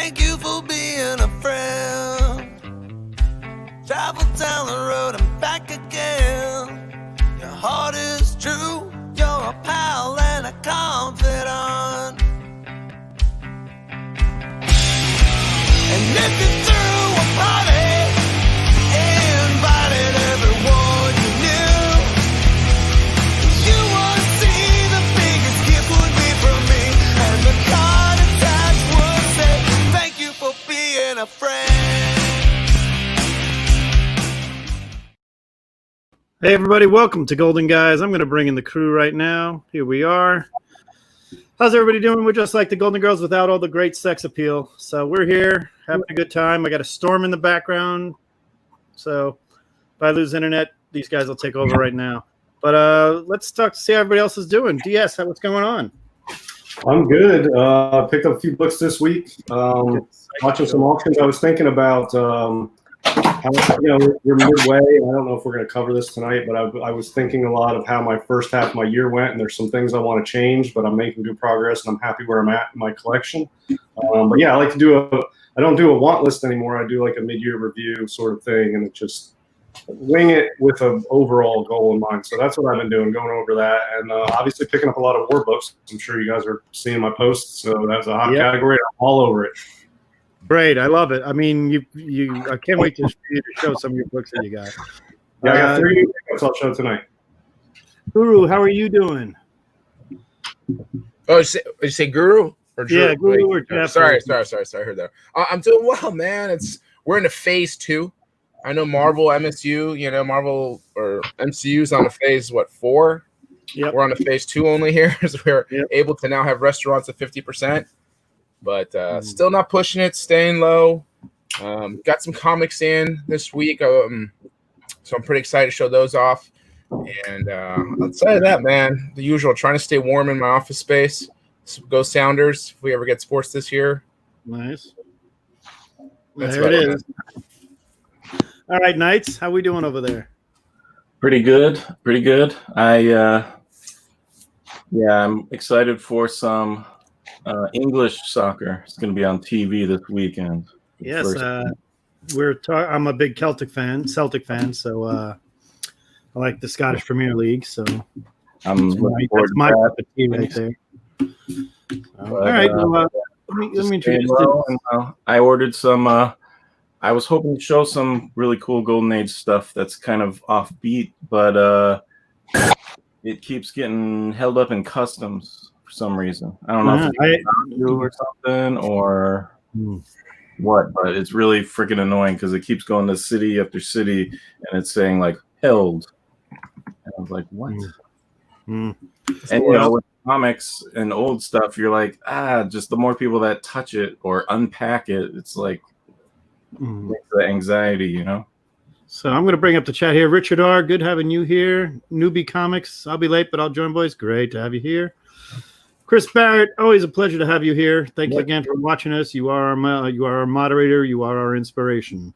Thank you for being a friend. Travel down the road and back again. Your heart is true. You're a pal and a confidant. And if you threw a party, invited everyone you knew, you would see the biggest gift would be from me, and the card attached would say, thank you for being a friend. Hey everybody, welcome to Golden Guys. I'm going to bring in the crew right now. Here we are. How's everybody doing? We're just like the Golden Girls without all the great sex appeal. So we're here having a good time. I got a storm in the background. So if I lose internet, these guys will take over right now. But let's talk to see how everybody else is doing. DS, what's going on? I'm good. Picked up a few books this week. Watching some auctions. I was thinking about we're midway. I don't know if we're going to cover this tonight, but I was thinking a lot of how my first half of my year went, and there's some things I want to change, but I'm making good progress, and I'm happy where I'm at in my collection. But yeah, I like to I don't do a want list anymore. I do like a mid-year review sort of thing, and it just wing it with an overall goal in mind. So that's what I've been doing, going over that, and obviously picking up a lot of war books. I'm sure you guys are seeing my posts, so that's a hot category. I'm all over it. Great, I love it. I mean, I can't wait to show some of your books that you got. Yeah, I got 3 books I'll show tonight. Guru, how are you doing? Oh, did you say Guru or Drew? Yeah, Guru or Jeff. Sorry. I heard that. I'm doing well, man. We're into phase 2. I know Marvel, MSU, Marvel or MCU's on the phase 4. Yep. We're on the phase 2 only here, so we're able to now have restaurants at 50%. But still not pushing it, staying low. Got some comics in this week, so I'm pretty excited to show those off. And outside of that, man, the usual, trying to stay warm in my office space. Go Sounders if we ever get sports this year. Nice. That's there it is. All right, Knights, how we doing over there? Pretty good. I'm excited for some English soccer. It's going to be on TV this weekend. Yes, I'm a big Celtic fan, so I like the Scottish Premier League. So that's my cup of tea right there. All right, let me introduce you. I ordered some. I was hoping to show some really cool Golden Age stuff that's kind of offbeat, but it keeps getting held up in customs for some reason. I don't know if it's or something or what, but it's really freaking annoying because it keeps going to city after city and it's saying like held. And I was like, what? And with comics and old stuff, you're like, just the more people that touch it or unpack it, it's like the anxiety, So I'm going to bring up the chat here. Richard R., good having you here. Newbie Comics, I'll be late, but I'll join, boys. Great to have you here. Chris Barrett, always a pleasure to have you here. Thank you again for watching us. You are our moderator. You are our inspiration.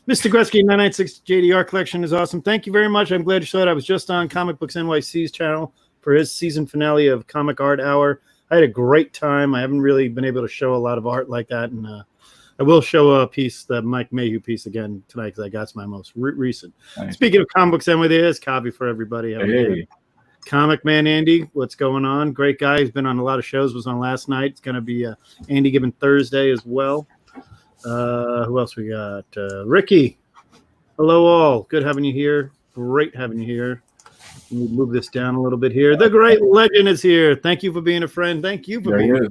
Mr. Gretzky 996 JDR collection is awesome. Thank you very much. I'm glad you saw it. I was just on Comic Books NYC's channel for his season finale of Comic Art Hour. I had a great time. I haven't really been able to show a lot of art like that, and I will show a piece, the Mike Mayhew piece again tonight because I got my most recent. Nice. Speaking of Comic Books NYC, there's Copy for everybody. Hey. Comic Man Andy, what's going on? Great guy. He's been on a lot of shows. Was on last night. It's going to be Andy Given Thursday as well. Who else we got? Ricky. Hello all. Good having you here. Great having you here. Let me move this down a little bit here. The Great Legend is here. Thank you for being a friend. Thank you for being here.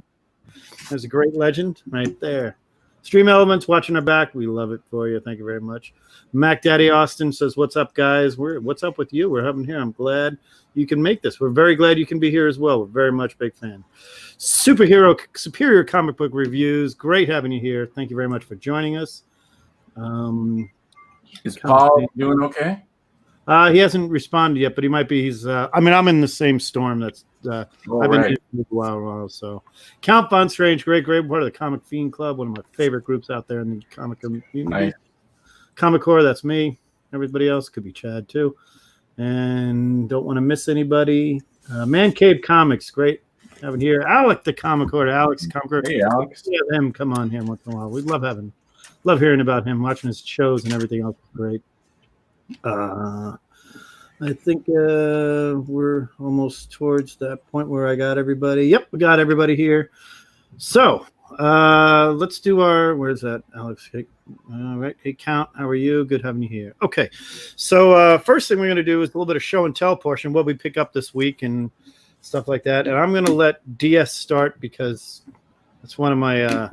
There's a great legend right there. Stream Elements watching our back. We love it for you. Thank you very much. Mac Daddy Austin says, what's up, guys? What's up with you? We're having here. I'm glad you can make this. We're very glad you can be here as well. We're very much big fan. Superior Comic Book Reviews. Great having you here. Thank you very much for joining us. Is Paul doing okay? He hasn't responded yet, but he might be. I'm in the same storm. That's I've been here for a while. So, Count Von Strange, great part of the Comic Fiend Club, one of my favorite groups out there in the comic community. Nice. Comic Core, that's me. Everybody else could be Chad too. And don't want to miss anybody. Man Cave Comics, great having here Alec, the comic order. Alex, comic order. Hey, Alex. We have him come on here once in a while. We love hearing about him, watching his shows and everything else. Great. I think we're almost towards that point where I got everybody. Yep, we got everybody here. So let's do our. Where's that, Alex? Hey, all right. Hey, Count. How are you? Good having you here. Okay. So first thing we're going to do is a little bit of show and tell portion, what we pick up this week and stuff like that. And I'm going to let DS start because it's one of my.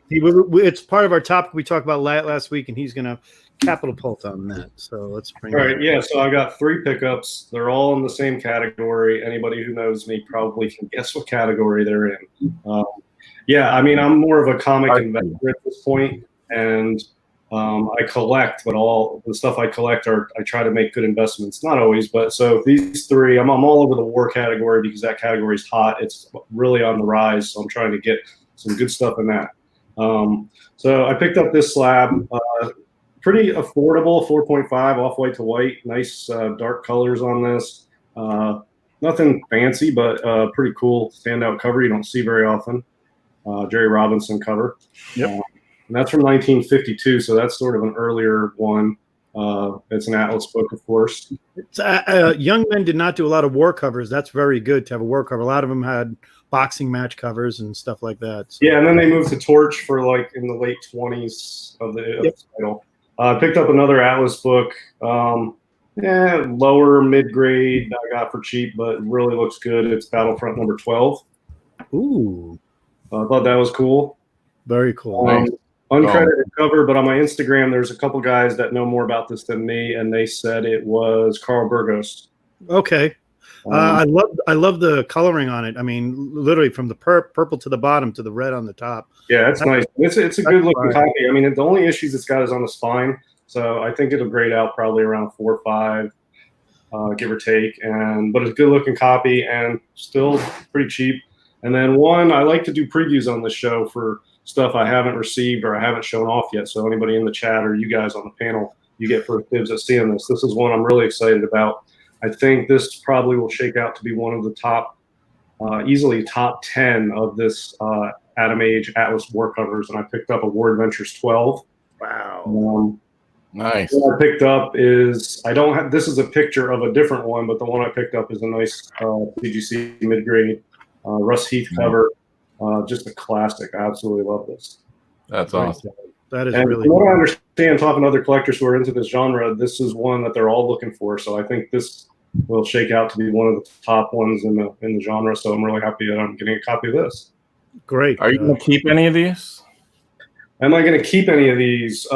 It's part of our topic we talked about last week, and he's going to capital pulse on that. So let's bring. All right, yeah. So I got 3 pickups. They're all in the same category. Anybody who knows me probably can guess what category they're in. Yeah, I mean, I'm more of a comic investor at this point, and I collect, but all the stuff I collect I try to make good investments. Not always, but so these 3, I'm all over the war category because that category is hot. It's really on the rise, so I'm trying to get some good stuff in that. So I picked up this slab. Pretty affordable, 4.5 off-white to white. Nice dark colors on this. Nothing fancy, but pretty cool standout cover you don't see very often. Jerry Robinson cover. Yep. And that's from 1952, so that's sort of an earlier one. It's an Atlas book, of course. It's, Young Men did not do a lot of war covers. That's very good to have a war cover. A lot of them had boxing match covers and stuff like that. So. Yeah, and then they moved to Torch for like in the late 20s of the title. I picked up another Atlas book. Lower mid-grade I got for cheap, but it really looks good. It's Battlefront number 12. Ooh. I thought that was cool. Very cool. Uncredited cover, but on my Instagram, there's a couple guys that know more about this than me, and they said it was Carl Burgos. Okay. I love the coloring on it. I mean, literally from the purple to the bottom to the red on the top. Yeah, it's nice. It's a good looking copy. I mean, the only issues it's got is on the spine, so I think it'll grade out probably around 4 or 5, give or take. But it's a good looking copy and still pretty cheap. And then one, I like to do previews on this show for stuff I haven't received or I haven't shown off yet. So anybody in the chat or you guys on the panel, you get first dibs at seeing this. This is one I'm really excited about. I think this probably will shake out to be one of the top, easily top 10 of this Atom Age Atlas war covers. And I picked up a War Adventures 12. Wow. Nice. What I picked up is, this is a picture of a different one, but the one I picked up is a nice CGC mid-grade Russ Heath cover. Just a classic. I absolutely love this. That's awesome. That is and really from what cool. I understand, talking to other collectors who are into this genre, this is one that they're all looking for. So I think this will shake out to be one of the top ones in the genre. So I'm really happy that I'm getting a copy of this. Great. Are you going to keep any of these? Am I going to keep any of these?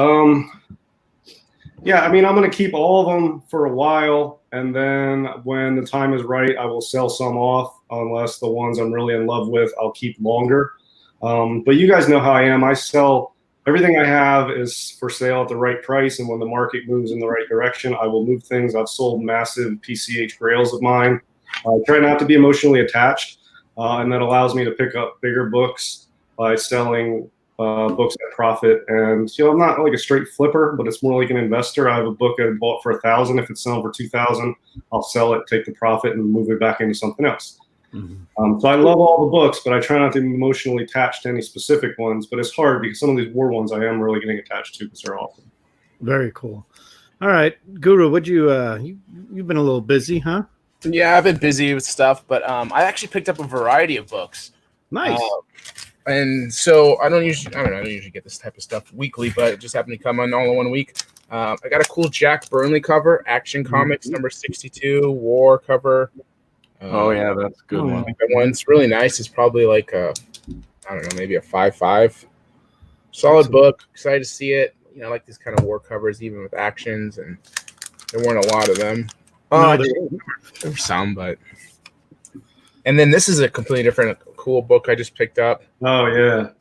Yeah, I mean, I'm going to keep all of them for a while, and then when the time is right, I will sell some off, unless the ones I'm really in love with, I'll keep longer. But you guys know how I am. I sell everything I have is for sale at the right price, and when the market moves in the right direction, I will move things. I've sold massive PCH grails of mine. I try not to be emotionally attached, and that allows me to pick up bigger books by selling books at profit. And I'm not like a straight flipper, but it's more like an investor. I have a book I bought for $1,000. If it's selling for $2,000, I'll sell it, take the profit, and move it back into something else. So I love all the books, but I try not to be emotionally attached to any specific ones. But it's hard because some of these war ones I am really getting attached to because they're awesome. Very cool. All right, Guru, would you you've been a little busy, huh? Yeah, I've been busy with stuff, but I actually picked up a variety of books. Nice. And so I don't usually get this type of stuff weekly, but it just happened to come on all in 1 week. I got a cool Jack Burnley cover, Action Comics number 62, War cover. Oh yeah, that's a good one. That one's really nice. It's probably like maybe a 5.5. Solid book. Excited to see it. I like these kind of war covers, even with actions, and there weren't a lot of them. There were some, but. And then this is a completely different, cool book I just picked up. Oh yeah,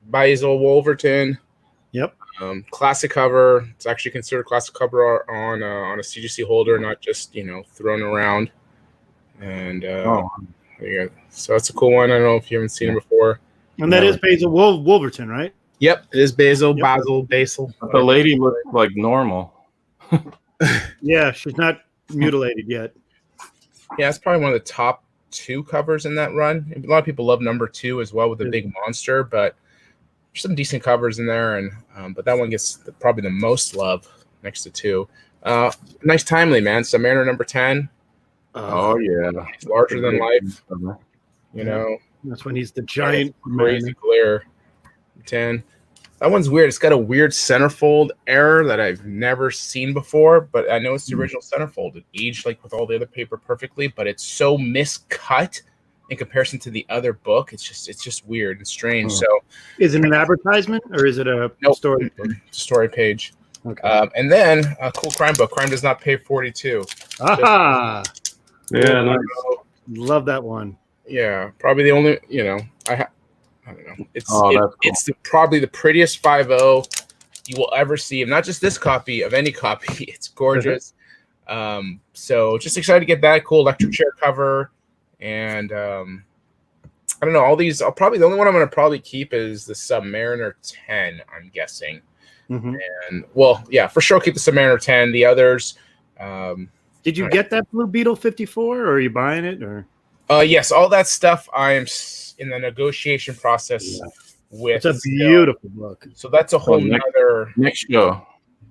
Basil Wolverton. Yep. Classic cover. It's actually considered classic cover on a CGC holder, not just thrown around. And so it's a cool one. I don't know if you haven't seen it before. And that is Basil Wolverton, right? Yep, it is Basil. Yep. Basil. The lady looked like normal. Yeah, she's not mutilated yet. Yeah, it's probably one of the top 2 covers in that run. A lot of people love number 2 as well with the big monster, but there's some decent covers in there, and but that one gets probably the most love next to 2. Nice timely, man. Submariner number 10. Oh yeah, It's larger than life. You know, that's when he's the giant crazy glare. 10. That one's weird. It's got a weird centerfold error that I've never seen before, but I know it's the original centerfold. It aged like with all the other paper perfectly, but it's so miscut in comparison to the other book. It's just weird and strange. So, is it an advertisement or is it a story book? Story page. Okay. And then a cool crime book. Crime Does Not Pay 42. Aha! Yeah, nice. Love that one. Yeah, probably the only, I don't know. It's cool. it's probably the prettiest 5.0 you will ever see, and not just this copy, of any copy. It's gorgeous. So just excited to get that cool electric chair cover, and I don't know, all these. The only one I'm going to probably keep is the Submariner 10. I'm guessing, and well, yeah, for sure keep the Submariner 10. The others. Did you get that Blue Beetle 54, or are you buying it, or? Yes, all that stuff I am in the negotiation process with. It's a beautiful book. So that's a whole nother next show.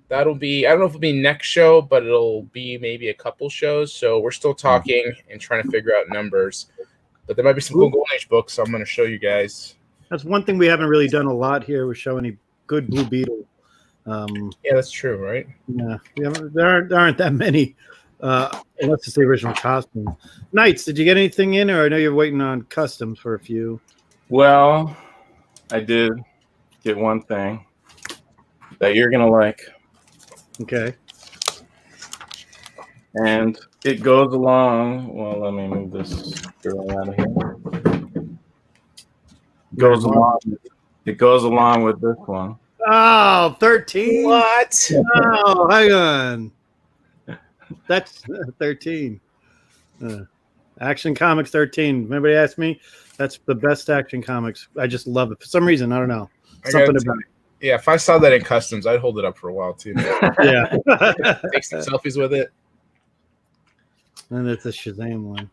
That'll be, I don't know if it'll be next show, but it'll be maybe a couple shows. So we're still talking and trying to figure out numbers. But there might be some cool Golden Age books, so I'm going to show you guys. That's one thing we haven't really done a lot here. We show any good Blue Beetle. Yeah, that's true, right? Yeah, there aren't that many. Unless it's the original costume. Knights, did you get anything in, or I know you're waiting on customs for a few? Well, I did get one thing that you're gonna like. Okay. And it goes along. Well, let me move this girl out of here. It goes along with this one. Oh, 13. What? Oh, hang on. That's 13. Action Comics 13. Everybody asked me. That's the best Action Comics. I just love it. For some reason, I don't know. Something about it. Yeah, if I saw that in customs, I'd hold it up for a while, too. Yeah. Take some selfies with it. And it's a Shazam one.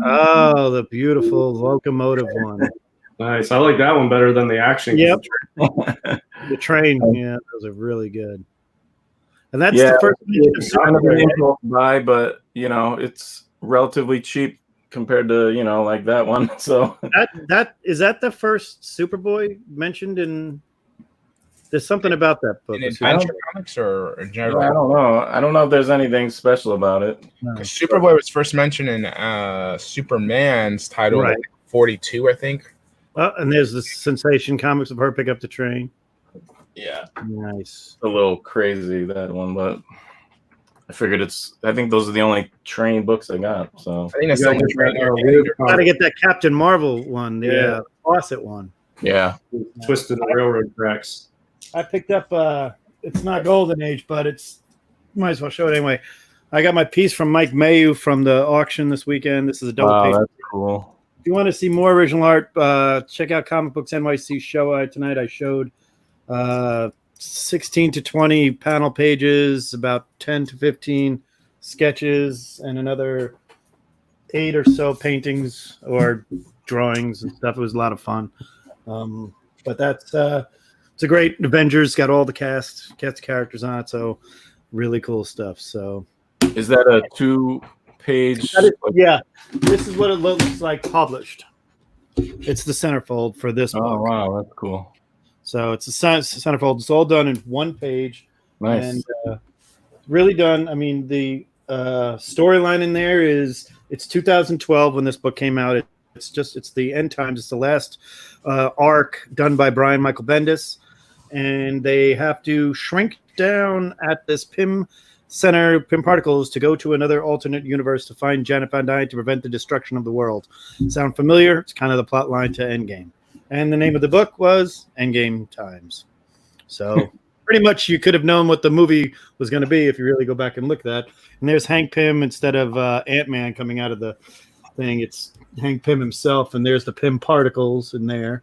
Oh, the beautiful locomotive one. Nice. I like that one better than the action. Yep. The train. Yeah, those are really good. And that's the first it's kind of an impulse buy, but it's relatively cheap compared to like that one. So that is that the first Superboy mentioned in. There's something about that book. In Adventure Comics or in general? I don't know. I don't know if there's anything special about it. No. Superboy was first mentioned in Superman's title 42, I think. And there's the Sensation Comics of her pick up the train. Yeah. Nice. A little crazy, that one, but I figured I think those are the only train books I got. So I think that's the only train. Got to get that Captain Marvel one, the Fawcett one. Yeah. Twisted the railroad tracks. I picked up it's not Golden Age, but might as well show it anyway. I got my piece from Mike Mayu from the auction this weekend. This is a double page. That's cool. If you want to see more original art, check out Comic Books NYC show. Tonight I showed 16 to 20 panel pages, about 10 to 15 sketches, and another 8 or so paintings or drawings and stuff. It was a lot of fun. But that's it's a great Avengers. Got all the cast characters on it, so really cool stuff. So is that a 2-page? Yeah, this is what it looks like published. It's the centerfold for this book. Oh wow, that's cool. So it's a centerfold. It's all done in one page. Nice. And really done. I mean, the storyline in there it's 2012 when this book came out. It's the end times. It's the last arc done by Brian Michael Bendis. And they have to shrink down at this PIM center, PIM particles, to go to another alternate universe to find Janet Van Dyne to prevent the destruction of the world. Sound familiar? It's kind of the plot line to Endgame. And the name of the book was Endgame Times. So pretty much you could have known what the movie was going to be if you really go back and look at that. And there's Hank Pym instead of Ant-Man coming out of the thing. It's Hank Pym himself, and there's the PIM particles in there.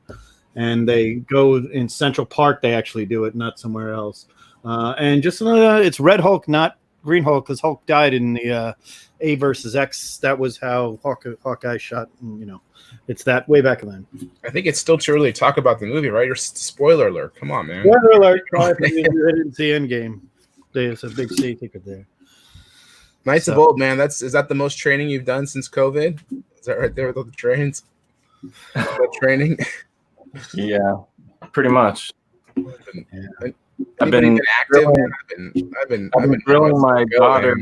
And they go in Central Park. They actually do it, not somewhere else. And just it's Red Hulk not Green Hulk because Hulk died in the A versus X. That was how Hawkeye shot. And, it's that way back then. I think it's still too early to talk about the movie, right? Or spoiler alert. Come on, man. Spoiler alert. I didn't see Endgame. There's a big C ticket there. Nice and bold, man. Is that the most training you've done since COVID? Is that right there with all the trains? The training? Yeah, pretty much. I've been active. I've been drilling my daughter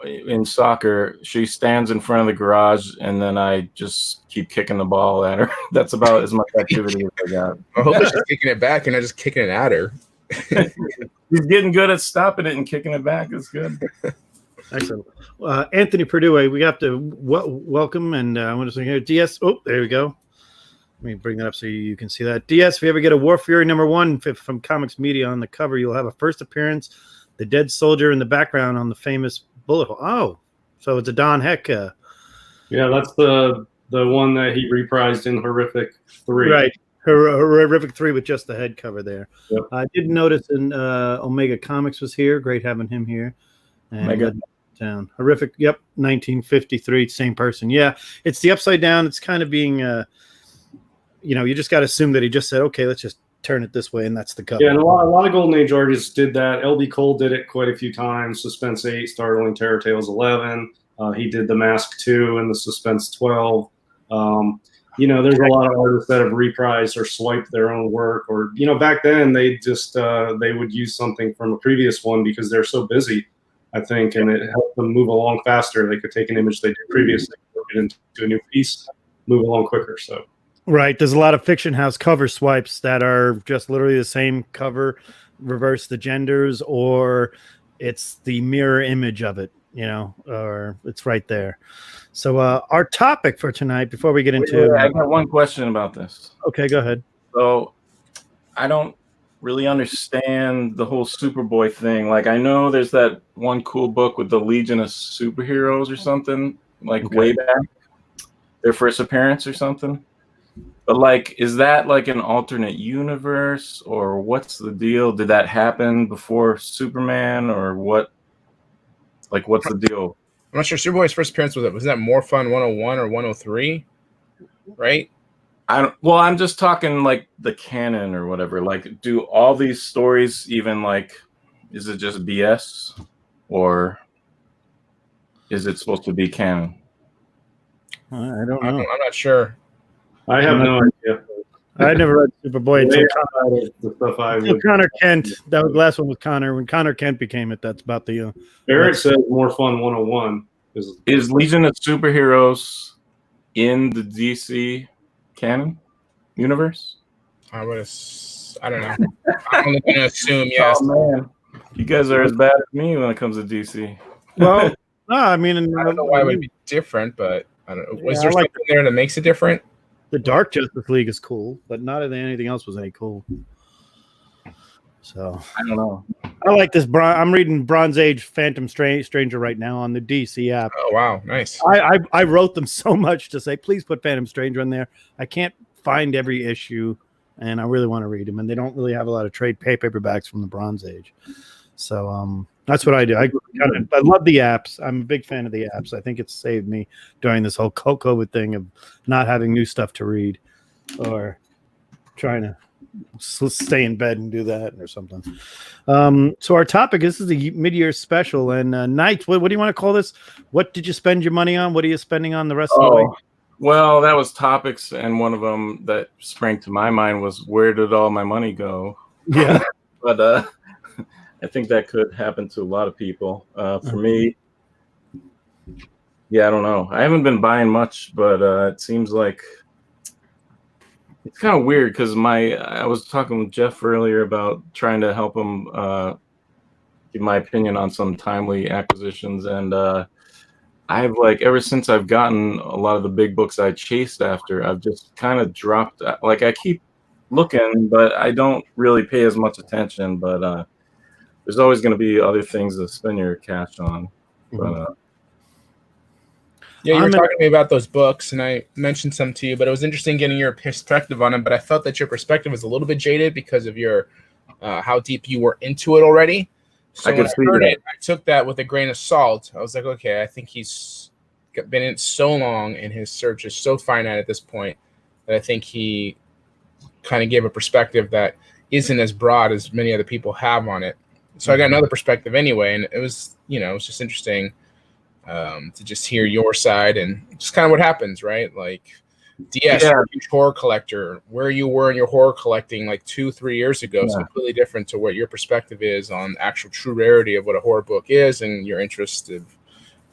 in soccer. She stands in front of the garage, and then I just keep kicking the ball at her. That's about as much activity as I got. I hope she's kicking it back and not just kicking it at her. He's getting good at stopping it and kicking it back. It's good. Excellent. Anthony Perdue, we have to welcome, and I want to say here, DS. Oh, there we go. Let me bring that up so you can see that. DS, if you ever get a War Fury #1 from Comics Media on the cover, you'll have a first appearance, the dead soldier in the background on the famous bullet hole. Oh, so it's a Don Heck. Yeah, that's the one that he reprised in Horrific 3. Right. Horrific 3 with just the head cover there. Yep. I did notice Omega Comics was here. Great having him here. And Omega. Down. Horrific. Yep. 1953. Same person. Yeah. It's the upside down. It's kind of being, you just got to assume that he just said, okay, let's just turn it this way. And that's the cover. Yeah. And a lot of Golden Age artists did that. LB Cole did it quite a few times. Suspense 8, Startling Terror Tales 11. He did the Mask 2 and the Suspense 12. There's a lot of artists that have reprised or swiped their own work, or, back then they just, they would use something from a previous one because they're so busy, I think, and it helped them move along faster. They could take an image they did previously, put it into a new piece, move along quicker. So, right. There's a lot of Fiction House cover swipes that are just literally the same cover, reverse the genders, or it's the mirror image of it, or it's right there. So our topic for tonight, before we get into... I got one question about this. Okay, go ahead. So I don't really understand the whole Superboy thing. Like, I know there's that one cool book with the Legion of Superheroes or something, way back, their first appearance or something. But, is that, an alternate universe, or what's the deal? Did that happen before Superman, or what? What's the deal? I'm not sure. Superboy's first appearance was that More Fun 101 or 103, right? I'm just talking the canon or whatever. Do all these stories even is it just BS, or is it supposed to be canon? I don't know. I'm not sure. I have no idea. I never read Superboy until The stuff I until would. Connor Kent. That was the last one with Connor. When Connor Kent became it, that's about the... Eric says More Fun 101. Is Legion of Superheroes in the DC canon universe? I don't know. I'm only going to assume yes. Oh, man. You guys are as bad as me when it comes to DC. Well, no, I mean... I don't know why it would be different, but I don't know. Was there I like something there that makes it different? The Dark Justice League is cool, but not anything else was any cool. So I don't know. I like this. I'm reading Bronze Age Phantom Stranger right now on the DC app. Oh wow, nice. I wrote them so much to say, please put Phantom Stranger in there. I can't find every issue, and I really want to read them. And they don't really have a lot of trade paperbacks from the Bronze Age. So that's what I do. I love the apps. I'm a big fan of the apps. I think it's saved me during this whole COVID thing of not having new stuff to read, or trying to stay in bed and do that or something. So our topic, this is a mid-year special, and Knight, what do you want to call this? What did you spend your money on? What are you spending on the rest of the week? Well, that was topics, and one of them that sprang to my mind was, where did all my money go? Yeah. But I think that could happen to a lot of people. For me, I don't know. I haven't been buying much, but it seems like it's kind of weird because I was talking with Jeff earlier about trying to help him give my opinion on some timely acquisitions, and I've ever since I've gotten a lot of the big books I chased after, I've just kind of dropped. I keep looking, but I don't really pay as much attention. But there's always going to be other things to spend your cash on. But yeah, you were talking to me about those books, and I mentioned some to you, but it was interesting getting your perspective on them. But I felt that your perspective was a little bit jaded because of your how deep you were into it already. So I when could I see heard that. it, I took that with a grain of salt. I was like, okay, I think he's been in it so long and his search is so finite at this point that I think he kind of gave a perspective that isn't as broad as many other people have on it. So I got another perspective anyway, and it was, it was just interesting to just hear your side and just kind of what happens, right? Like, DS, Yeah. you're a huge horror collector. Where you were in your horror collecting like 2-3 years ago is Yeah. completely different to what your perspective is on actual true rarity of what a horror book is and your interest of,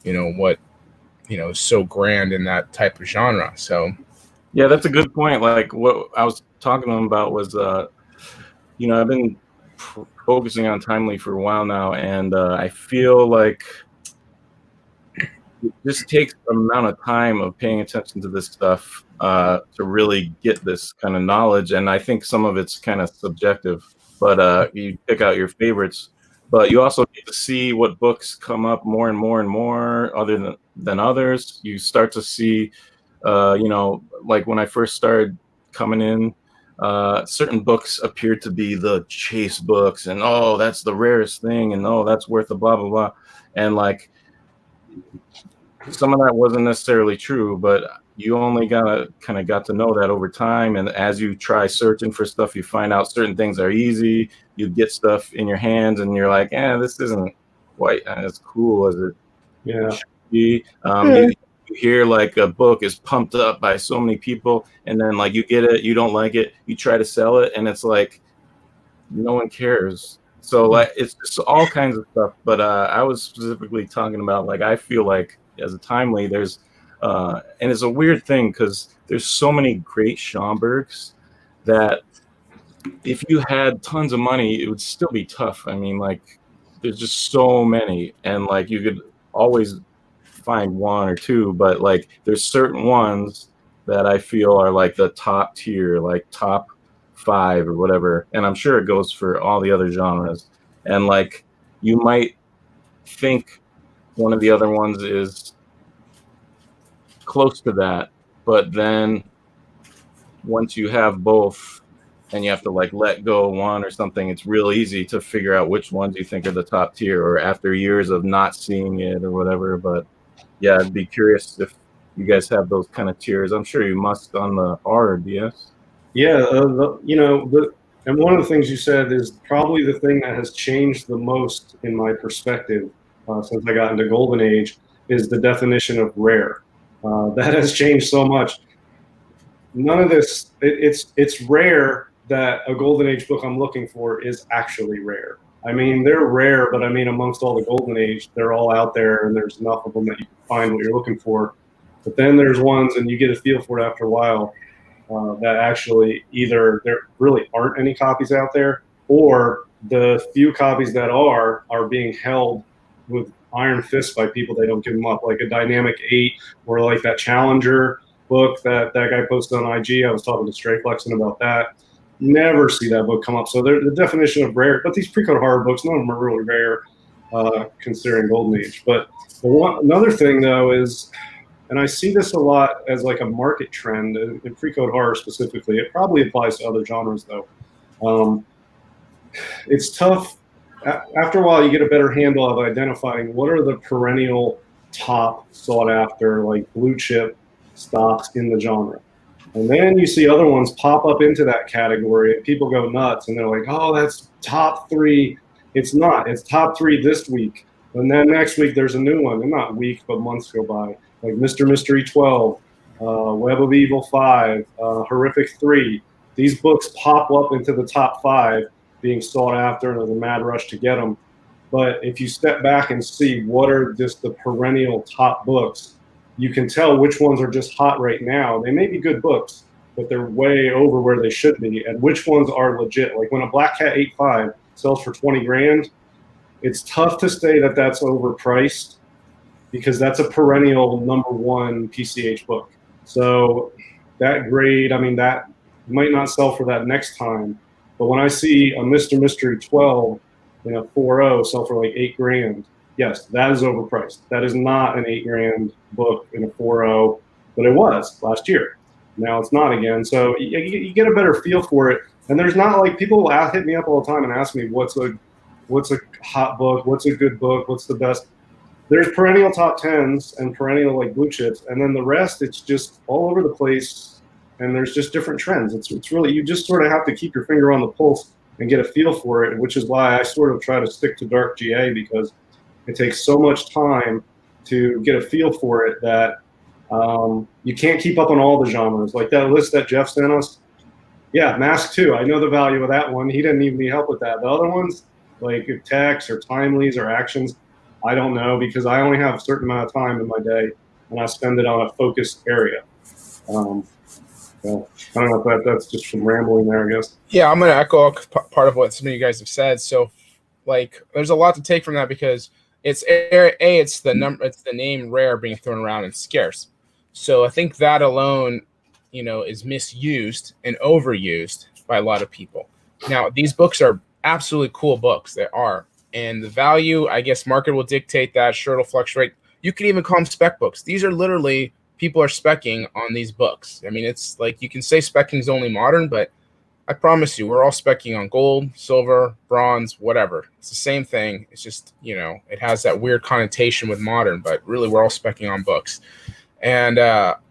what, is so grand in that type of genre. So, Yeah, that's a good point. Like what I was talking to him about was, I've been focusing on Timely for a while now, and I feel like it just takes an amount of time of paying attention to this stuff to really get this kind of knowledge. And I think some of it's kind of subjective, but you pick out your favorites. But you also get to see what books come up more and more and more other than others. You start to see, like when I first started coming in, certain books appeared to be the chase books, and oh, that's the rarest thing, and oh, that's worth a blah blah blah, and like some of that wasn't necessarily true, but you only got to know that over time. And as you try searching for stuff, you find out certain things are easy. You get stuff in your hands, and you're like, this isn't quite as cool as it should be. You hear like a book is pumped up by so many people, and then like you get it, you don't like it, you try to sell it, and it's like no one cares. So like it's just all kinds of stuff. But I was specifically talking about, like, I feel like as a Timely, there's and it's a weird thing because there's so many great Schomburgs that if you had tons of money, it would still be tough. I mean, like, there's just so many, and like you could always find one or two, but like there's certain ones that I feel are like the top tier, like top 5 or whatever, and I'm sure it goes for all the other genres. And like you might think one of the other ones is close to that, but then once you have both and you have to like let go of one or something, it's real easy to figure out which ones you think are the top tier, or after years of not seeing it or whatever. But yeah, I'd be curious if you guys have those kind of tiers. I'm sure you must on the horror DS. Yeah, and one of the things you said is probably the thing that has changed the most in my perspective since I got into Golden Age is the definition of rare. That has changed so much. None of this, it's rare that a Golden Age book I'm looking for is actually rare. I mean, they're rare, but I mean, amongst all the Golden Age, they're all out there, and there's enough of them that you can find what you're looking for. But then there's ones, and you get a feel for it after a while, that actually either there really aren't any copies out there, or the few copies that are being held with iron fists by people. They don't give them up, like a Dynamic 8 or like that Challenger book that guy posted on IG. I was talking to Stray Flexen about that. Never see that book come up. So the definition of rare, but these pre-code horror books, none of them are really rare considering Golden Age. But another thing though is, and I see this a lot as like a market trend in pre-code horror specifically. It probably applies to other genres though. It's tough. After a while, you get a better handle of identifying what are the perennial top sought after, like blue chip stocks in the genre. And then you see other ones pop up into that category and people go nuts and they're like, oh, that's top 3. It's not. It's top 3 this week. And then next week there's a new one. And not weeks, but months go by. Like Mr. Mystery 12, Web of Evil 5, Horrific 3. These books pop up into the top 5 being sought after, and there's a mad rush to get them. But if you step back and see what are just the perennial top books, you can tell which ones are just hot right now. They may be good books, but they're way over where they should be, and which ones are legit. Like when a Black Cat 8.5 sells for 20 grand, it's tough to say that that's overpriced because that's a perennial #1 PCH book. So that grade, I mean, that might not sell for that next time. But when I see a Mr. Mystery 12 in a 4.0 sell for like 8 grand, yes, that is overpriced. That is not an 8 grand book in a 4.0, but it was last year. Now it's not again. So you get a better feel for it. And there's not like people will hit me up all the time and ask me what's a what's a hot book, what's a good book, what's the best. There's perennial top 10s and perennial like blue chips, and then the rest, it's just all over the place, and there's just different trends. It's really, you just sort of have to keep your finger on the pulse and get a feel for it, which is why I sort of try to stick to dark GA, because it takes so much time to get a feel for it that you can't keep up on all the genres. Like that list that Jeff sent us, yeah, Mask 2, I know the value of that one. He didn't need me help with that. The other ones, like text or timelies or actions, I don't know, because I only have a certain amount of time in my day, and I spend it on a focused area. Well, I don't know if that's just from rambling there, I guess. Yeah, I'm going to echo part of what some of you guys have said. So, like, there's a lot to take from that, because it's the name rare being thrown around and scarce. So I think that alone, is misused and overused by a lot of people. Now, these books are absolutely cool books. They are. And the value, I guess, market will dictate that. Sure, it'll fluctuate. You can even call them spec books. These are literally people are speccing on these books. I mean, it's like you can say speccing is only modern, but I promise you, we're all speccing on gold, silver, bronze, whatever. It's the same thing. It's just, it has that weird connotation with modern, but really we're all speccing on books. And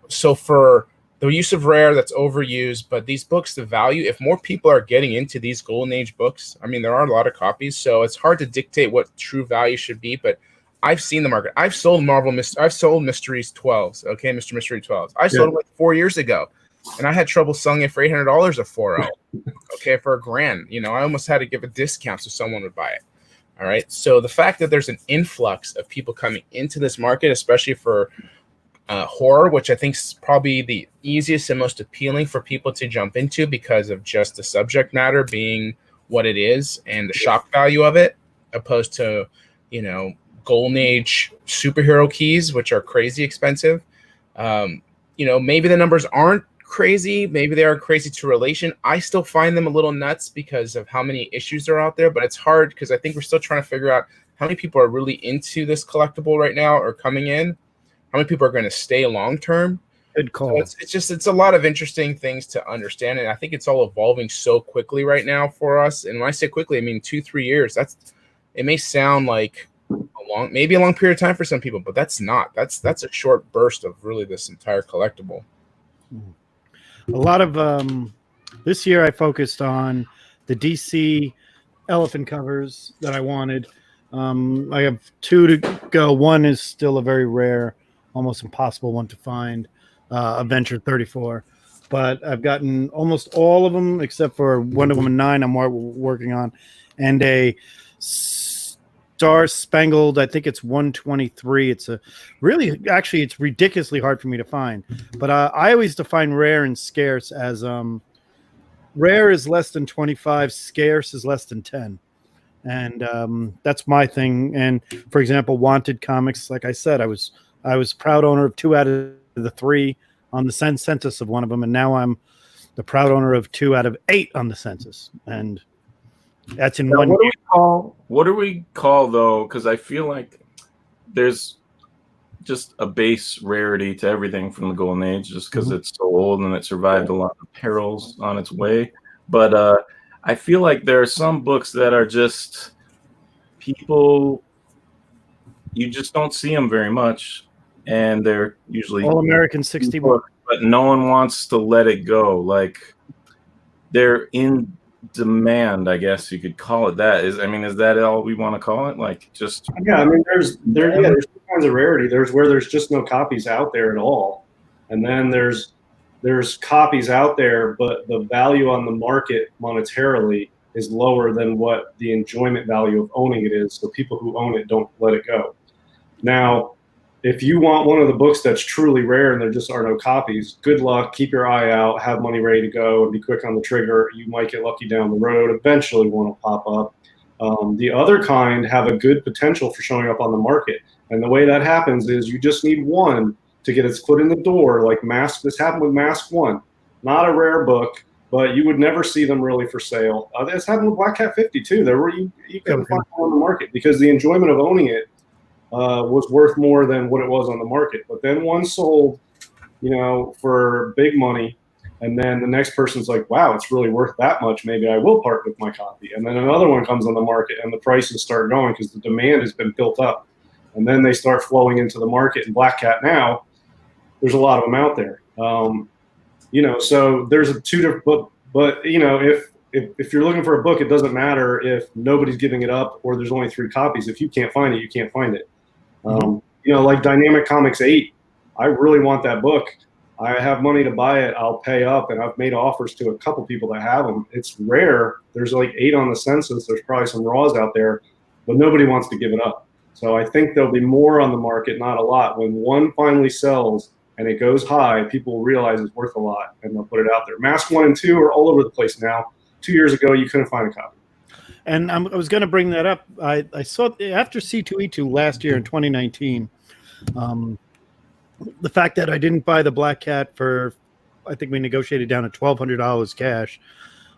so for the use of rare, that's overused, but these books, the value, if more people are getting into these golden age books, I mean, there are a lot of copies, so it's hard to dictate what true value should be, but I've seen the market. I've sold Mysteries 12s, okay, Mr. Mystery 12s. I sold them like 4 years ago, and I had trouble selling it for $800 or $400, okay, for $1,000. I almost had to give a discount so someone would buy it. All right, so the fact that there's an influx of people coming into this market, especially for horror, which I think is probably the easiest and most appealing for people to jump into because of just the subject matter being what it is and the shock value of it, opposed to, golden age superhero keys, which are crazy expensive. Maybe the numbers aren't crazy. Maybe they are crazy to relation. I still find them a little nuts because of how many issues are out there, but it's hard because I think we're still trying to figure out how many people are really into this collectible right now or coming in. How many people are going to stay long term? Good call. So it's a lot of interesting things to understand, and I think it's all evolving so quickly right now for us. And when I say quickly, I mean 2-3 years. It may sound like maybe a long period of time for some people, but that's not. That's a short burst of really this entire collectible. A lot of this year I focused on the DC elephant covers that I wanted. I have 2 to go. One is still a very rare, almost impossible one to find, Adventure 34. But I've gotten almost all of them except for Wonder Woman 9 I'm working on, and a Star Spangled, I think it's 123. It's it's ridiculously hard for me to find. But I always define rare and scarce as rare is less than 25, scarce is less than 10. And that's my thing. And for example, Wanted Comics, like I said, I was proud owner of 2 out of the 3 on the census of one of them, and now I'm the proud owner of 2 out of 8 on the census, and that's in one. What do we call though? Because I feel like there's just a base rarity to everything from the Golden Age, just because it's so old and it survived a lot of perils on its way. But I feel like there are some books that are just people, you just don't see them very much, and they're usually All American 61. but no one wants to let it go. Like they're in demand, I guess you could call it that. Is that all we want to call it? Like just there's 2 kinds of rarity. There's where there's just no copies out there at all, and then there's copies out there, but the value on the market monetarily is lower than what the enjoyment value of owning it is. So people who own it don't let it go. Now, if you want one of the books that's truly rare and there just are no copies, good luck. Keep your eye out, have money ready to go, and be quick on the trigger. You might get lucky down the road. Eventually one will pop up. The other kind have a good potential for showing up on the market. And the way that happens is you just need one to get its foot in the door, like Mask. This happened with Mask 1. Not a rare book, but you would never see them really for sale. This happened with Black Cat 50 too. You couldn't find them on the market because the enjoyment of owning it was worth more than what it was on the market. But then one sold, for big money, And then the next person's like, wow, it's really worth that much. Maybe I will part with my copy. And then another one comes on the market and the prices start going because the demand has been built up. And then they start flowing into the market. And Black Cat now, there's a lot of them out there. So there's a two different, but if you're looking for a book, it doesn't matter if nobody's giving it up or there's only 3 copies. If you can't find it, you can't find it. Like Dynamic Comics 8, I really want that book. I have money to buy it. I'll pay up, and I've made offers to a couple people that have them. It's rare. There's like 8 on the census. There's probably some raws out there, but nobody wants to give it up. So I think there'll be more on the market, not a lot. When one finally sells and it goes high, people will realize it's worth a lot, and they'll put it out there. Mask 1 and 2 are all over the place now. 2 years ago, you couldn't find a copy. And I was going to bring that up. I saw after C2E2 last year in 2019, the fact that I didn't buy the Black Cat for, I think we negotiated down to $1,200 cash.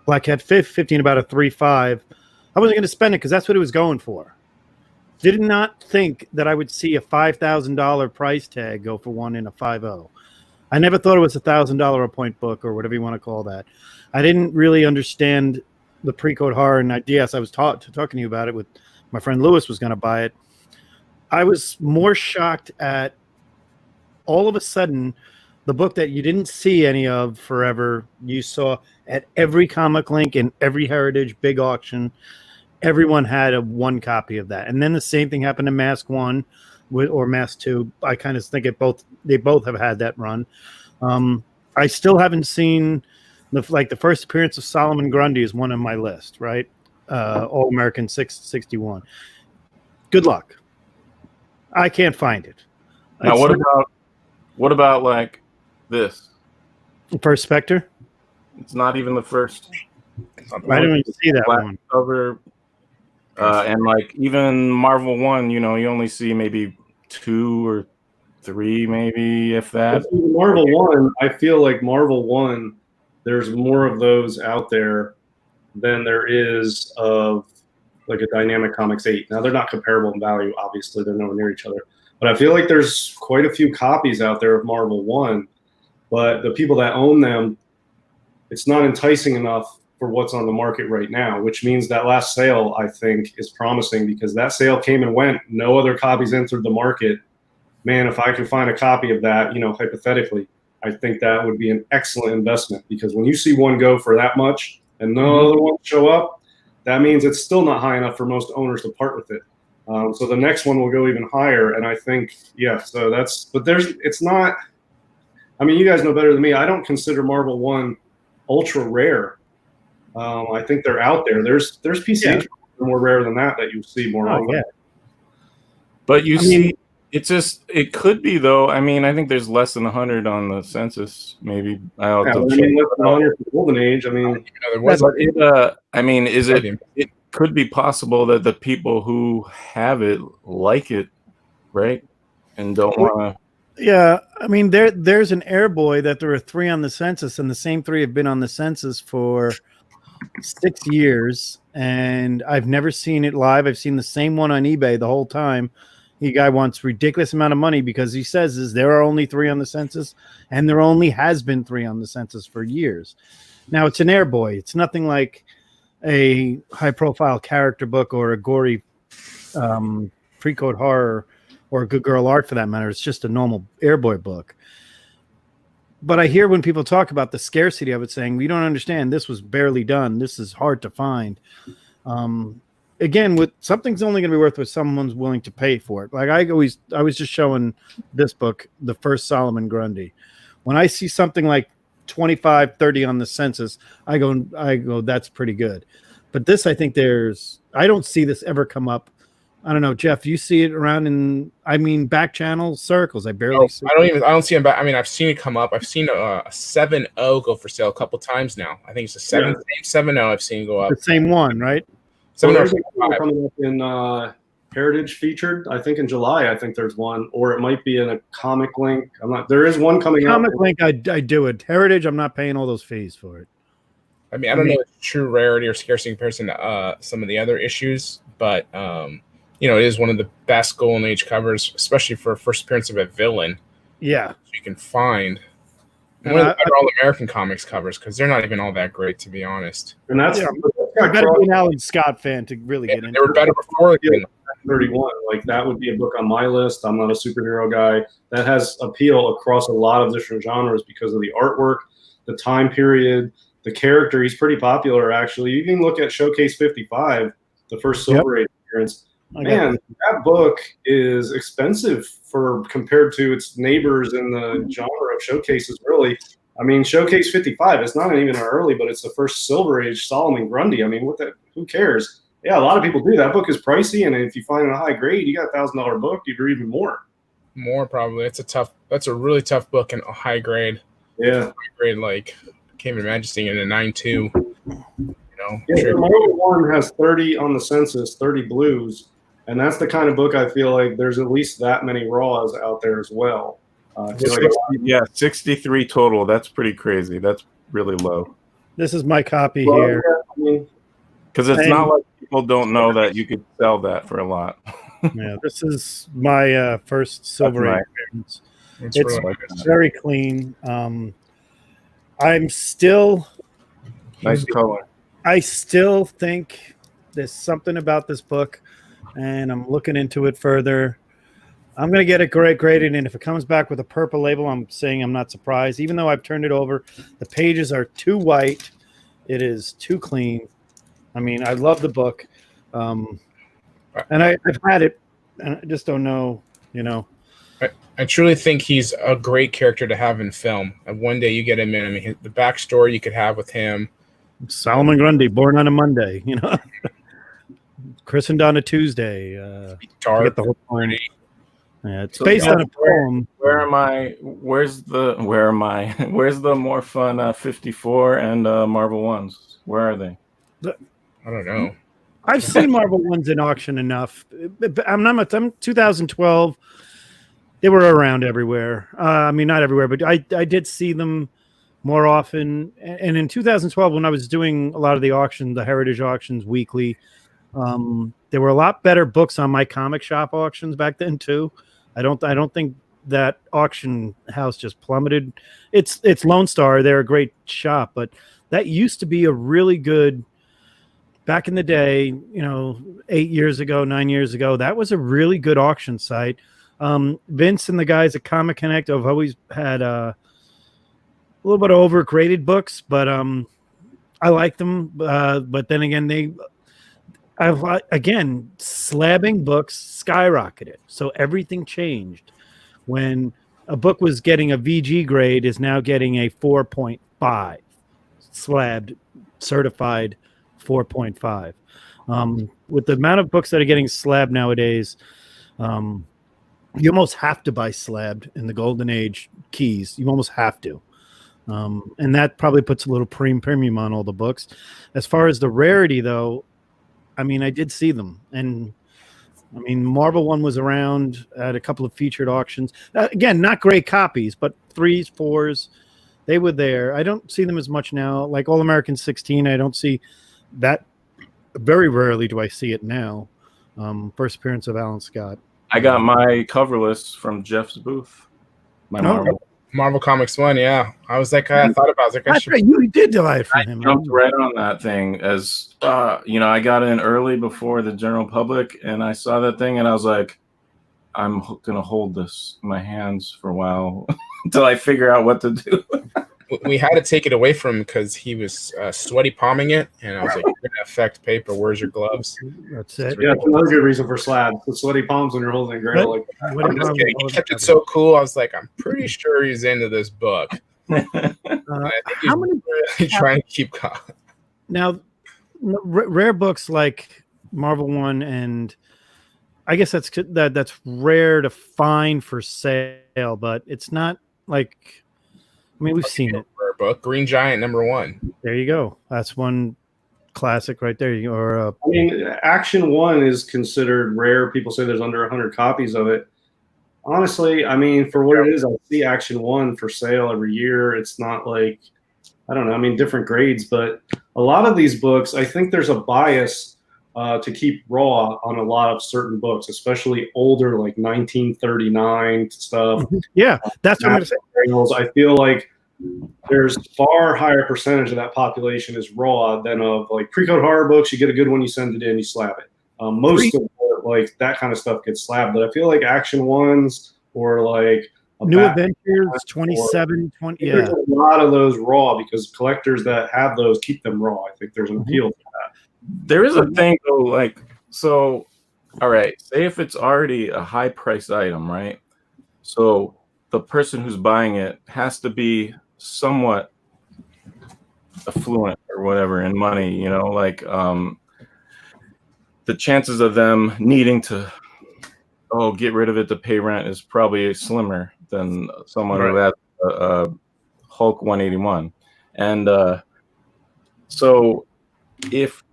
Black Cat 15 about a 3.5. I wasn't going to spend it because that's what it was going for. Did not think that I would see a $5,000 price tag go for one in a 5.0. I never thought it was $1,000 a point book or whatever you want to call that. I didn't really understand the pre-code horror, and yes, I was talking to you about it with my friend Lewis was going to buy it. I was more shocked at all of a sudden the book that you didn't see any of forever, you saw at every Comic Link and every Heritage big auction. Everyone had one copy of that. And then the same thing happened to Mask 1 or Mask 2. I kind of think they both have had that run. I still haven't seen the first appearance of Solomon Grundy is one on my list, right? All American 661. Good luck. I can't find it. Now, what about like this? First Spectre? It's not even the first. I didn't even see that one. Cover. And like even Marvel 1, you only see maybe 2 or 3, maybe if that. Marvel 1, I feel like Marvel 1, there's more of those out there than there is of like a Dynamic Comics 8. Now they're not comparable in value, obviously they're nowhere near each other. But I feel like there's quite a few copies out there of Marvel 1, but the people that own them, it's not enticing enough for what's on the market right now, which means that last sale, I think, is promising because that sale came and went. No other copies entered the market. Man, if I can find a copy of that, hypothetically, I think that would be an excellent investment because when you see one go for that much and no other ones show up, that means it's still not high enough for most owners to part with it. So the next one will go even higher. And I think, it's not, you guys know better than me. I don't consider Marvel 1 ultra rare. I think they're out there. There's PCH more rare than that you see more often. Yeah. But it could be though. I think there's less than 100 on the census. Maybe I'll have to less than 100 for Golden Age. It could be possible that the people who have it like it, right, and don't want to. Yeah, there's an Airboy that there are 3 on the census, and the same 3 have been on the census for 6 years, and I've never seen it live. I've seen the same one on eBay the whole time. The guy wants ridiculous amount of money because he says there are only 3 on the census, and there only has been 3 on the census for years. Now it's an Airboy. It's nothing like a high-profile character book or a gory pre-code horror or a good girl art for that matter. It's just a normal Airboy book. But I hear when people talk about the scarcity of it saying, we don't understand. This was barely done. This is hard to find. Again, something's only going to be worth what someone's willing to pay for it. Like I was just showing this book, the first Solomon Grundy. When I see something like 25, 30 on the census, I go, that's pretty good. But this, I think I don't see this ever come up. I don't know, Jeff, you see it around in, back channel circles. I barely see it. I don't see them back. I've seen it come up. I've seen a 7.0 go for sale a couple times now. I think it's a 7.0 I've seen go up. The same one, right? 7.0 coming up in Heritage featured, I think in July. I think there's one, or it might be in a Comic Link. There is one coming up. Comic Link, I do it. Heritage, I'm not paying all those fees for it. I don't know if it's true rarity or scarcity in comparison to some of the other issues, but it is one of the best Golden Age covers, especially for a first appearance of a villain. Yeah, you can find. One of the better All-American Comics covers, because they're not even all that great, to be honest. And that's I better be an Alan Scott fan to really get into it. They were better before. 31. Like that would be a book on my list. I'm not a superhero guy. That has appeal across a lot of different genres because of the artwork, the time period, the character. He's pretty popular, actually. You can look at Showcase 55, the first Silver Age appearance. Man, that book is expensive for compared to its neighbors in the genre of showcases, really. I mean, Showcase 55, it's not even an early, but it's the first Silver Age Solomon Grundy. I mean, who cares? Yeah, a lot of people do. That book is pricey, and if you find it a high grade, you got a $1,000 book, you'd even more. More probably. That's a really tough book in a high grade. Yeah. High grade, like, can't even imagine seeing it in a 9.2. You know? Yeah, so my one has 30 on the census, 30 blues. And that's the kind of book I feel like there's at least that many raws out there as well. 63 total. That's pretty crazy. That's really low. This is my copy here. Because it's not like people don't know that you could sell that for a lot. Yeah, this is my first Silver Age appearance. It's very clean. I'm still nice color. I still think there's something about this book, and I'm looking into it further. I'm going to get it graded, and if it comes back with a purple label, I'm saying I'm not surprised. Even though I've turned it over, the pages are too white. It is too clean. I mean, I love the book. And I've had it, and I just don't know, you know. I truly think he's a great character to have in film. And one day you get him in. I mean, the backstory you could have with him. Solomon Grundy, born on a Monday, you know. Christened on a Tuesday. Dark. The whole point. Yeah, it's based on a poem. Where's the more fun 54 and Marvel ones? Where are they? I don't know. I've seen Marvel ones in auction enough. I'm 2012. They were around everywhere. I mean, not everywhere, but I did see them more often. And in 2012, when I was doing a lot of the auction, the Heritage auctions weekly, there were a lot better books on my comic shop auctions back then too. I don't think that auction house just plummeted. It's Lone Star. They're a great shop, but that used to be a really good. Back in the day, you know, 8 years ago, 9 years ago, that was a really good auction site. Vince and the guys at Comic Connect have always had a little bit of overgraded books, but I like them. But then again, slabbing books skyrocketed, so everything changed. When a book was getting a VG grade, is now getting a 4.5 slabbed, certified 4.5. With the amount of books that are getting slabbed nowadays, you almost have to buy slabbed in the golden age keys. You almost have to. And that probably puts a little premium on all the books. As far as the rarity, though, I mean, I did see them. And, I mean, Marvel one was around at a couple of featured auctions. Again, not great copies, but 3s, 4s, they were there. I don't see them as much now. Like All American 16, I don't see that. Very rarely do I see it now. First appearance of Alan Scott. I got my cover list from Jeff's booth. Marvel Comics 1, yeah. I was like, I thought about it. I was like, you did buy it from him. I jumped right on that thing as, you know, I got in early before the general public, and I saw that thing, and I was like, I'm going to hold this in my hands for a while until I figure out what to do. We had to take it away from him because he was sweaty palming it, and I was like, "You're gonna affect paper. Where's your gloves?" That's it. Yeah, that's another good reason for slabs. The sweaty palms when you're holding a grail. Like, I'm just kidding. He kept it so cool. I was like, I'm pretty sure he's into this book. I think he's really trying to keep caught. Now, rare books like Marvel One, and I guess that's rare to find for sale, but it's not like. I mean, we've seen it. Book Green Giant #1. There you go. That's one classic right there. I mean, Action 1 is considered rare. People say there's under 100 copies of it. Honestly, I mean, for what it is, I see Action 1 for sale every year. It's not like, I don't know, I mean, different grades, but a lot of these books, I think there's a bias to keep raw on a lot of certain books, especially older, like 1939 stuff. Yeah, that's what I'm going to say. I feel like there's far higher percentage of that population is raw than of like pre-code horror books. You get a good one, you send it in, you slab it. Most of like that kind of stuff gets slabbed, but I feel like Action Ones or like New Adventures 27, 20. Yeah, there's a lot of those raw because collectors that have those keep them raw. I think there's an appeal to that. There is a thing though, like, so, all right, say if it's already a high price item, right? So the person who's buying it has to be somewhat affluent or whatever in money, you know, like the chances of them needing to get rid of it to pay rent is probably slimmer than someone who has a Hulk 181. And so if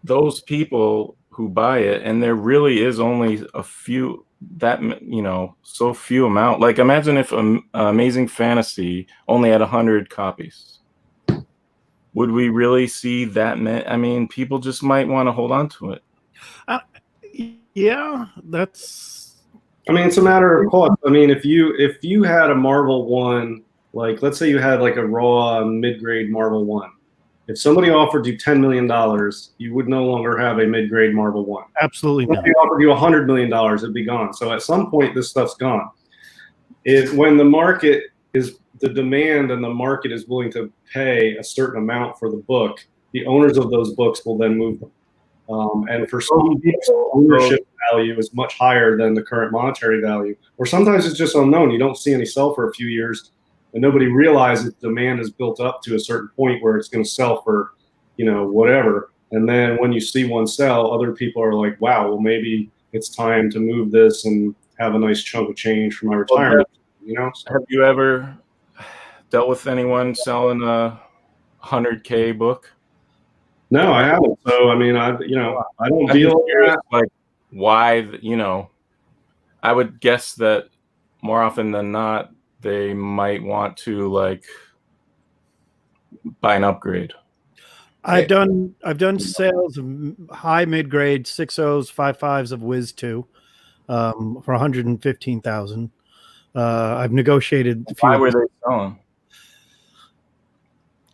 those people who buy it, and there really is only a few, that, you know, so few amount, like imagine if Amazing Fantasy only had 100 copies. Would we really see that many? I mean, people just might want to hold on to it. Yeah, that's. I mean, it's a matter of cost. I mean, if you had a Marvel one, like let's say you had like a raw mid-grade Marvel one, if somebody offered you $10 million, you would no longer have a mid-grade Marvel one. Absolutely not. If they offered you $100 million, it'd be gone. So at some point, this stuff's gone. When the market is the demand and the market is willing to pay a certain amount for the book, the owners of those books will then move them. And for some people, ownership value is much higher than the current monetary value. Or sometimes it's just unknown. You don't see any sell for a few years, and nobody realizes demand is built up to a certain point where it's going to sell for, you know, whatever. And then when you see one sell, other people are like, wow, well, maybe it's time to move this and have a nice chunk of change for my retirement. You know? Have you ever dealt with anyone selling a 100K book? No, I haven't. So I mean, I don't deal with that. Like, why? You know, I would guess that more often than not, they might want to like buy an upgrade. I've done sales of high mid grade 6.0s, 5.5s of Wiz 2 for 115,000. I've negotiated. Why were they selling?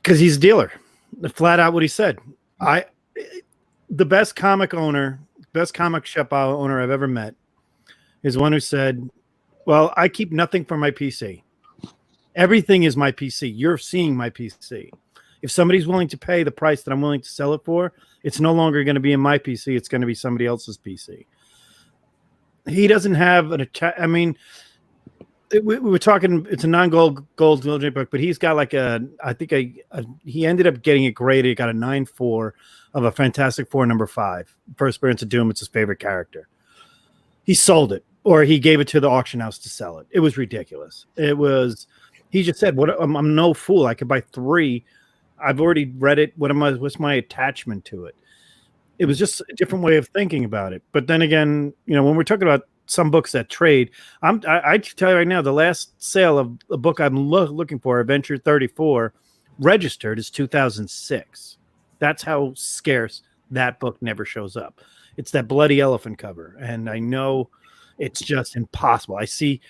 Because he's a dealer. Flat out what he said. The best comic shop owner I've ever met is one who said, well, I keep nothing for my PC. Everything is my PC. You're seeing my PC. If somebody's willing to pay the price that I'm willing to sell it for, it's no longer going to be in my PC. It's going to be somebody else's PC. He doesn't have I mean, we were talking, it's a non-gold book, but he's got like he ended up getting it graded. He got a 9.4 of a Fantastic Four #5. First appearance of Doom. It's his favorite character. He sold it, or he gave it to the auction house to sell it. It was ridiculous. He just said, "What? I'm no fool. I could buy 3. I've already read it. What's my attachment to it?" It was just a different way of thinking about it. But then again, you know, when we're talking about some books that trade, I tell you right now, the last sale of a book I'm looking for, Adventure 34, registered is 2006. That's how scarce that book never shows up. It's that bloody elephant cover, and I know it's just impossible. I see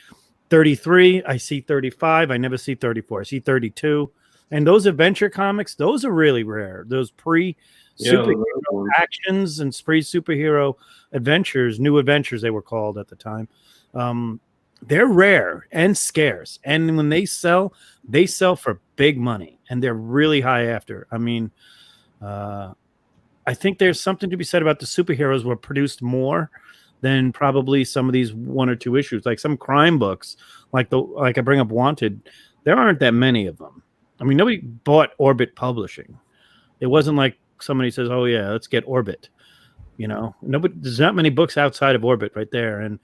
33, I see 35, I never see 34. I see 32, and those adventure comics, those are really rare. Those superhero actions and superhero adventures, new adventures they were called at the time. They're rare and scarce, and when they sell for big money, and they're really high after. I mean, I think there's something to be said about the superheroes were produced more than probably some of these 1 or 2 issues, like some crime books, like I bring up Wanted. There aren't that many of them. I mean, nobody bought Orbit Publishing. It wasn't like somebody says, "Oh yeah, let's get Orbit." You know, there's not many books outside of Orbit right there. And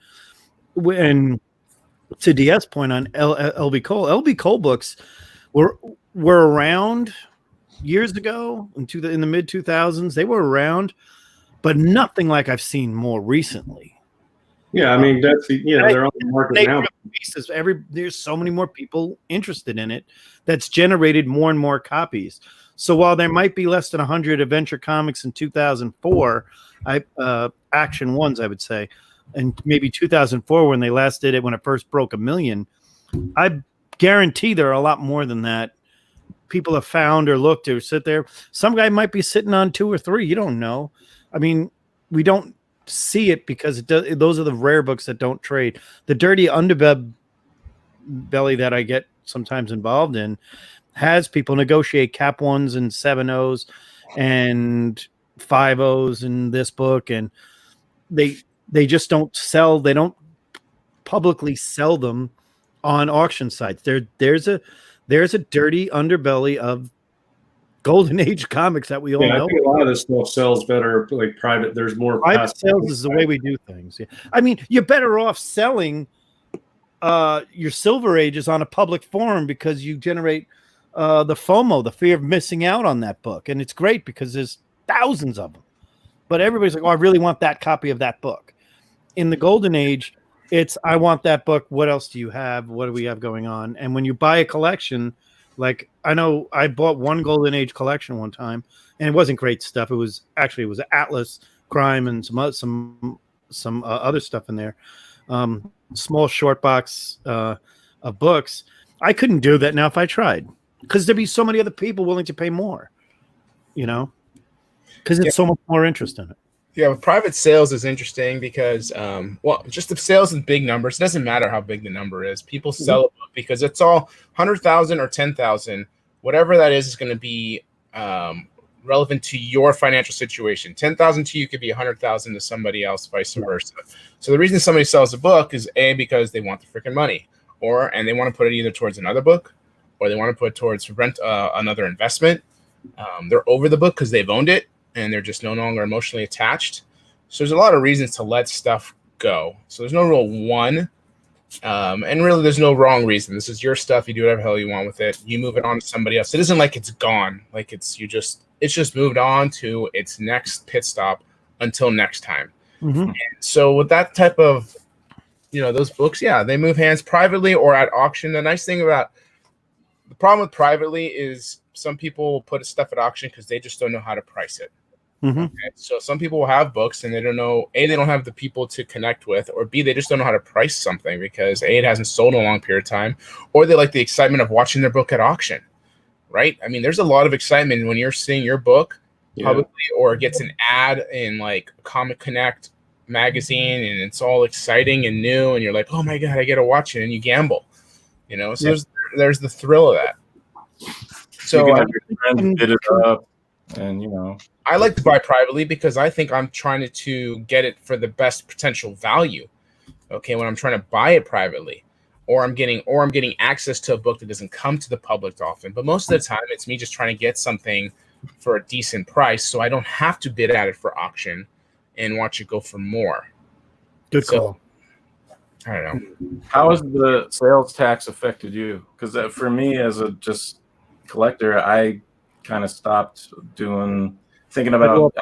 when to DS point on LB Cole books were around years ago in the mid 2000s. They were around, but nothing like I've seen more recently. Yeah, I mean they're on the market now. There's so many more people interested in it. That's generated more and more copies. So while there might be less than 100 adventure comics in 2004, Action Ones, I would say, and maybe 2004 when they last did it, when it first broke 1 million, I guarantee there are a lot more than that people have found or looked or sit there. Some guy might be sitting on 2 or 3. You don't know. I mean, we don't see it because those are the rare books that don't trade. The dirty underbelly that I get sometimes involved in has people negotiate cap 1s and 7.0s and 5.0s in this book, and they just don't sell. They don't publicly sell them on auction sites. There's a dirty underbelly of golden age comics that we all know. I think a lot of this stuff sells better like private. There's more private sales is the way we do things. Yeah. I mean, you're better off selling your Silver Ages on a public forum because you generate the FOMO, the fear of missing out on that book. And it's great because there's thousands of them. But everybody's like, oh, I really want that copy of that book. In the Golden Age, it's, I want that book. What else do you have? What do we have going on? And when you buy a collection, like I know I bought one Golden Age collection one time, and it wasn't great stuff. It was Atlas Crime and some other stuff in there. Small short box of books. I couldn't do that now if I tried, because there'd be so many other people willing to pay more, because it's so much more interest in it. Yeah, with private sales is interesting because, just the sales in big numbers. It doesn't matter how big the number is. People sell a book because it's all 100,000 or 10,000, whatever that is going to be relevant to your financial situation. 10,000 to you could be 100,000 to somebody else, vice versa. So the reason somebody sells a book is because they want the freaking money, and they want to put it either towards another book, or they want to put it towards another investment. They're over the book because they've owned it, and they're just no longer emotionally attached. So there's a lot of reasons to let stuff go. So there's no real one, and really there's no wrong reason. This is your stuff. You do whatever the hell you want with it. You move it on to somebody else. It isn't like it's gone. Like it's just moved on to its next pit stop until next time. Mm-hmm. And so with that type of, those books, they move hands privately or at auction. The nice thing about the problem with privately is some people will put stuff at auction because they just don't know how to price it. Mm-hmm. Okay? So some people will have books and they don't know, A, they don't have the people to connect with, or B, they just don't know how to price something because A, it hasn't sold in a long period of time, or they like the excitement of watching their book at auction, right? I mean, there's a lot of excitement when you're seeing your book publicly or it gets an ad in like Comic Connect magazine and it's all exciting and new and you're like, oh my God, I get to watch it, and you gamble, so there's the thrill of that. So you can bid it up, and I like to buy privately because I think I'm trying to get it for the best potential value. Okay, when I'm trying to buy it privately, or I'm getting access to a book that doesn't come to the public often. But most of the time, it's me just trying to get something for a decent price, so I don't have to bid at it for auction and watch it go for more. Good call. I don't know. How has the sales tax affected you? Because for me, as a just collector, I kind of stopped thinking about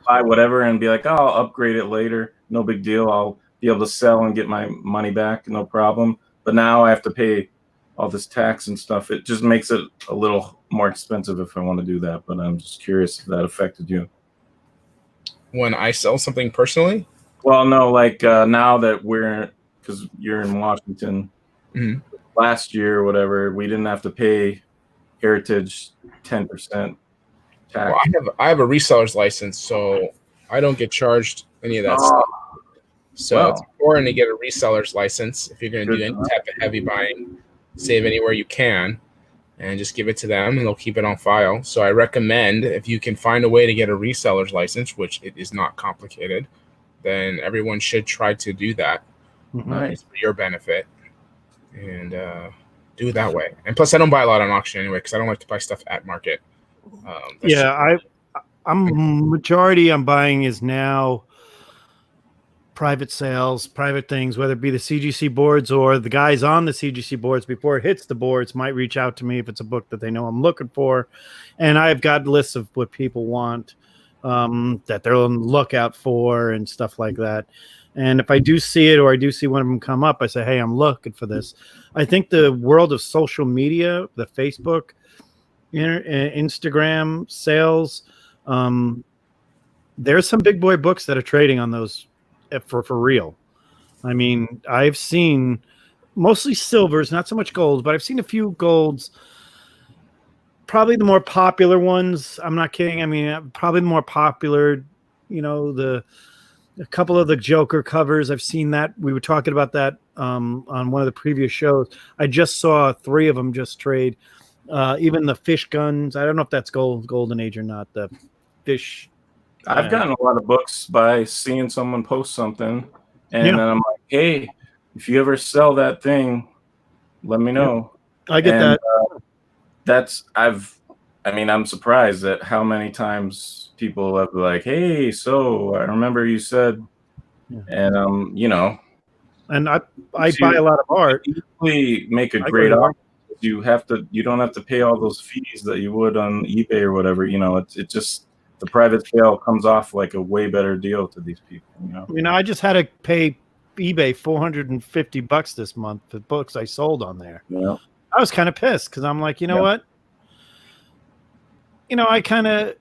buy whatever and be like, oh, I'll upgrade it later. No big deal. I'll be able to sell and get my money back. No problem. But now I have to pay all this tax and stuff. It just makes it a little more expensive if I want to do that. But I'm just curious if that affected you. When I sell something personally? Well, no, like now that because you're in Washington, last year or whatever, we didn't have to pay Heritage 10% tax. Well, I have a reseller's license, so I don't get charged any of that stuff. So it's important to get a reseller's license if you're going to do any type of heavy buying. Save anywhere you can, and just give it to them, and they'll keep it on file. So I recommend, if you can find a way to get a reseller's license, which it is not complicated, then everyone should try to do that. Nice. For your benefit, and do it that way. And plus, I don't buy a lot on auction anyway because I don't like to buy stuff at market. I'm majority I'm buying is now private sales, private things, whether it be the CGC boards or the guys on the CGC boards before it hits the boards might reach out to me if it's a book that they know I'm looking for. And I've got lists of what people want that they're on the lookout for and stuff like that. And if I do see it or I do see one of them come up, I say, hey, I'm looking for this. I think the world of social media, the Facebook, Instagram sales, there's some big boy books that are trading on those for real. I mean, I've seen mostly silvers, not so much gold, but I've seen a few golds probably the more popular ones. I'm not kidding. I mean, probably the more popular. You know, a couple of the Joker covers. I've seen that. We were talking about that on one of the previous shows. I just saw 3 of them just trade. Even the fish guns. I don't know if that's golden age or not. The fish. I've gotten a lot of books by seeing someone post something, and Yeah. then I'm like, hey, if you ever sell that thing, let me know. I get And, that. I'm surprised at how many times people have like, hey, so I remember you said, and you know, and I buy a lot of art. You make a great art. You don't have to pay all those fees that you would on eBay or whatever. You know, it just the private sale comes off like a way better deal to these people. You know, I just had to pay eBay $450 this month for books I sold on there. Yeah. I was kind of pissed because I'm like, you know what? I kind of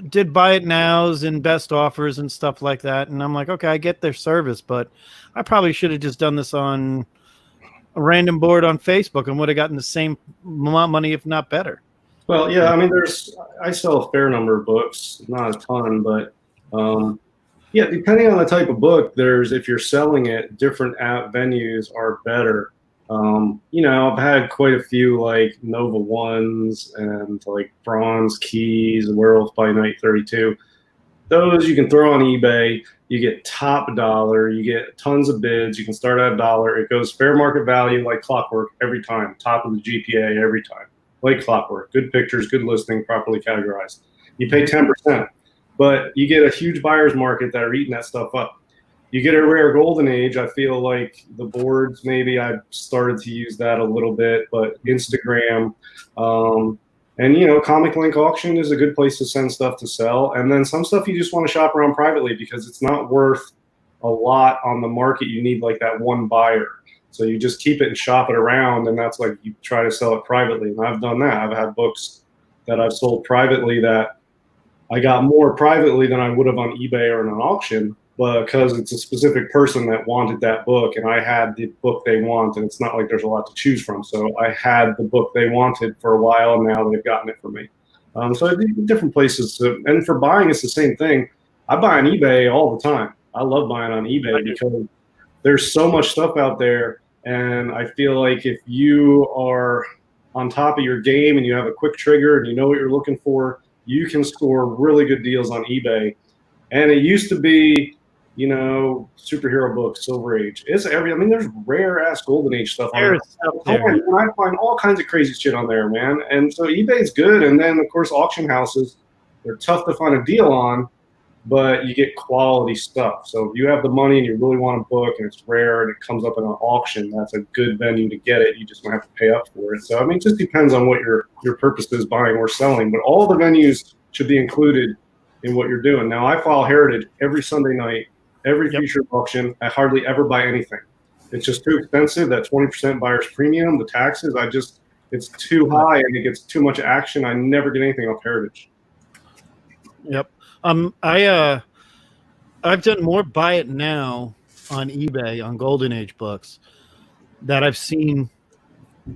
did buy it nows and best offers and stuff like that. And I'm like, okay, I get their service, but I probably should have just done this on a random board on Facebook and would have gotten the same money, if not better. Well, yeah, I mean, I sell a fair number of books, not a ton, but yeah, depending on the type of book, if you're selling it, different venues are better. I've had quite a few like Nova Ones and like Bronze Keys, Werewolf by Night 32. Those you can throw on eBay. You get top dollar. You get tons of bids. You can start at $1. It goes fair market value like clockwork every time. Top of the GPA every time. Like clockwork. Good pictures, good listing, properly categorized. You pay 10%, but you get a huge buyer's market that are eating that stuff up. You get a rare golden age. I feel like the boards, maybe I've started to use that a little bit, but Instagram, and Comic Link auction is a good place to send stuff to sell. And then some stuff you just want to shop around privately because it's not worth a lot on the market. You need like that one buyer. So you just keep it and shop it around, and that's like you try to sell it privately. And I've done that. I've had books that I've sold privately that I got more privately than I would have on eBay or in an auction, because it's a specific person that wanted that book, and I had the book they want, and it's not like there's a lot to choose from. So I had the book they wanted for a while, and now they've gotten it from me. So different places. And for buying, it's the same thing. I buy on eBay all the time. I love buying on eBay because there's so much stuff out there. And I feel like if you are on top of your game and you have a quick trigger and you know what you're looking for, you can score really good deals on eBay. And it used to be, superhero books, Silver Age. There's rare ass Golden Age stuff on there. And I find all kinds of crazy shit on there, man. And so eBay's good. And then of course auction houses, they're tough to find a deal on, but you get quality stuff. So if you have the money and you really want a book and it's rare and it comes up in an auction, that's a good venue to get it. You just might have to pay up for it. So it just depends on what your purpose is, buying or selling. But all the venues should be included in what you're doing. Now I file Heritage every Sunday night, every feature auction. I hardly ever buy anything. It's just too expensive. That 20% buyer's premium, the taxes, it's too high and it gets too much action. I never get anything off Heritage. Yep. I've done more buy it now on eBay on Golden Age books that I've seen,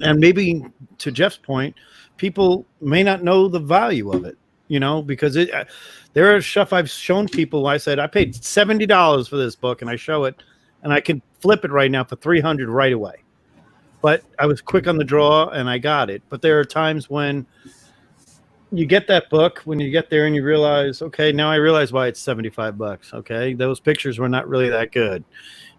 and maybe to Jeff's point, people may not know the value of it, because there are stuff I've shown people. I said I paid $70 for this book, and I show it, and I can flip it right now for $300 right away. But I was quick on the draw, and I got it. But there are times when you get that book, when you get there and you realize, okay, now I realize why it's $75. Okay, those pictures were not really that good.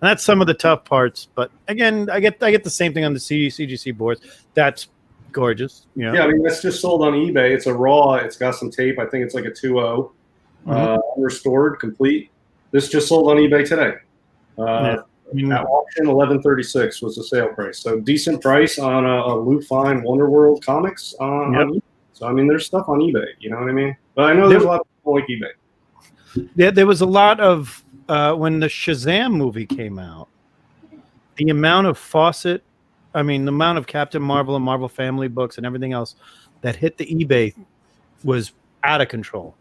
And that's some of the tough parts. But again, I get the same thing on the CGC boards. That's gorgeous. Yeah, that's just sold on eBay. It's a raw. It's got some tape. I think it's like a 2.0, restored, complete. This just sold on eBay today. At auction, $11.36 was the sale price. So decent price on a Lou Fine Wonder World comics on eBay. So, there's stuff on eBay, you know what I mean? But I know there's a lot of people like eBay. Yeah, there was a lot of, when the Shazam movie came out, the amount of the amount of Captain Marvel and Marvel Family books and everything else that hit the eBay was out of control.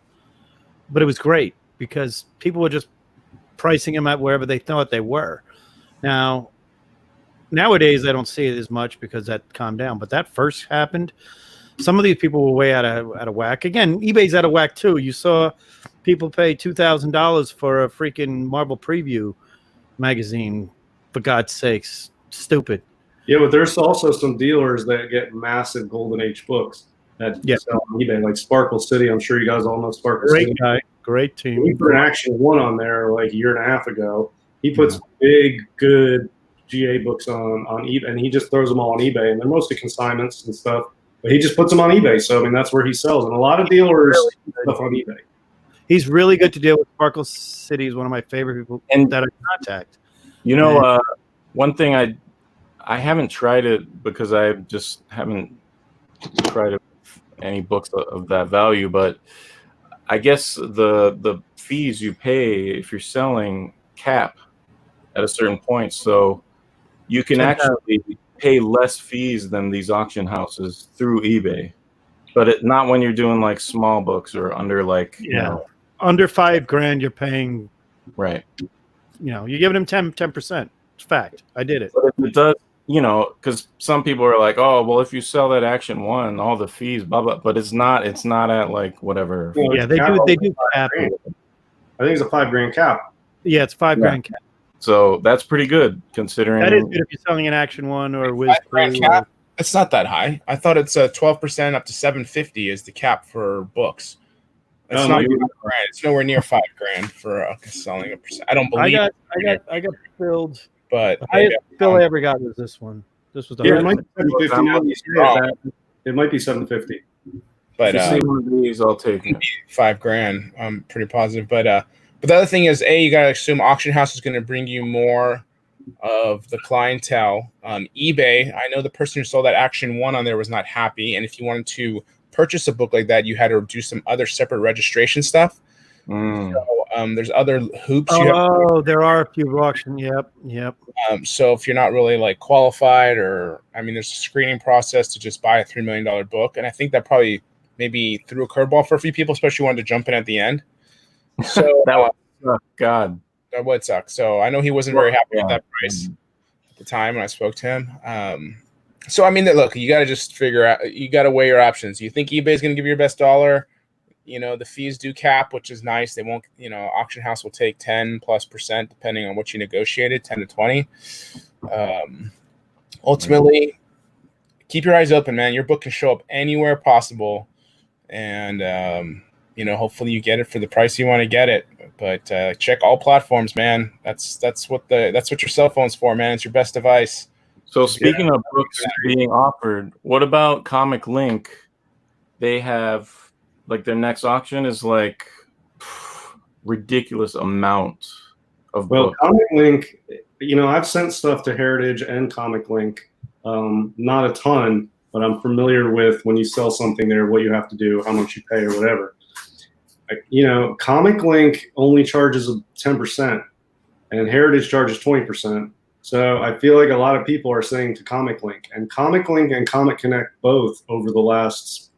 But it was great because people were just pricing them at wherever they thought they were. Nowadays, I don't see it as much because that calmed down. But that first happened. some of these people were way out of whack. Again, eBay's out of whack too. You saw people pay $2,000 for a freaking Marvel Preview magazine. For God's sakes, stupid. Yeah, but there's also some dealers that get massive Golden Age books that sell on eBay, like Sparkle City. I'm sure you guys all know Sparkle City. Great guy, great team. He put an Action 1 on there like a year and a half ago. He puts big, good GA books on eBay, and he just throws them all on eBay, and they're mostly consignments and stuff. But he just puts them on eBay, so I mean that's where he sells. And a lot of dealers put stuff on eBay. He's really good to deal with. Sparkle City is one of my favorite people that I contact. You know, one thing I haven't tried it because I just haven't tried any books of that value, but I guess the fees you pay if you're selling cap at a certain point, so you can actually pay less fees than these auction houses through eBay, but not when you're doing like small books or under like you know, under $5,000 you're paying, right? You know, you're giving them 10%. It's fact. I did it. But if it does, you know, because some people are like, oh, well, if you sell that Action 1, all the fees, blah blah. But it's not at like whatever. Yeah, they do cap. I think it's a $5,000 cap. Yeah, it's $5,000 cap. So that's pretty good considering. That is good if you're selling an Action 1 or a Whiz. Cap. It's not that high. I thought it's 12% up to $750 is the cap for books. It's not $5,000. It's nowhere near $5,000 for selling a percent. I don't believe. I got filled, but Bill I ever got was this one. This was the it might be $750. It might be $750. But if you see one of these, I'll take it. $5,000. I'm pretty positive. But the other thing is, you gotta assume auction house is going to bring you more of the clientele. eBay, I know the person who sold that Action 1 on there was not happy, and if you wanted to purchase a book like that, you had to do some other separate registration stuff. So there's other hoops. There are a few auction. Yep. So if you're not really like qualified, or I mean, there's a screening process to just buy a $3 million book, and I think that probably maybe threw a curveball for a few people, especially wanted to jump in at the end. So that would suck. God, that would suck. So I know he wasn't very happy with that price at the time when I spoke to him. So I mean, look, you got to just figure out. You got to weigh your options. You think eBay is going to give you your best dollar? You know, the fees do cap, which is nice. They won't. You know, auction house will take 10+% depending on what you negotiated, 10 to 20. Ultimately, keep your eyes open, man. Your book can show up anywhere possible, and you know, hopefully you get it for the price you want to get it. But check all platforms, man. That's what your cell phone's for, man. It's your best device. So speaking of books being offered, what about Comic Link? They have like their next auction is like ridiculous amount of books. Comic Link, you know, I've sent stuff to Heritage and Comic Link, not a ton, but I'm familiar with when you sell something there, what you have to do, how much you pay, or whatever. You know, Comic Link only charges 10%, and Heritage charges 20%. So I feel like a lot of people are saying to Comic Link and Comic Connect both over the last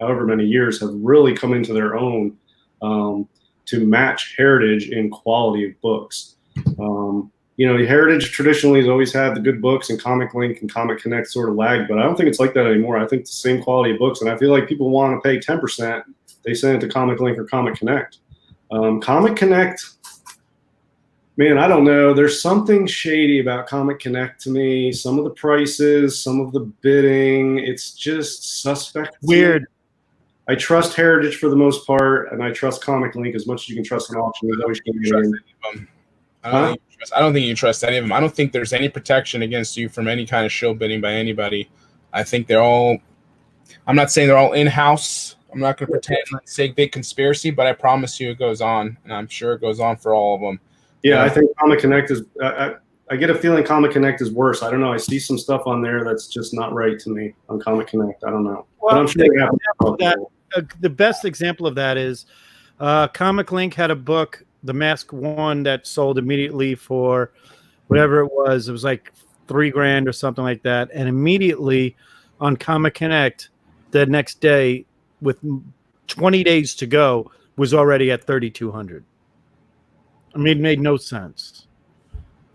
however many years have really come into their own to match Heritage in quality of books. You know, Heritage traditionally has always had the good books, and Comic Link and Comic Connect sort of lagged, but I don't think it's like that anymore. I think it's the same quality of books, and I feel like people want to pay 10%. They send it to Comic Link or Comic Connect. Comic Connect, man, I don't know. There's something shady about Comic Connect to me. Some of the prices, some of the bidding, it's just suspect. Weird. I trust Heritage for the most part, and I trust Comic Link as much as you can trust an auction. I don't think you trust any of them. I don't think there's any protection against you from any kind of show bidding by anybody. I think they're all – I'm not saying they're all in-house. I'm not going to pretend like say big conspiracy, but I promise you it goes on, and I'm sure it goes on for all of them. Yeah, I think Comic Connect is I get a feeling Comic Connect is worse. I don't know. I see some stuff on there that's just not right to me on Comic Connect. I don't know. Well, but I'm sure the best example of that is Comic Link had a book, The Mask 1, that sold immediately for whatever it was. It was like $3,000 or something like that. And immediately on Comic Connect, the next day, with 20 days to go, was already at $3,200. I mean, it made no sense.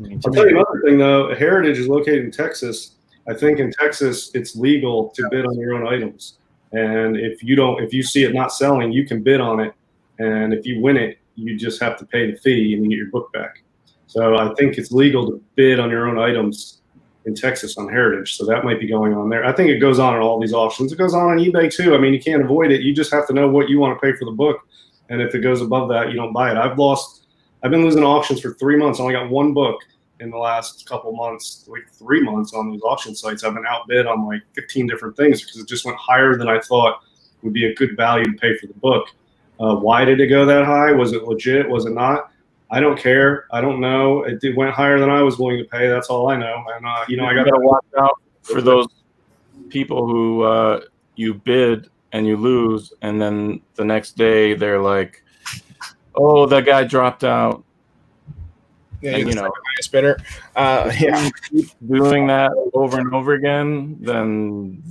I'll tell you another thing, though. Heritage is located in Texas. I think in Texas, it's legal to bid on your own items. And if you see it not selling, you can bid on it. And if you win it, you just have to pay the fee and you get your book back. So I think it's legal to bid on your own items in Texas on Heritage. So that might be going on there. I think it goes on in all these auctions. It goes on eBay too. I mean, you can't avoid it. You just have to know what you want to pay for the book. And if it goes above that, you don't buy it. I've been losing auctions for 3 months. I only got one book in the last couple months, like 3 months on those auction sites. I've been outbid on like 15 different things because it just went higher than I thought would be a good value to pay for the book. Why did it go that high? Was it legit? Was it not? I don't care. I don't know. It went higher than I was willing to pay. That's all I know. And I got to watch out for those people who you bid and you lose, and then the next day they're like, "Oh, that guy dropped out." Yeah, and, highest bidder. Yeah, keep doing that over and over again, then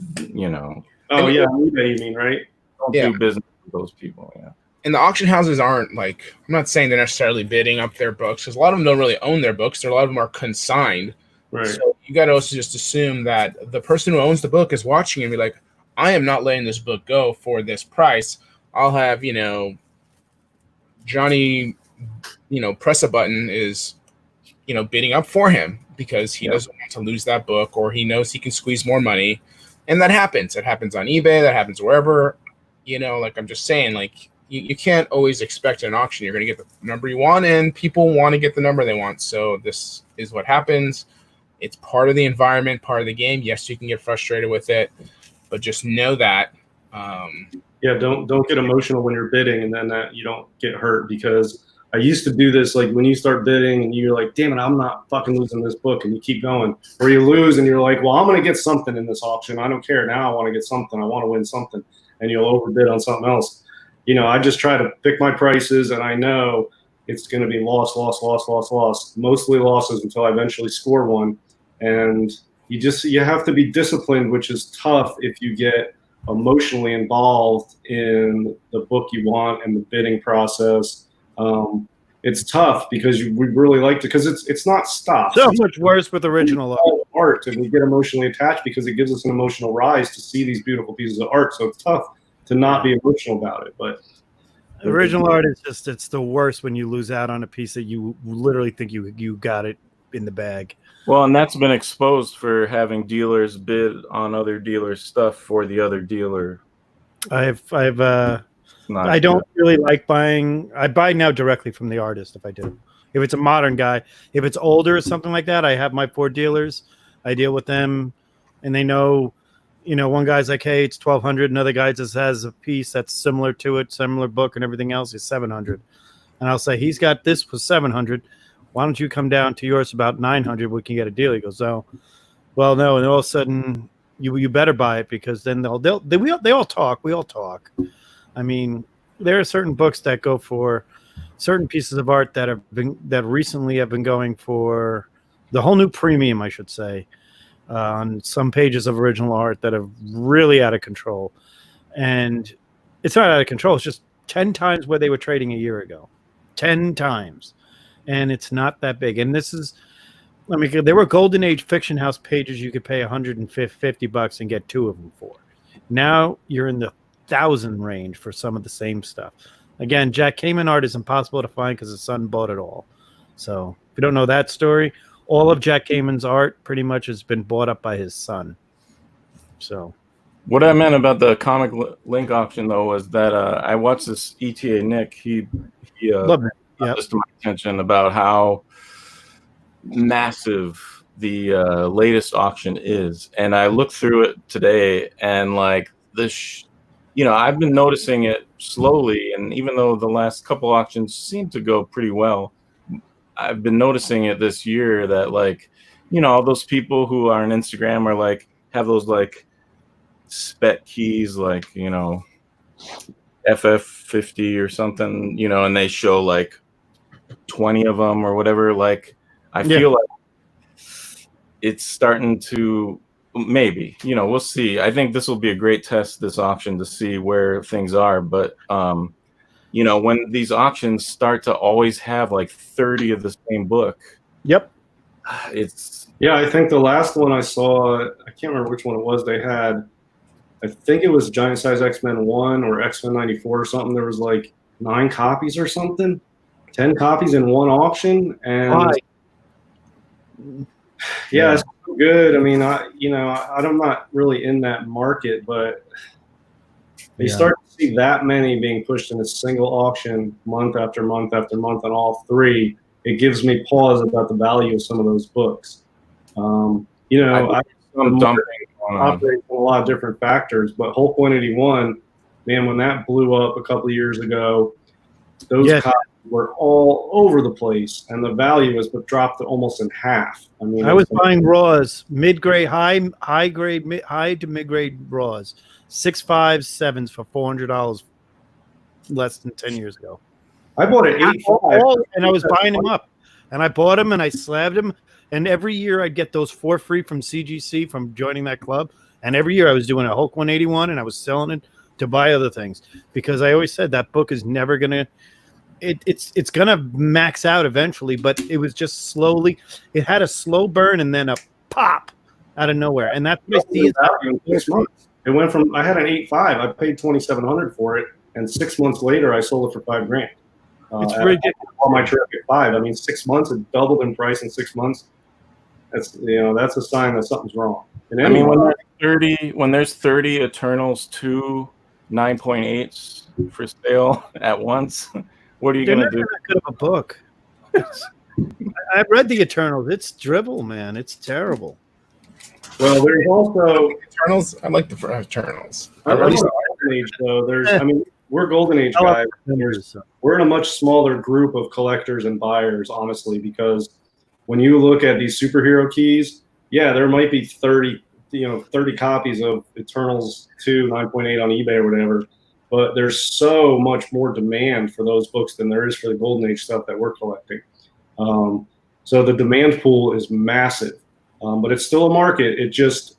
Oh yeah, eBay, you mean, right? Don't do business with those people. Yeah. And the auction houses aren't I'm not saying they're necessarily bidding up their books, because a lot of them don't really own their books. A lot of them are consigned. Right. So you got to also just assume that the person who owns the book is watching and be like, I am not letting this book go for this price. I'll have, Johnny, press a button is, bidding up for him because he doesn't want to lose that book, or he knows he can squeeze more money. And that happens. It happens on eBay. That happens wherever, I'm just saying, you can't always expect an auction you're going to get the number you want, and people want to get the number they want. So this is what happens. It's part of the environment, part of the game. Yes, you can get frustrated with it, but just know that. Don't get emotional when you're bidding, and then that you don't get hurt, because I used to do this, like when you start bidding and you're like, damn it, I'm not fucking losing this book, and you keep going, or you lose and you're like, well, I'm going to get something in this auction. I don't care now. I want to get something. I want to win something, and you'll overbid on something else. I just try to pick my prices, and I know it's going to be loss, mostly losses until I eventually score one. And you have to be disciplined, which is tough if you get emotionally involved in the book you want and the bidding process. It's tough because we really like to, because it's not stuff. So much worse with original art, and we get emotionally attached because it gives us an emotional rise to see these beautiful pieces of art. So it's tough to not be emotional about it. But original art is just, it's the worst when you lose out on a piece that you literally think you got it in the bag. Well, and that's been exposed for having dealers bid on other dealers' stuff for the other dealer. I don't really like buying. I buy now directly from the artist if I do. If it's a modern guy, if it's older or something like that, I have my 4 dealers. I deal with them, and they know. One guy's like, hey, it's $1,200. Another guy just has a piece that's similar to it, similar book and everything else is $700. And I'll say, he's got this for $700. Why don't you come down to yours about $900? We can get a deal. He goes, oh, well, no. And all of a sudden, you better buy it, because then they all talk. We all talk. I mean, there are certain books that go for certain pieces of art that recently have been going for the whole new premium, I should say. On some pages of original art that are really out of control. And it's not out of control. It's just 10 times where they were trading a year ago. 10 times. And it's not that big. And there were Golden Age Fiction House pages you could pay $150 and get 2 of them for. Now you're in the 1,000 range for some of the same stuff. Again, Jack Kamen art is impossible to find because his son bought it all. So if you don't know that story, all of Jack Kamen's art pretty much has been bought up by his son. So, what I meant about the comic link auction, though, was that I watched this ETA Nick. He brought this to my attention about how massive the latest auction is, and I looked through it today, and like this, I've been noticing it slowly, and even though the last couple auctions seem to go pretty well, I've been noticing it this year that all those people who are on Instagram are have those spec keys, FF50 or something, and they show 20 of them or whatever. I feel like it's starting to maybe, we'll see. I think this will be a great test, this auction, to see where things are. But, when these auctions start to always have 30 of the same book. Yep. I think the last one I saw, I can't remember which one it was, they had I think it was Giant Size X-Men 1 or X-Men 94 or something. There was like 9 copies or something, 10 copies in one auction. And Why? yeah, it's good. I mean, I'm not really in that market, but you start to see that many being pushed in a single auction month after month after month on all 3. It gives me pause about the value of some of those books. I'm operating on a lot of different factors, but Hulk 181, man, when that blew up a couple of years ago, those copies were all over the place, and the value was dropped almost in half. I mean, I was buying raws, mid-grade, high to mid-grade raws, 6.5, 7s for $400 less than 10 years ago. I bought an 8.5, and I was buying them up, and I bought them and I slabbed them, and every year I'd get those for free from CGC from joining that club, and every year I was doing a Hulk 181 and I was selling it to buy other things because I always said that book is never gonna. It's gonna max out eventually, but it was just slowly. It had a slow burn and then a pop out of nowhere, and that's what I see. In 6 months, it went from I had an 8.5, I paid $2,700 for it, and 6 months later I sold it for $5,000. It's ridiculous. On my trip at 5, I mean, 6 months it doubled in price in 6 months. That's a sign that something's wrong. And I mean, when there's 30 Eternals 2 9.8s for sale at once. What are you going to do? That good of a book. I've read the Eternals. It's dribble, man. It's terrible. Well, there's also Eternals. I like the Eternals. Golden Age, though. We're Golden Age guys. We're in a much smaller group of collectors and buyers, honestly, because when you look at these superhero keys, yeah, there might be 30 copies of Eternals 2 9.8 on eBay or whatever. But there's so much more demand for those books than there is for the Golden Age stuff that we're collecting. So the demand pool is massive, but it's still a market.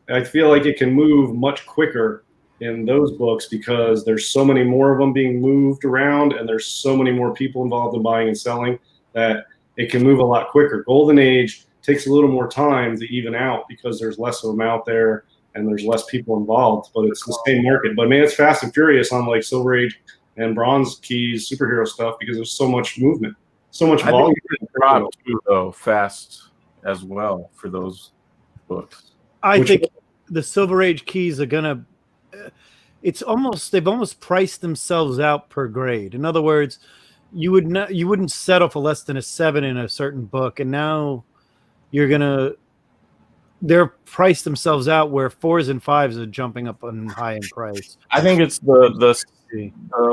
I feel like it can move much quicker in those books because there's so many more of them being moved around and there's so many more people involved in buying and selling that it can move a lot quicker. Golden Age takes a little more time to even out because there's less of them out there and there's less people involved, but it's the same market. But man, it's fast and furious on like Silver Age and Bronze Keys superhero stuff because there's so much movement, so much volume. Drop too, though, fast as well for those books. I think the Silver Age keys are gonna. They've almost priced themselves out per grade. In other words, you wouldn't settle for less than a 7 in a certain book, and now they're priced themselves out where 4s and 5s are jumping up on high in price. I think it's the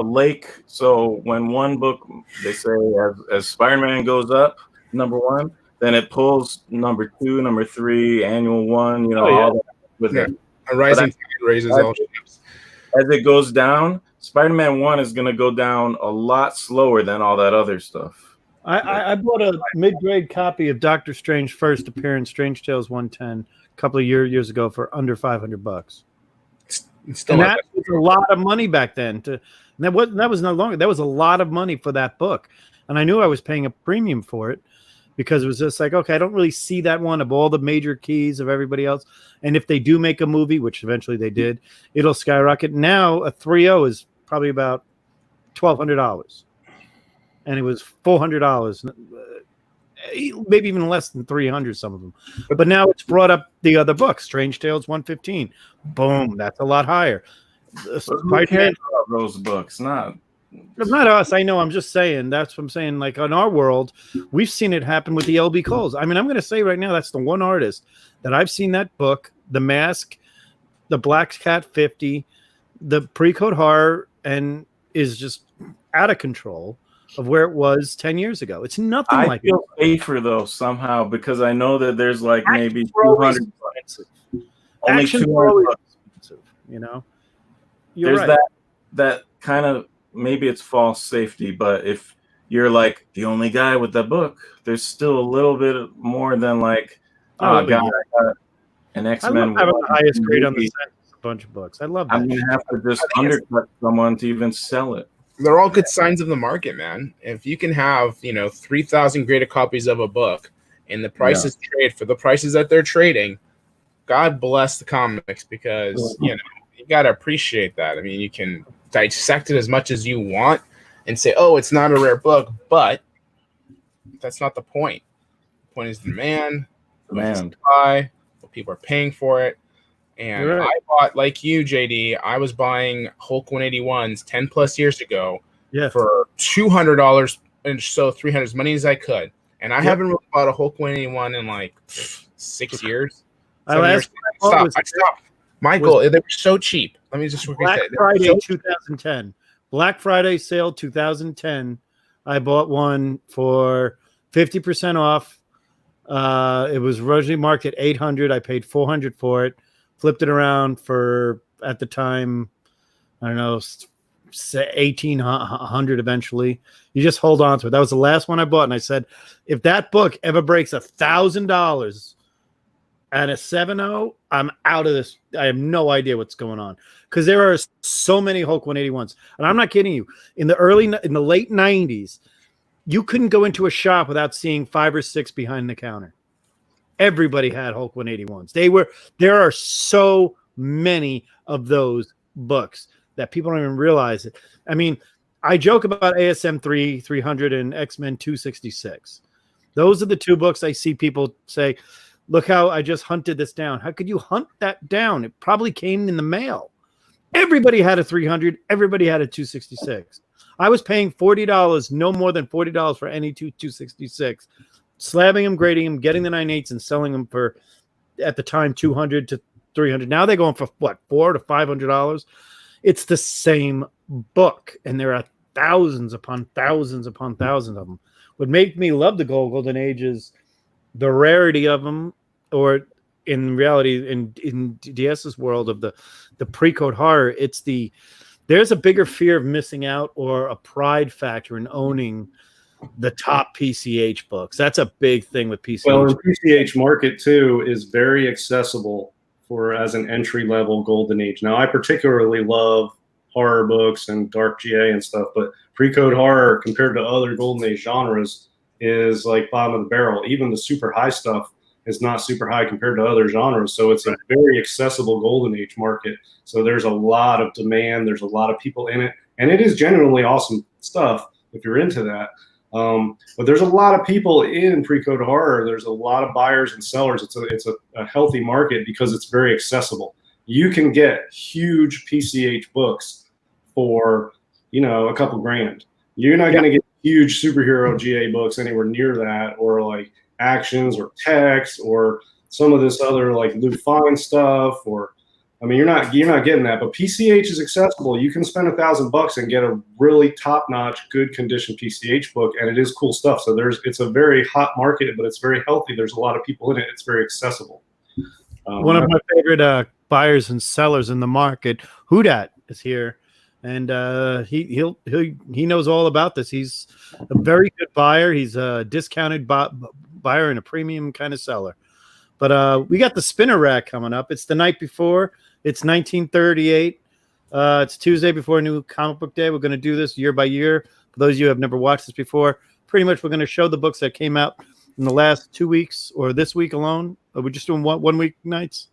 lake. So when one book, they say as Spider-Man goes up, number 1, then it pulls number 2, number 3, annual 1, all that with it. A rising tide raises all ships. As it goes down, Spider-Man 1 is going to go down a lot slower than all that other stuff. I bought a mid-grade copy of Doctor Strange first appearance, Strange Tales 110, a couple of years ago for under $500. And that was a lot of money back then. That was no longer. That was a lot of money for that book, and I knew I was paying a premium for it because it was just like, okay, I don't really see that one of all the major keys of everybody else. And if they do make a movie, which eventually they did, it'll skyrocket. Now a 3.0 is probably about $1,200. And it was $400, maybe even less than $300, some of them. But now it's brought up the other books, Strange Tales 115. Boom, that's a lot higher. Who cares about those books? Not us. I know. I'm just saying. That's what I'm saying. Like in our world, we've seen it happen with the LB Coles. I mean, I'm going to say right now, that's the one artist that I've seen that book, The Mask, the Black Cat 50, the Pre-Code Horror, and is just out of control of where it was 10 years ago. It's nothing like that. I feel safer though somehow because I know that there's like maybe 200 only 200 bucks. You're there's right. that kind of, maybe it's false safety, but if you're like the only guy with that book, there's still a little bit more than like, God, I got an X-Men. I love having the highest grade on the set. A bunch of books. I love that. I'm gonna have to just undercut someone to even sell it. They're all good signs of the market, man. If you can have 3,000 graded copies of a book and the prices trade for the prices that they're trading, God bless the comics because you got to appreciate that. I mean, you can dissect it as much as you want and say, oh, it's not a rare book, but that's not the point. The point is demand, supply, what people are paying for it. And Right. I bought, like you, JD, I was buying Hulk 181s 10 plus years ago for $200 and so $300 as many as I could. And I haven't really bought a Hulk 181 in like 6 years. I stopped. Michael, they were so cheap. Let me just repeat that. Friday 2010. Black Friday sale 2010. I bought one for 50% off. It was originally marked at $800. I paid $400 for it. Flipped it around for, at the time, I don't know, $1,800 eventually. You just hold on to it. That was the last one I bought. And I said, if that book ever breaks $1,000 at a 7.0, I'm out of this. I have no idea what's going on. Because there are so many Hulk 181s. And I'm not kidding you. In the late 90s, you couldn't go into a shop without seeing 5 or 6 behind the counter. Everybody had Hulk 181s. There are so many of those books that people don't even realize it. I mean, I joke about ASM 300 and X-Men 266. Those are the 2 books I see people say, look how I just hunted this down. How could you hunt that down? It probably came in the mail. Everybody had a 300. Everybody had a 266. I was paying $40, no more than $40 for any 266. Slabbing them, grading them, getting the 9/8 and selling them for, at the time, $200 to $300. Now they're going for what, $400 to $500. It's the same book, and there are thousands upon thousands upon thousands of them. What made me love the Golden Age is the rarity of them, or in reality, in DS's world of the pre-code horror, there's a bigger fear of missing out or a pride factor in owning the top PCH books. That's a big thing with PCH. Well, the PCH market too is very accessible as an entry level Golden Age. Now, I particularly love horror books and dark GA and stuff, but pre-code horror compared to other Golden Age genres is like bottom of the barrel. Even the super high stuff is not super high compared to other genres. So it's a very accessible Golden Age market. So there's a lot of demand. There's a lot of people in it, and it is genuinely awesome stuff if you're into that. But there's a lot of people in pre-code horror. There's a lot of buyers and sellers. It's a healthy market because it's very accessible. You can get huge PCH books for, a couple grand. You're not going to get huge superhero GA books anywhere near that, or like actions or text or some of this other like Lou Fine stuff, or you're not getting that. But PCH is accessible. You can spend $1,000 and get a really top-notch, good condition PCH book, and it is cool stuff. So it's a very hot market, but it's very healthy. There's a lot of people in it. It's very accessible. One of my favorite buyers and sellers in the market, Hudat, is here, and he knows all about this. He's a very good buyer. He's a discounted buyer and a premium kind of seller. But we got the spinner rack coming up. It's the night before. It's 1938. It's Tuesday before New Comic Book Day. We're going to do this year by year. For those of you who have never watched this before, pretty much we're going to show the books that came out in the last 2 weeks or this week alone. Are we just doing 1 week nights?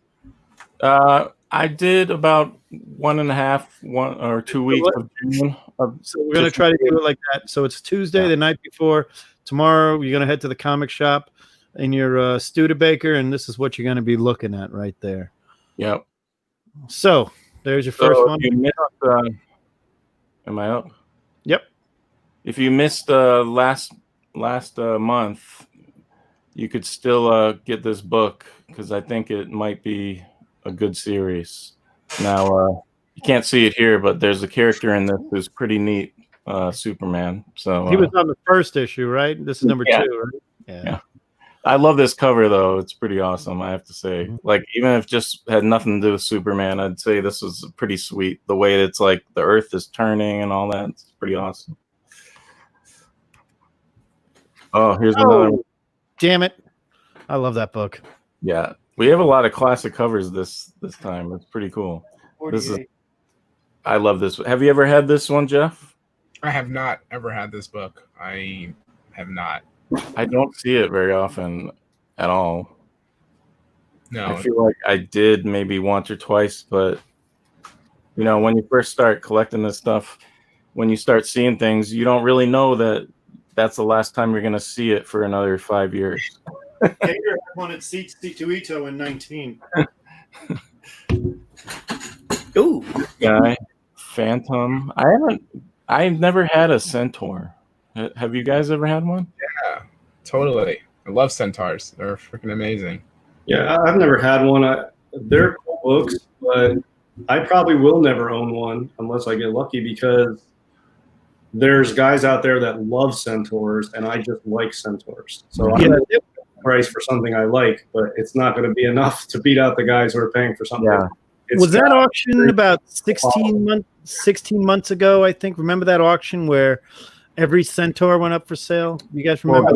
I did about 1 or 2 weeks of June. So we're going to try to do it like that. So it's Tuesday, the night before. Tomorrow, you're going to head to the comic shop in your Studebaker, and this is what you're going to be looking at right there. Yep. So there's your first one. You missed, am I up? Yep. If you missed last month, you could still get this book because I think it might be a good series. Now you can't see it here, but there's a character in this who's pretty neat, Superman. So he was on the first issue, right? This is number 2, right? Yeah. I love this cover though. It's pretty awesome, I have to say. Like, even if it just had nothing to do with Superman, I'd say this was pretty sweet. The way it's like the earth is turning and all that. It's pretty awesome. Oh, here's another one. Damn it. I love that book. Yeah. We have a lot of classic covers this time. It's pretty cool. I love this. Have you ever had this one, Jeff? I have not ever had this book. I have not. I don't see it very often at all. No. I feel like I did maybe once or twice, but You know, when you first start collecting this stuff, when you start seeing things, you don't really know that that's the last time you're going to see it for another 5 years. Gator had one at C2 in 19. Ooh. Guy, Phantom. I've never had a Centaur. Have you guys ever had one? Yeah, totally. I love centaurs. They're freaking amazing. Yeah, I've never had one. They're cool books, but I probably will never own one unless I get lucky, because there's guys out there that love centaurs, and I just like centaurs. So I'm going to get the price for something I like, but it's not going to be enough to beat out the guys who are paying for something. Yeah. Was that auction about 16 months ago, I think? Remember that auction where every centaur went up for sale? You guys remember?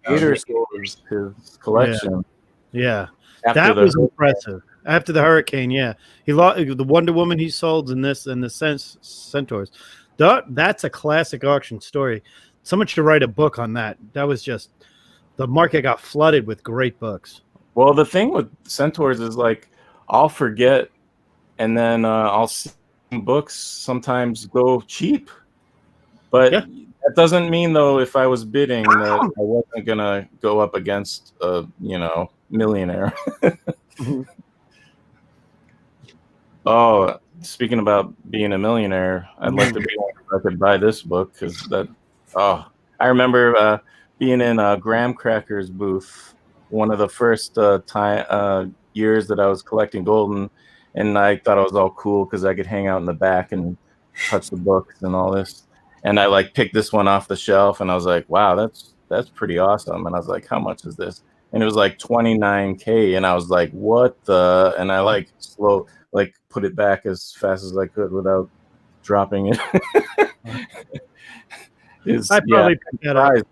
Gator sold his collection. Yeah. After That was impressive. After the hurricane, yeah. He lost the Wonder Woman he sold and the centaurs. That's a classic auction story. Someone should write a book on that. That was just, the market got flooded with great books. Well, the thing with centaurs is, like, I'll forget, and then I'll see books sometimes go cheap. But that doesn't mean, though, if I was bidding, that I wasn't gonna go up against a millionaire. Oh, speaking about being a millionaire, I'd like to be one if I could buy this book, because I remember being in Graham Cracker's booth one of the first years that I was collecting Golden, and I thought I was all cool because I could hang out in the back and touch the books and all this. And I like picked this one off the shelf, and I was like, wow, that's pretty awesome. And I was like, how much is this? And it was like $29K, and I was like, what the? And I like put it back as fast as I could without dropping it. I probably picked that up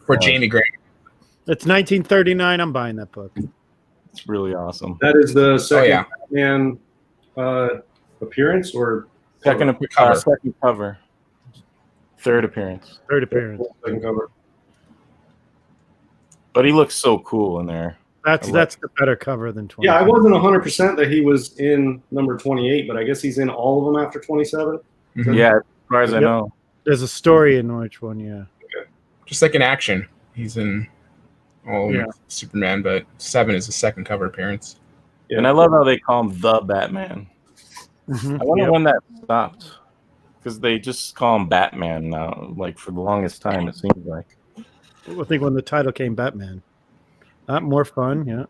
for Jamie Graham. It's 1939. I'm buying that book. It's really awesome. That is the second Batman appearance, or second cover. Third appearance. Second cover. But he looks so cool in there. That's the better cover than 20. Yeah, I wasn't 100% that he was in number 28, but I guess he's in all of them after 27. Mm-hmm. Yeah, as far as I know. There's a story in which one, yeah. Okay. Just like in Action. He's in all of Superman, but 7 is the second cover appearance. Yeah. And I love how they call him the Batman. Mm-hmm. I wonder when that stopped. Because they just call him Batman now. Like, for the longest time, it seems like. I think when the title came, Batman. More fun, yeah.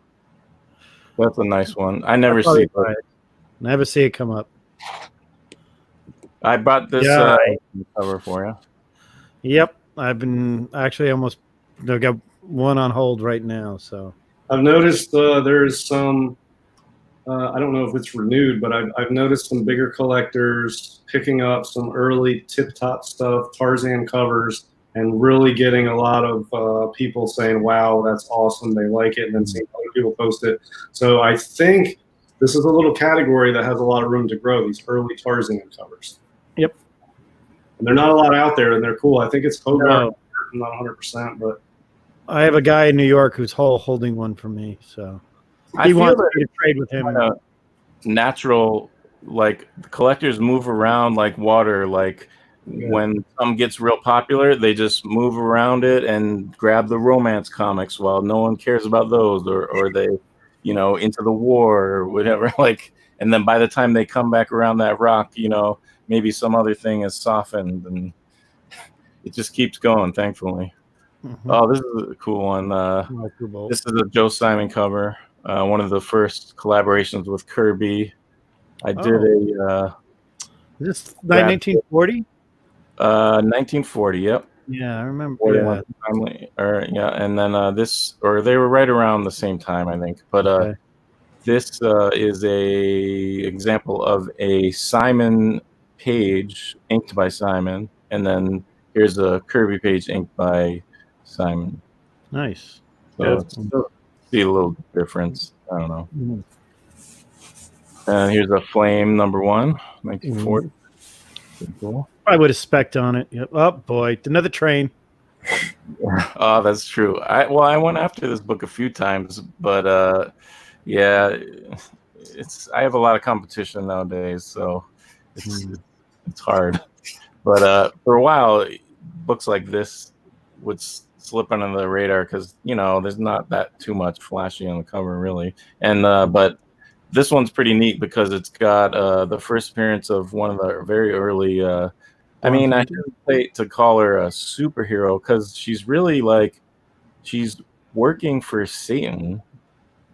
That's a nice one. I never see it. Never see it come up. I bought this cover for you. Yep. I've been actually I've got one on hold right now. So I've noticed there's some, I don't know if it's renewed, but I've noticed some bigger collectors picking up some early tip-top stuff, Tarzan covers, and really getting a lot of people saying, wow, that's awesome, they like it, and then seeing other people post it. So I think this is a little category that has a lot of room to grow, these early Tarzan covers. Yep. And they're not a lot out there, and they're cool. I think it's Hogarth. No. I'm not 100%, but I have a guy in New York who's holding one for me, so he wants me to trade with him. Natural, like, collectors move around like water, like when something gets real popular, they just move around it and grab the romance comics while no one cares about those, or they, Into the War or whatever, like, and then by the time they come back around that rock, maybe some other thing is softened, and it just keeps going, thankfully. Mm-hmm. Oh, this is a cool one. This is a Joe Simon cover, one of the first collaborations with Kirby. I did a... Is this 1940? 1940, yep. Yeah, I remember. And then they were right around the same time, I think. But this is a example of a Simon page inked by Simon, and then here's a Kirby page inked by Simon. Nice. So see a little difference. I don't know. Mm-hmm. And here's a Flame number 1, 1940. Mm-hmm. Cool. I would have spec'd on it. Yep. Oh boy, another train. Oh, that's true. I went after this book a few times, but I have a lot of competition nowadays, so it's hard. But for a while, books like this would slip under the radar because there's not that too much flashy on the cover really. And but this one's pretty neat because it's got the first appearance of one of the very early. I hesitate to call her a superhero because she's really she's working for Satan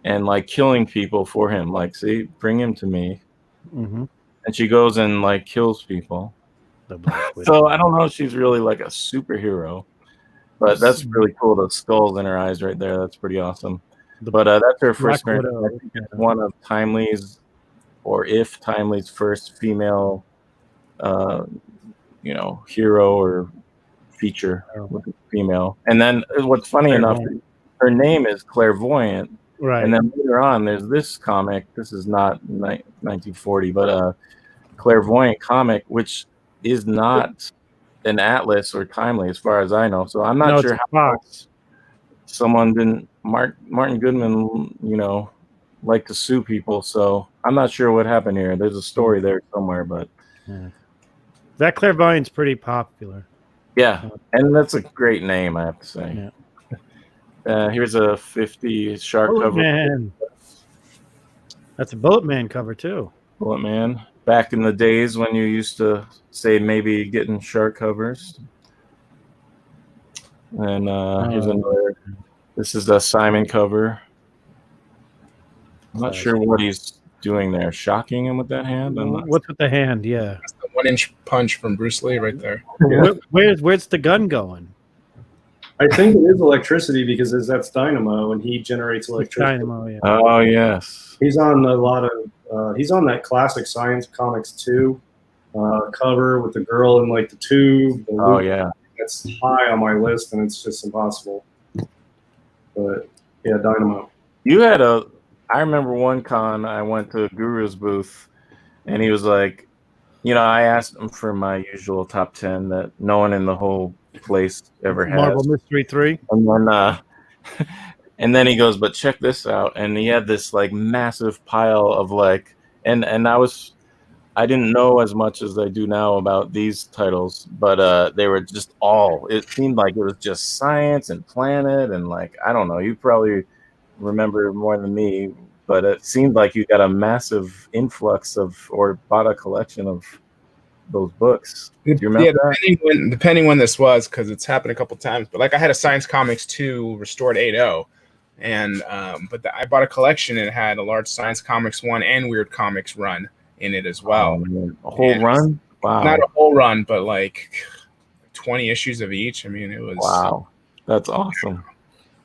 and killing people for him. See, bring him to me. Mm-hmm. And she goes and kills people. So I don't know if she's really a superhero, but that's really cool. The skulls in her eyes right there. That's pretty awesome. But that's her first appearance. I think it's one of Timely's, or if Timely's first female, hero or feature with a female. And then what's funny enough, her name is Clairvoyant. Right. And then later on, there's this comic. This is not 1940, but a Clairvoyant comic, which is not an Atlas or Timely, as far as I know. So I'm not sure how someone didn't. Martin Goodman, like to sue people. So I'm not sure what happened here. There's a story there somewhere, but that Clairvoyant's pretty popular. Yeah, and that's a great name, I have to say. Yeah. Here's a 50 shark Bullet cover. Man. That's a Bullet Man cover too. Bullet Man. Back in the days when you used to say maybe getting shark covers. And here's another. This is a Simon cover. I'm not sure what he's doing there. Shocking him with that hand? What's with the hand? Yeah. That's the 1-inch punch from Bruce Lee right there. Yeah. Where's the gun going? I think it is electricity because that's dynamo, and he generates electricity. Dynamo, yeah. Oh yes. He's on a lot of. He's on that classic Science Comics 2 cover with the girl in the tube. Oh yeah. That's high on my list, and it's just impossible. But yeah, dynamo. You had I remember one con I went to Guru's booth, and he was like, I asked him for my usual top 10 that no one in the whole place ever has. Marvel Mystery 3. And then he goes, but check this out. And he had this massive pile of and I didn't know as much as I do now about these titles, but they were just it seemed like it was just Science and Planet and I don't know, you probably remember more than me, but it seemed like you got a massive influx or bought a collection of those books. Do you remember that? Depending when this was, because it's happened a couple times. But I had a Science Comics 2 restored 8.0, and I bought a collection and it had a large Science Comics 1 and Weird Comics run in it as well. A whole run? Wow. Not a whole run, but 20 issues of each. I mean, it was wow. That's awesome.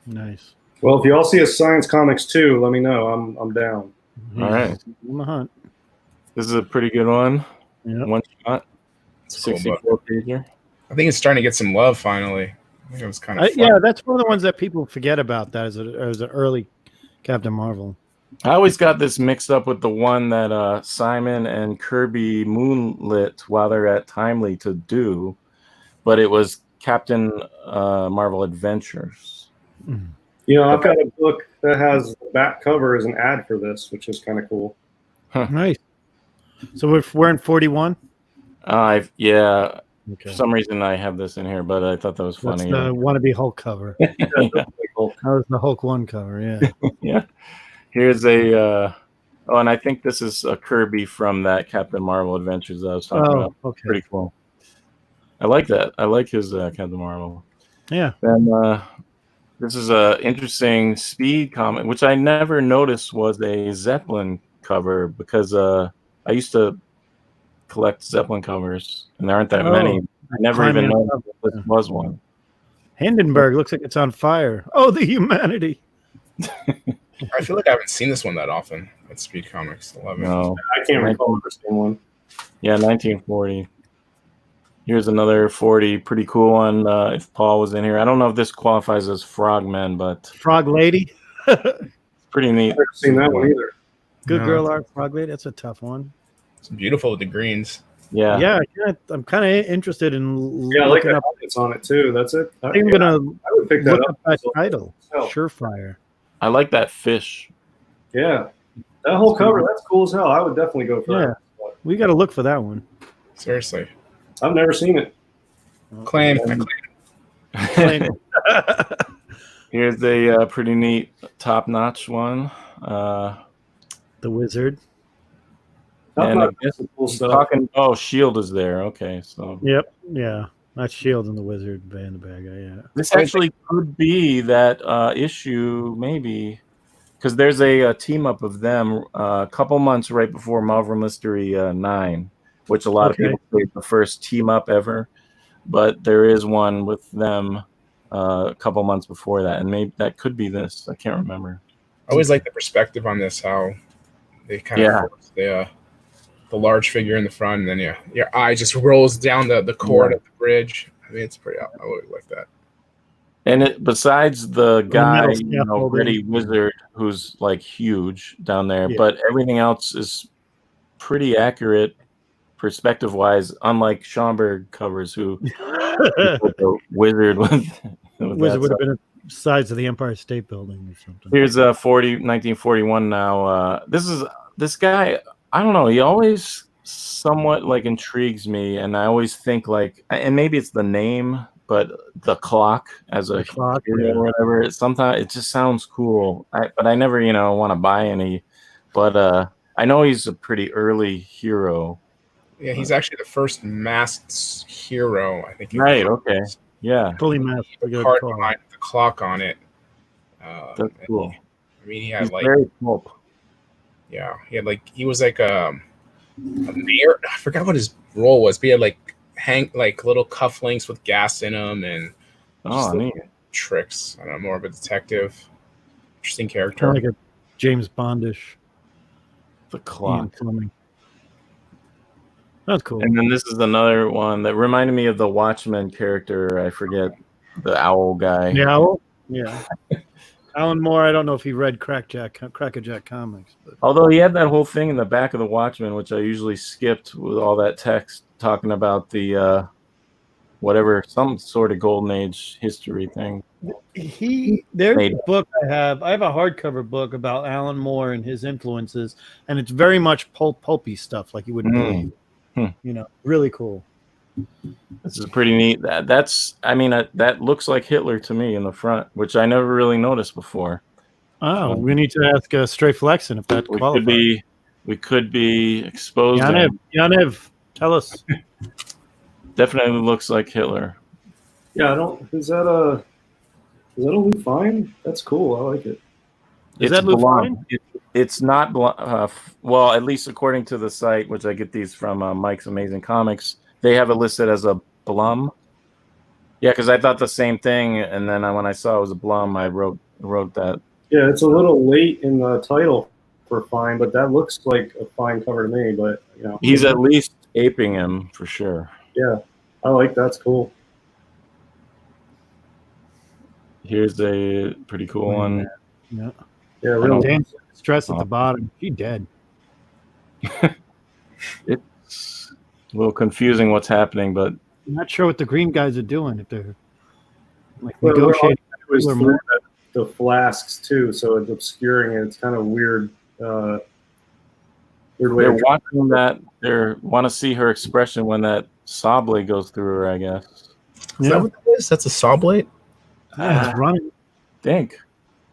Nice. Well, if you all see a Science Comics 2, let me know. I'm down. All right. On the hunt. This is a pretty good one. Yep. One shot. It's cool, 64 pager. I think it's starting to get some love finally. I think it was kind of fun. Yeah, that's one of the ones that people forget about. That as an early Captain Marvel. I always got this mixed up with the one that Simon and Kirby moonlit while they're at Timely to do, but it was Captain Marvel Adventures. I've got a book that has the back cover as an ad for this, which is kind of cool. Huh. Nice. So we're in 41. Yeah. Okay. For some reason, I have this in here, but I thought that was funny. That's the wannabe Hulk cover. That was the Hulk 1 cover. Yeah. Yeah. Here's a. And I think this is a Kirby from that Captain Marvel Adventures that I was talking about. Okay. Pretty cool. I like that. I like his Captain Marvel. Yeah. And this is a interesting Speed comic, which I never noticed was a Zeppelin cover because I used to collect Zeppelin covers, and there aren't that many. I never even know this was one. Hindenburg looks like it's on fire. Oh, the humanity. I feel like I haven't seen this one that often at Speed Comics 11. No, I can't recall the same one. Yeah, 1940. Here's another 40, pretty cool one. If Paul was in here, I don't know if this qualifies as Frogmen, but Frog Lady. pretty neat. I've never seen that one either. Good girl art, Frog Lady. That's a tough one. It's beautiful with the greens. Yeah. Yeah, I'm kind of interested in Like looking up. it's on it too. That's it. I think I'm gonna I would pick that look up. up that title. Oh. Surefire. I like that fish. Yeah. That whole cover, that's cool as hell. I would definitely go for that. We got to look for that one. Seriously. I've never seen it. Claim. Here's a pretty neat top-notch one. The Wizard. And I guess Cool he's stuff. talking. Oh, Shield is there. Okay, so Yep. Yeah. That's Shield and the Wizard band the bad guy. Yeah. this actually could be that issue, maybe, because there's a team up of them a couple months right before Marvel Mystery 9, which a lot of people say is the first team up ever. But there is one with them a couple months before that, and maybe that could be this. I can't remember. I always like the perspective on this, how they kind of force the large figure in the front, and then your eye just rolls down the cord of the bridge. I mean, it's pretty. I always like that. And besides the guy, metal Ready Wizard, who's like huge down there, but everything else is pretty accurate perspective-wise, unlike Schomburg covers, who the Wizard with Wizard would have been the size of the Empire State Building or something. Here's 1941 now. This guy, I don't know, he always somewhat like intrigues me, and I always think like, and maybe it's the name, but the clock as a clock, or whatever. Sometimes it just sounds cool, but I never want to buy any. But I know he's a pretty early hero. Yeah, he's actually the first masked hero, I think. Right. Okay. Yeah. Fully masked. The card behind the clock on it. That's cool. I mean, he had very cool. Yeah, he was like a mayor. I forgot what his role was, but he had like little cufflinks with gas in them and neat tricks. I don't know, more of a detective. Interesting character. Kind of like a James Bondish. The clock. That's cool. And then this is another one that reminded me of the Watchmen character. I forget the owl guy. The owl? Yeah. Alan Moore, I don't know if he read Crackerjack comics. But. Although he had that whole thing in the back of the Watchmen, which I usually skipped with all that text talking about the some sort of Golden Age history thing. There's a book I have a hardcover book about Alan Moore and his influences, and it's very much pulpy stuff, like you wouldn't believe. Really cool. This is pretty neat. That looks like Hitler to me in the front, which I never really noticed before. Oh, we need to ask Stray Flexen if that qualifies. We could be exposed. Yanev, tell us. Definitely looks like Hitler. Yeah, Is that a Lou Fine? That's cool. I like it. Is that Lou Fine? It's not. Well, at least according to the site, which I get these from Mike's Amazing Comics, they have it listed as a Blum. Yeah, because I thought the same thing, and then when I saw it was a Blum, I wrote that. Yeah, it's a little late in the title for Fine, but that looks like a fine cover to me. But he's at least aping him for sure. Yeah, I like that's cool. Here's a pretty cool one. Yeah, real stress at the bottom. She dead. It's a little confusing what's happening, but I'm not sure what the green guys are doing. If they're like negotiating the flasks too, so it's obscuring it. It's kind of weird. Weird way. They're watching that. They want to see her expression when that saw blade goes through her, I guess. Is that what that is? That's a saw blade? Yeah, it's running. Think.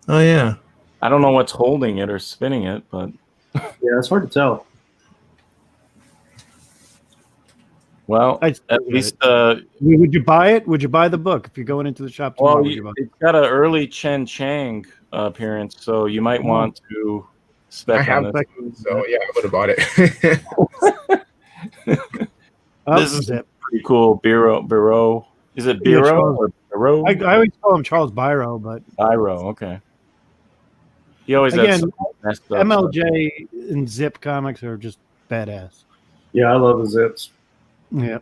Oh, yeah. I don't know what's holding it or spinning it, but... Yeah, it's hard to tell. Well, at least... would you buy it? Would you buy the book if you're going into the shop tomorrow? Well, it's got an early Chen Chang appearance, so you might want to spec on this. So, yeah, I would have bought it. This is pretty cool. Biro. Is it Biro or Biro? I always call him Charles Biro, but Biro, okay. He always has messed up MLJ and Zip comics are just badass. Yeah, I love the Zips. Yeah.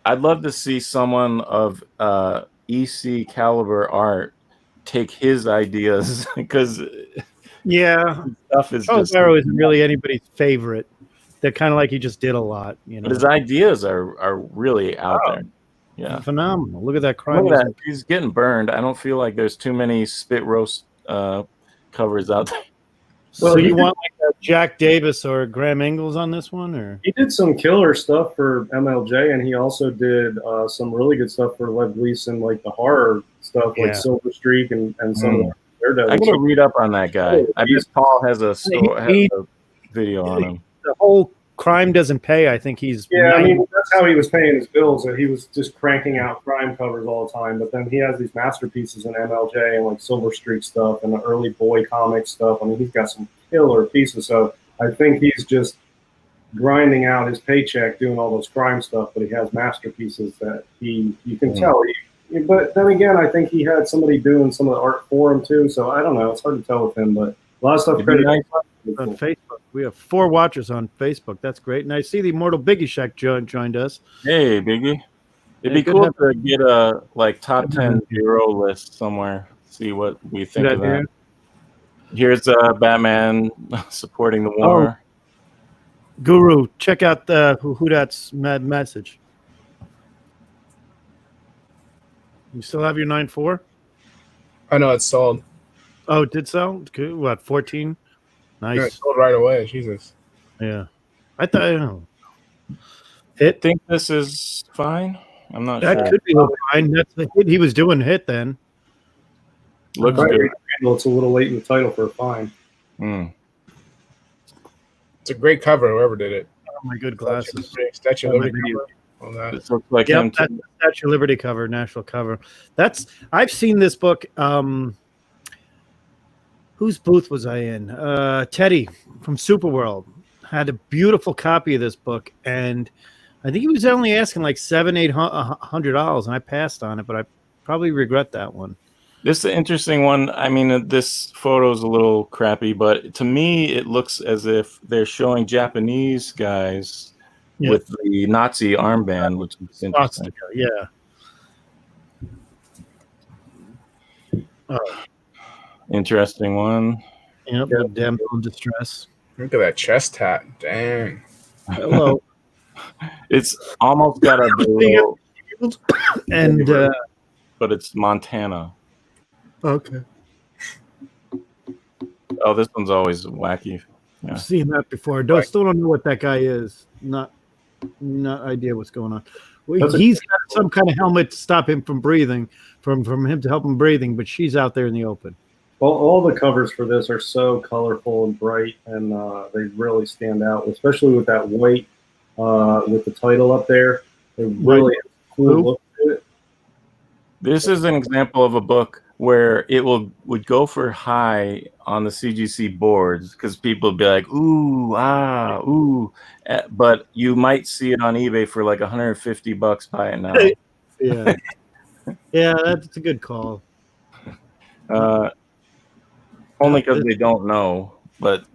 I'd love to see someone of EC caliber art take his ideas because stuff is Charles Biro isn't really anybody's favorite. They're kind of like he just did a lot, But his ideas are really out there. Yeah, phenomenal. Look at that crime. Look at that. He's getting burned. I don't feel like there's too many spit roast covers out there. Well, so you want like Jack Davis or Graham Ingles on this one, or He did some killer stuff for MLJ, and he also did some really good stuff for Lev Gleason, like the horror stuff, like Silver Streak and some of the Daredevil. I gotta read up on that guy. I guess Paul has a video on him. The whole crime doesn't pay. I think he's I mean that's how he was paying his bills. That he was just cranking out crime covers all the time. But then he has these masterpieces in MLJ and like Silver Streak stuff and the early Boy comic stuff. I mean, he's got some killer pieces. So I think he's just grinding out his paycheck doing all those crime stuff. But he has masterpieces that you can tell. But then again, I think he had somebody doing some of the art for him too. So I don't know. It's hard to tell with him, but a lot of stuff on Facebook. We have 4 watchers on Facebook. That's great. And I see the Immortal Biggie Shack joined us. Hey, Biggie. It'd be cool to get a top 10 hero list somewhere. See what we think of that. Here's Batman supporting the war. Guru, check out the who that's message. You still have your 9.4? I know it's sold. Oh, it did sell? What, 14? Nice. Yeah, it sold right away. Jesus. Yeah. I thought, I don't know. I think this is fine. I'm not sure. That could be fine. That's the hit he was doing hit then. Looks good. It's a little late in the title for a fine. It's a great cover, whoever did it. Oh, my good glasses. Statue of Liberty cover on that. This looks like him too. That's the Statue of Liberty cover, national cover. I've seen this book. Whose booth was I in? Teddy from Superworld had a beautiful copy of this book, and I think he was only asking like $700-800, and I passed on it, but I probably regret that one. This is an interesting one. I mean, this photo is a little crappy, but to me, it looks as if they're showing Japanese guys with the Nazi armband, which is interesting. Yeah. Interesting one. Yep, damsel in distress. Look at that chest hat. Dang. Hello. It's almost got a little, and but it's Montana. Okay. Oh, this one's always wacky. Yeah. I've seen that before. Still don't know what that guy is. Not idea what's going on. Well, he's got some kind of helmet to stop him from breathing, from him to help him breathing, but she's out there in the open. All the covers for this are so colorful and bright, and they really stand out, especially with that white with the title up there. They really have a cool look to it. This is an example of a book where it would go for high on the CGC boards because people would be like, ooh, ooh. But you might see it on eBay for like $150 by it now. Yeah. Yeah, that's a good call. Only because they don't know, but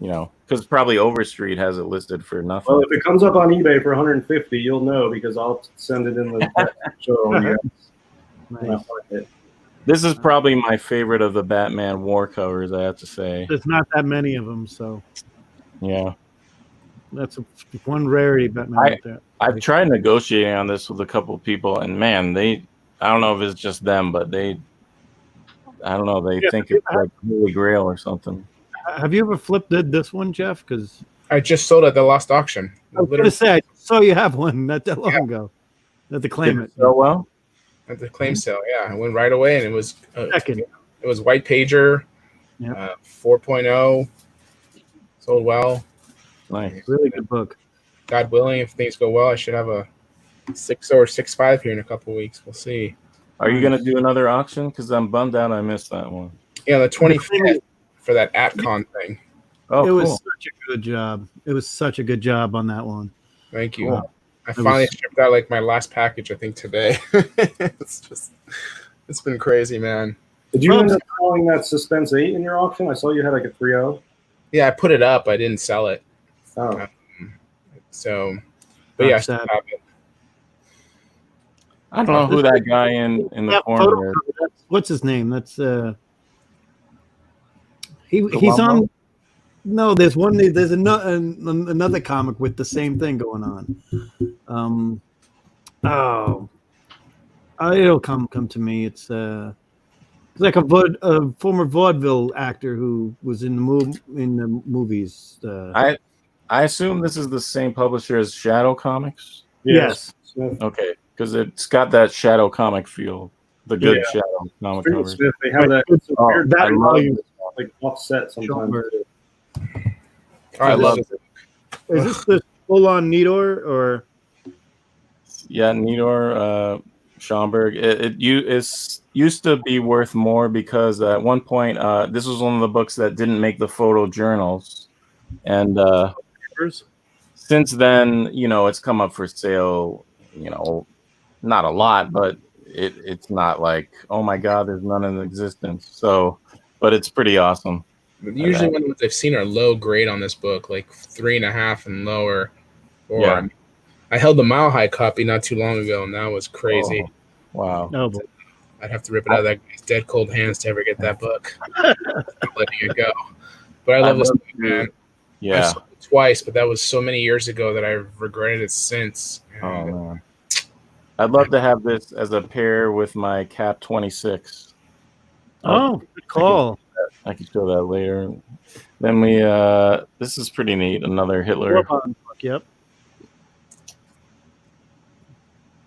because probably Overstreet has it listed for nothing. Well, if it comes up on eBay for $150, you'll know because I'll send it in the show. Nice. This is probably my favorite of the Batman war covers, I have to say. There's not that many of them, so yeah, that's one rarity Batman out there. I've tried negotiating on this with a couple of people, and man, I don't know if it's just them, but they think it's like Holy Grail or something. Have you ever flipped this one, Jeff? Because I just sold at the lost auction. I was going to say, I saw you have one not that long ago. At the claim it. So well. At the claim sale, yeah, I went right away, and it was second. It was white pager, 4.0, sold well. Nice, really good book. God willing, if things go well, I should have a 6 or 6.5 here in a couple of weeks. We'll see. Are you gonna do another auction? Because I'm bummed out I missed that one. Yeah, the 25th for that AtCon thing. Oh, it cool. was such a good job. It was such a good job on that one. Thank you. Cool. I finally shipped out like my last package, I think, today. It's been crazy, man. Did you end up selling that Suspense 8 in your auction? I saw you had like a 3.0. Yeah, I put it up. I didn't sell it. Oh. But yeah, I still have it. I don't know who that guy in the corner is. What's his name? That's he's on. No, there's another comic with the same thing going on. It'll come to me. It's It's like a former vaudeville actor who was in the movies. I assume this is the same publisher as Shadow Comics. Yes. Smith. Okay, because it's got that Shadow comic feel. The good Shadow comic Stephen covers. Smith, they have that Oh, weird I love volume. like offset sometimes. I love it. Is this the full-on Nidor or? Yeah, Nidor Schomburg. It used to be worth more because at one point this was one of the books that didn't make the photo journals, and since then, it's come up for sale. Not a lot, but it's not like, oh my god, there's none in existence. So, but it's pretty awesome. Usually, when I've seen are low grade on this book, like 3.5 and lower. Or Yeah. I held the Mile High copy not too long ago, and that was crazy. Oh, wow. No, but I'd have to rip it out of that guy's dead cold hands to ever get that book. I'm letting it go. But I love this book, man. Yeah. I saw it twice, but that was so many years ago that I've regretted it since. Oh And man. I'd love to have this as a pair with my Cap 26. good call. I can show that later. Then this is pretty neat. Another Hitler. Yep.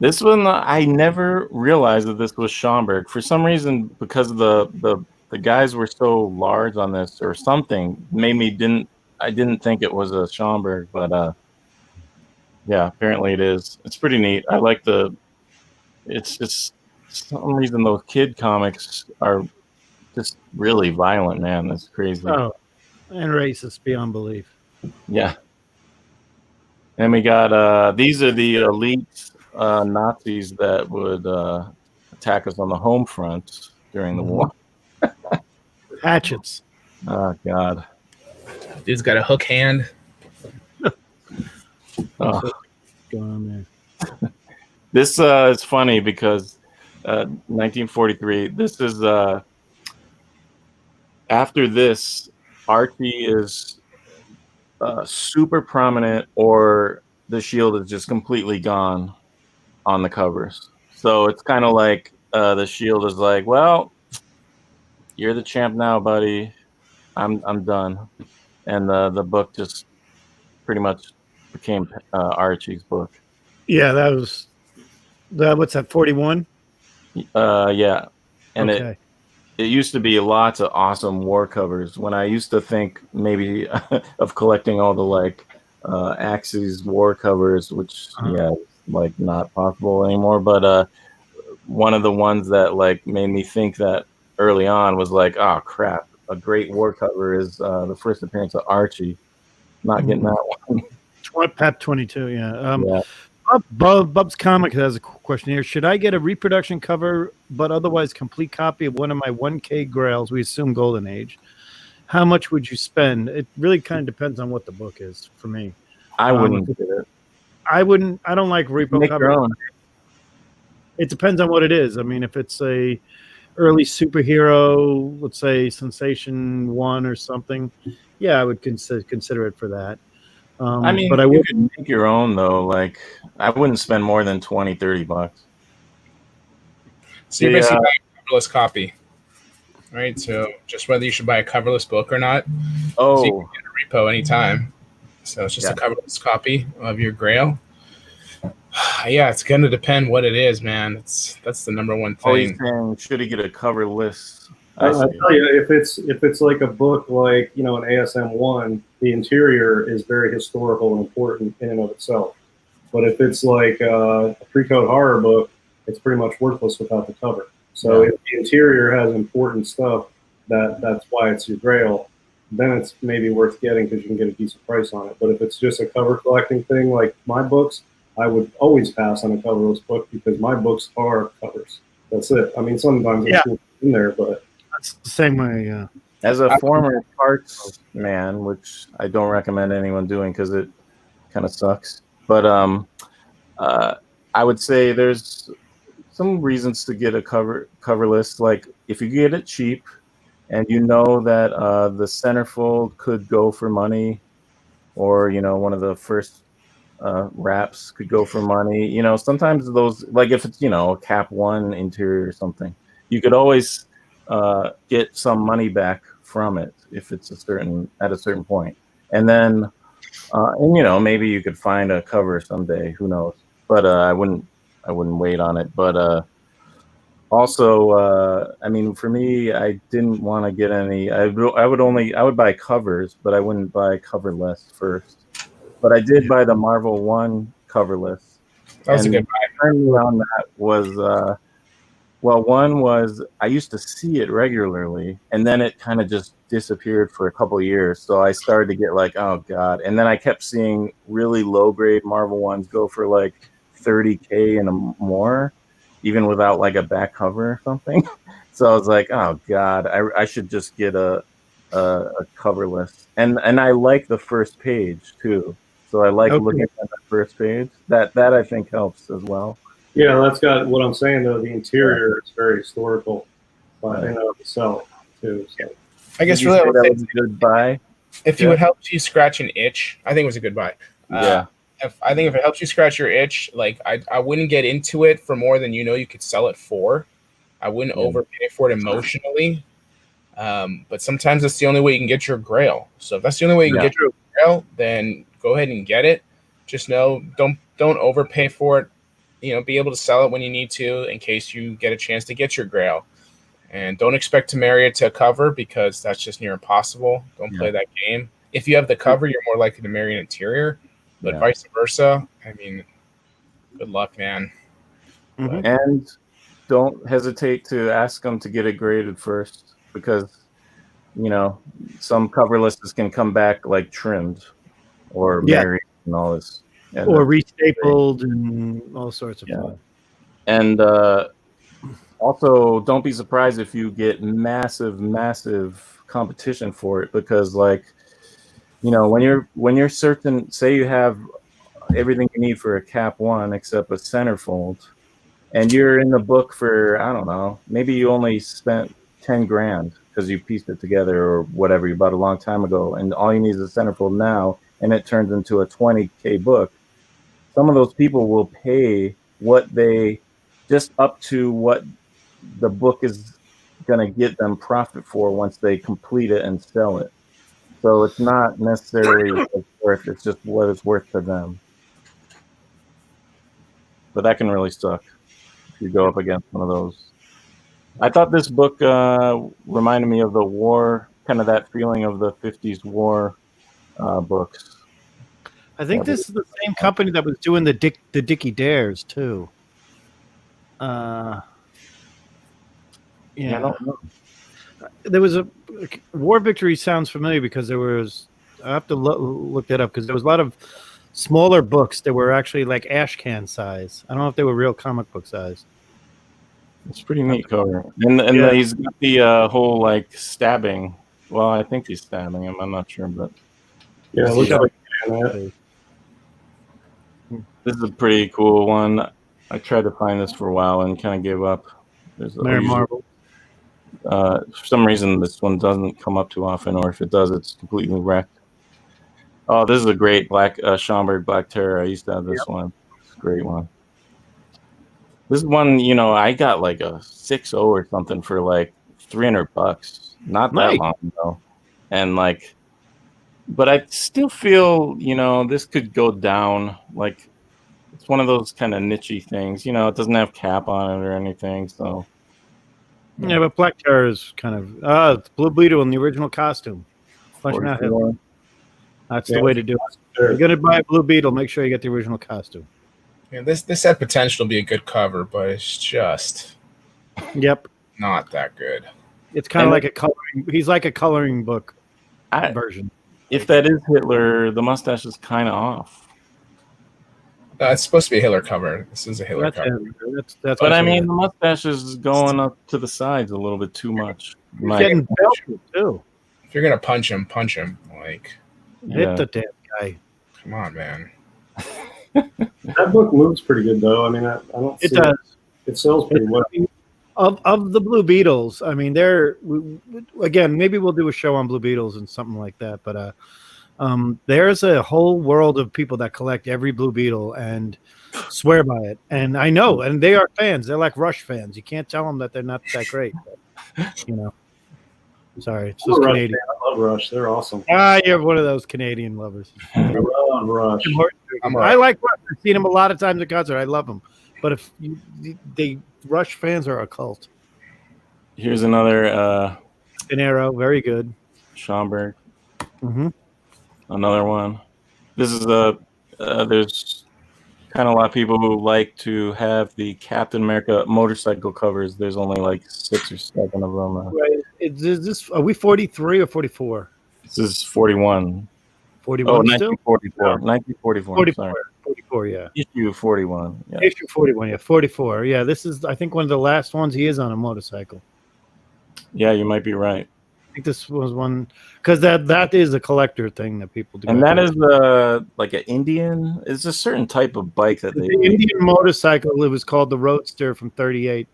This one, I never realized that this was Schomburg. For some reason, because the guys were so large on this or something, I didn't think it was a Schomburg, but yeah, apparently it is. It's pretty neat. I like it's for some reason those kid comics are just really violent, man. That's crazy. Oh, and racist beyond belief. Yeah. And we got these are the elite Nazis that would attack us on the home front during the war. Hatchets. Oh God. dude's got a hook hand. Oh. Going on there. This is funny because 1943. This is after this, Archie is super prominent, or the Shield is just completely gone on the covers. So it's kind of like the Shield is like, well, you're the champ now, buddy. I'm done, and the book just pretty much became Archie's book. Yeah, that was what's that? 41. Yeah, and Okay. it used to be lots of awesome war covers. When I used to think maybe of collecting all the like Axis war covers, which like not possible anymore. But one of the ones that like made me think that early on was like, oh crap, a great war cover is the first appearance of Archie. Not getting that one. Pap 22. Yeah. Yeah. Bub's Comic has a question here. Should I get a reproduction cover, but otherwise complete copy of one of my 1K Grails? We assume Golden Age. How much would you spend? It really kind of depends on what the book is for me. I wouldn't do it. I wouldn't. I don't like repo Make cover. your own. It depends on what it is. I mean, if it's a early superhero, let's say Sensation 1 or something, yeah, I would consider it for that. I mean, but I you would could make your own though. Like, I wouldn't spend more than $20-$30. So you're basically buying a coverless copy, right? So just whether you should buy a coverless book or not. So you can get a repo anytime. So it's just a coverless copy of your Grail. Yeah, it's going to depend what it is, man. That's the number one Oh, he's thing. saying, should he get a coverless? I'll tell you, if it's like a book like an ASM 1, the interior is very historical and important in and of itself. But if it's like a pre-code horror book, it's pretty much worthless without the cover. So if the interior has important stuff, that's why it's your Grail, then it's maybe worth getting because you can get a decent price on it. But if it's just a cover collecting thing like my books, I would always pass on a coverless book because my books are covers. That's it. I mean, sometimes it's in there, but that's the same way. As a former parts man, which I don't recommend anyone doing because it kind of sucks, but I would say there's some reasons to get a coverless. Like if you get it cheap, and you know that the centerfold could go for money, or one of the first wraps could go for money. Sometimes those, like if it's a Cap 1 interior or something, you could always get some money back from it if it's at a certain point. And then, and maybe you could find a cover someday. Who knows? But I wouldn't wait on it. But also, I mean, for me, I didn't want to get any. I would buy covers, but I wouldn't buy coverless first. But I did buy the Marvel 1 coverless. That was a good buy. The turn around that was, well, one was I used to see it regularly, and then it kind of just disappeared for a couple of years. So I started to get like, oh god. And then I kept seeing really low grade Marvel ones go for like $30K and more, even without like a back cover or something. So I was like, oh god, I should just get a coverless. And I like the first page too. So I like looking at the first page. That I think helps as well. Yeah, that's got what I'm saying though. The interior is very historical, but in and of itself too. So. I guess really that was a good buy. If you would help you scratch an itch, I think it was a good buy. Yeah. I think if it helps you scratch your itch, like I wouldn't get into it for more than you could sell it for. I wouldn't overpay for it emotionally. But sometimes that's the only way you can get your grail. So if that's the only way you can get your grail, then go ahead and get it. Just know don't overpay for it. Be able to sell it when you need to in case you get a chance to get your grail. And don't expect to marry it to a cover because that's just near impossible. Don't play that game. If you have the cover, you're more likely to marry an interior, but vice versa. I mean, good luck, man. Mm-hmm. And don't hesitate to ask them to get it graded first because, some cover lists can come back like trimmed or married and all this. Or restapled and all sorts of fun. And also, don't be surprised if you get massive competition for it because, like, when you're searching, say you have everything you need for a cap 1 except a centerfold, and you're in the book for I don't know, maybe you only spent $10,000 because you pieced it together or whatever you bought a long time ago, and all you need is a centerfold now, and it turns into a $20K book. Some of those people will pay what they just up to what the book is going to get them profit for once they complete it and sell it. So it's not necessarily worth, it's just what it's worth to them. But that can really suck if you go up against one of those. I thought this book reminded me of the war, kind of that feeling of the 50s war books. I think this is the same company that was doing the Dickie Dares too. I don't know. There was a War Victory sounds familiar because there was. I have to look that up because there was a lot of smaller books that were actually like ash can size. I don't know if they were real comic book size. It's pretty neat cover, and he's got the whole like stabbing. Well, I think he's stabbing him. I'm not sure, but look at it. This is a pretty cool one. I tried to find this for a while and kind of gave up. There's Marvel. For some reason, this one doesn't come up too often, or if it does, it's completely wrecked. Oh, this is a great Schomburg Black Terror. I used to have this one. It's a great one. This one, I got like a 6.0 or something for like $300. Not that long ago. And like, but I still feel, this could go down. Like, it's one of those kind of niche-y things. It doesn't have cap on it or anything. So, yeah, but Black Terror is kind of it's Blue Beetle in the original costume. That's the way to do it. If you're gonna buy a Blue Beetle, make sure you get the original costume. Yeah, this had potential to be a good cover, but it's just not that good. It's kind of like a coloring. He's like a coloring book version. If that is Hitler, the mustache is kind of off. It's supposed to be a Hitler cover. This is a Hitler cover. That's but I mean, the mustache is going up to the sides a little bit too much. He's getting belted too. If you're gonna punch him. Like, hit the damn guy. Come on, man. That book moves pretty good, though. I mean, I don't. It does. It sells pretty well. Of the Blue Beetles, I mean, again, maybe we'll do a show on Blue Beetles and something like that. But there's a whole world of people that collect every Blue Beetle and swear by it. And I know, and they are fans. They're like Rush fans. You can't tell them that they're not that great. You know. Sorry, it's I'm just a Rush Canadian. fan. I love Rush. They're awesome. You're one of those Canadian lovers. I love Rush. I like Rush. I've seen him a lot of times at concert. I love him. But if they Rush fans are a cult. Here's another Arrow, very good. Schomburg. Mm-hmm. Another one. This is there's kind of a lot of people who like to have the Captain America motorcycle covers. There's only like 6 or 7 of them. Right. Is this? Are we 43 or 44? This is 41. 41 Oh, still? 1944. 1944. 44. Sorry. 44. Yeah. Issue 41. Yeah. Issue 41. Yeah. 44. Yeah. This is, I think, one of the last ones he is on a motorcycle. Yeah, you might be right. I think this was one because that is a collector thing that people do. And that is like an Indian. It's a certain type of bike that they. The Indian motorcycle. It was called the Roadster from '38.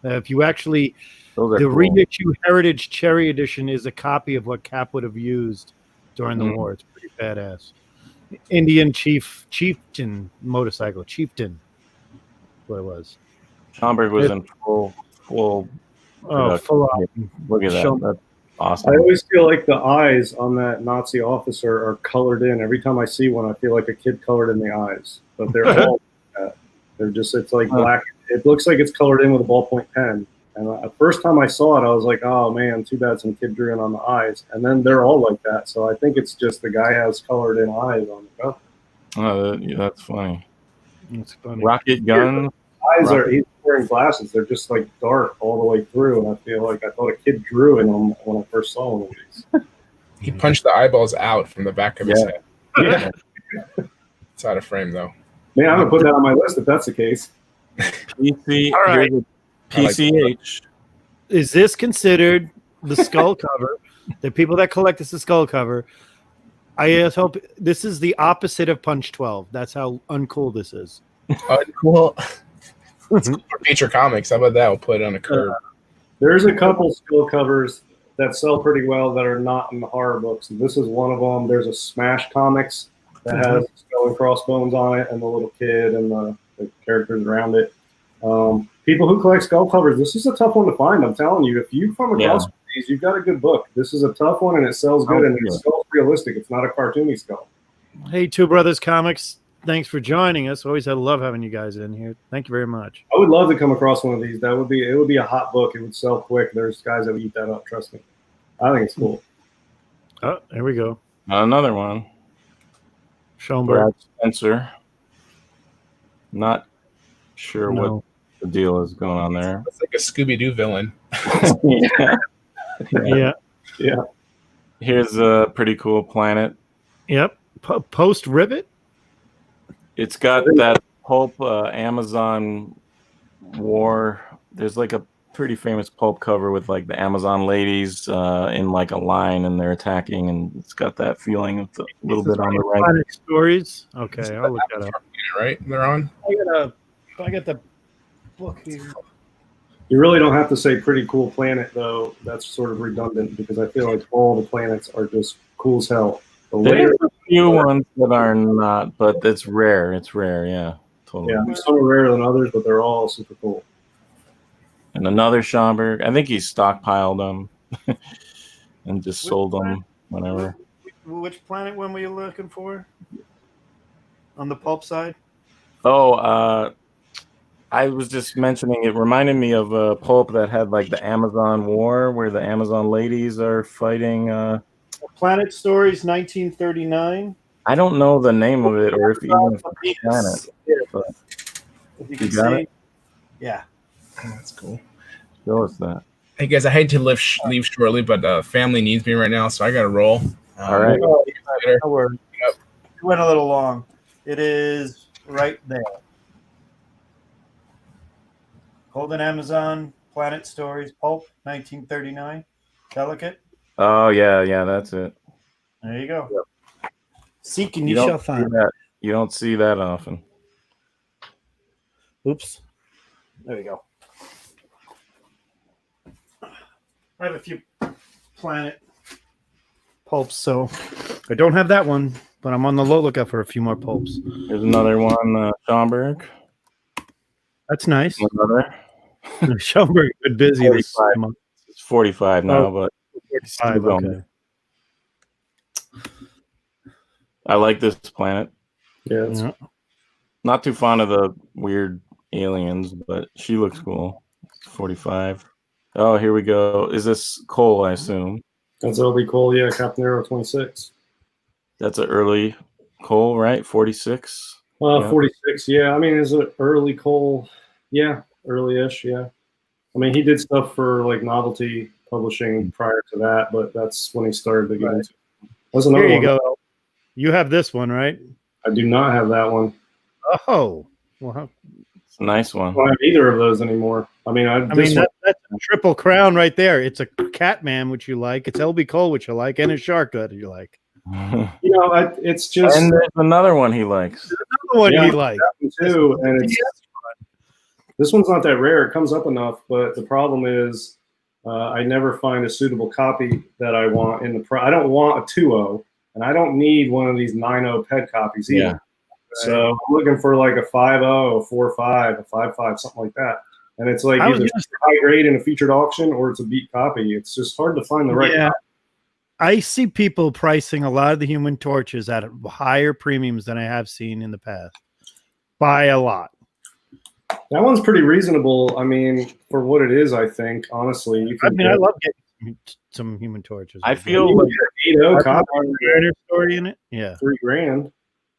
If you actually, the cool. reissue Heritage Cherry Edition is a copy of what Cap would have used during the war. It's pretty badass. Indian chieftain motorcycle. Chieftain. That's what it was. Schomburg was in full. Full on. Look at that. That's awesome. I always feel like the eyes on that Nazi officer are colored in. Every time I see one, I feel like a kid colored in the eyes. But they're all like that. They're just, it's like black. It looks like it's colored in with a ballpoint pen. And the first time I saw it, I was like, oh man, too bad some kid drew in on the eyes. And then they're all like that. So I think it's just the guy has colored in eyes on the cover. Oh, that's funny. That's funny. Rocket gun. Eyes are, he's wearing glasses. They're just like dark all the way through. And I feel like I thought a kid drew in them when I first saw one of these. He punched the eyeballs out from the back of his head. Yeah. It's out of frame though. Man, I'm going to put that on my list if that's the case. PC. All right. PCH. Is this considered the skull cover? The people that collect this the skull cover. I just hope this is the opposite of Punch 12. That's how uncool this is. Cool. For feature comics, how about that? We'll put it on a curve. There's a couple skull covers that sell pretty well that are not in the horror books. And this is one of them. There's a Smash Comics that has skull and crossbones on it and the little kid and the characters around it. People who collect skull covers, this is a tough one to find. I'm telling you, if you come across these, you've got a good book. This is a tough one and it sells good and it's so realistic. It's not a cartoony skull. Hey, Two Brothers Comics. Thanks for joining us. Always had love having you guys in here. Thank you very much. I would love to come across one of these. It would be a hot book. It would sell quick. There's guys that would eat that up. Trust me. I think it's cool. Oh, there we go. Another one. Schoenberg. Spencer. Not sure what the deal is going on there. It's like a Scooby-Doo villain. Yeah. Here's a pretty cool planet. Yep. Post Rivet. It's got that pulp Amazon war. There's like a pretty famous pulp cover with like the Amazon ladies in like a line and they're attacking, and it's got that feeling of a little bit on the right. Planet Stories. Okay, I'll look that up. Right? They're on. I got the book here. You really don't have to say pretty cool planet, though. That's sort of redundant because I feel like all the planets are just cool as hell. There's a few ones that are not, but it's rare. It's rare, yeah. Totally. Yeah, some are rarer than others, but they're all super cool. And another Schomburg. I think he stockpiled them and just sold them whenever. Which planet one were you looking for? On the pulp side? Oh, I was just mentioning, it reminded me of a pulp that had like the Amazon War, where the Amazon ladies are fighting. Planet Stories, 1939. I don't know the name of it, or if even it's planet. But you got it? Yeah. That's cool. Show us that. Hey guys, I hate to leave shortly, but family needs me right now, so I got to roll. All right. No worries. It went a little long. It is right there. Golden Amazon, Planet Stories, Pulp, 1939. Delicate. Oh yeah, that's it. There you go. Seek and You you shall don't see find. that. You don't see that often. Oops. There we go. I have a few Planet pulps, so I don't have that one, but I'm on the lookout for a few more pulps. There's another one, Schomburg. That's nice. Another. Schoenberg been busy this 45. month. It's 45 now, but he's still 45, going. okay. I like this planet. Yeah, it's Yeah. Not too fond of the weird aliens, but she looks cool. 45. Oh, here we go. Is this Cole, I assume? That's LB Cole, yeah, Captain Arrow 26. That's an early Cole, right? 46? Yeah. 46, yeah. I mean, is it early Cole? Yeah, early-ish, yeah. I mean, he did stuff for like novelty publishing prior to that, but that's when he started to get into it. That's another Here you one. go. You have this one, right? I do not have that one. Oh, well, It's a nice one. I don't have either of those anymore. I mean, that's a triple crown right there. It's a Catman, which you like. It's LB Cole, which you like, and a Shark that you like. You know, it's just And there's another one he likes. Another one he likes. that one too, and it's this one's not that rare. It comes up enough, but the problem is I never find a suitable copy that I want in the I don't want a 2.0, and I don't need one of these 9.0 ped copies either. Yeah. So I'm looking for like a 5.0, a 4.5, a 5.5, something like that. And it's like either high grade in a featured auction or it's a beat copy. It's just hard to find the right copy. I see people pricing a lot of the Human Torches at higher premiums than I have seen in the past. By a lot. That one's pretty reasonable. I mean, for what it is, I think, honestly. You can I love getting some Human Torches. I feel like 8.0 copy. Story in it. Yeah. $3,000.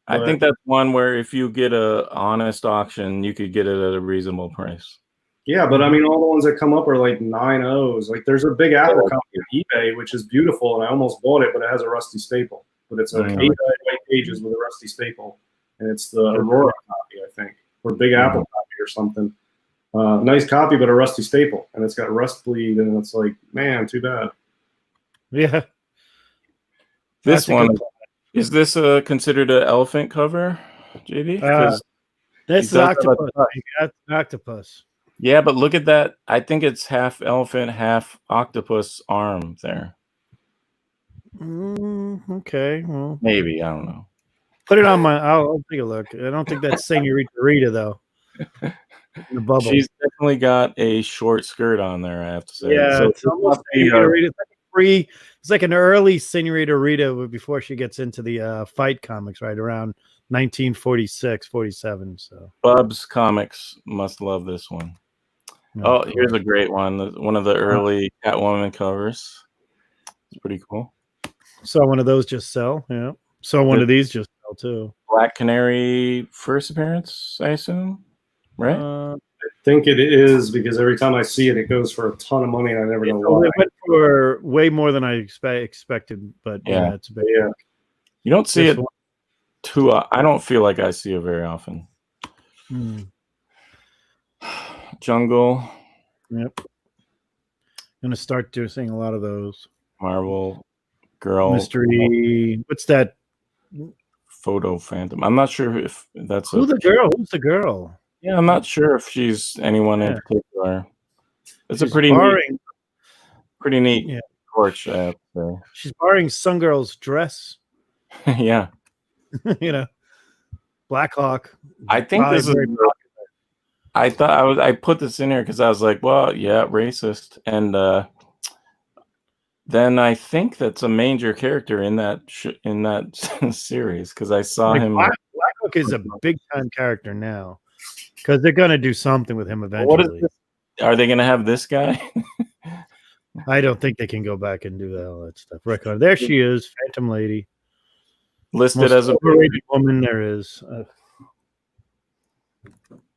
I think that's one where if you get a honest auction, you could get it at a reasonable price. Yeah, but I mean, all the ones that come up are like 9.0s. Like there's a Big Apple copy of eBay, which is beautiful, and I almost bought it, but it has a rusty staple. But it's like 8 white pages with a rusty staple, and it's the Aurora copy, I think, or Big Apple copy or something. Nice copy, but a rusty staple, and it's got rust bleed, and it's like, man, too bad. Yeah. This one, is this considered an elephant cover, JD? That's the octopus. That's an octopus. Yeah, but look at that. I think it's half elephant, half octopus arm there. Okay. Well, maybe. I don't know. Put it on my. I'll take a look. I don't think that's Senorita Rita, though. The bubble. She's definitely got a short skirt on there, I have to say. Yeah, so it's almost Senorita Rita. It's like it's like an early Senorita Rita before she gets into the fight comics, right around 1946, 47. So Bubs Comics must love this one. Oh, here's a great one. One of the early Catwoman covers. It's pretty cool. Saw one of those just sell. Yeah. Saw one of these just sell too. Black Canary first appearance, I assume. Right? I think it is because every time I see it, it goes for a ton of money, and I never know why. It went for way more than I expected, but yeah, it's big. Yeah. You don't see it too. I don't feel like I see it very often. Jungle. Yep. Gonna start seeing a lot of those. Marvel Girl. Mystery. What's that? Photo Phantom. I'm not sure if that's Who's the girl? Who's the girl? Yeah, I'm not sure if she's anyone in particular. It's a pretty neat torch, I have to say. She's borrowing some girl's dress. Yeah. You know, Black Hawk. I think this is. I thought I put this in here because I was like, well, yeah, racist, and then I think that's a major character in that series because I saw him. Black Hawk is a big time character now because they're gonna do something with him eventually. What is this? Are they gonna have this guy? I don't think they can go back and do all that stuff. There she is, Phantom Lady, listed most as a overrated woman there is.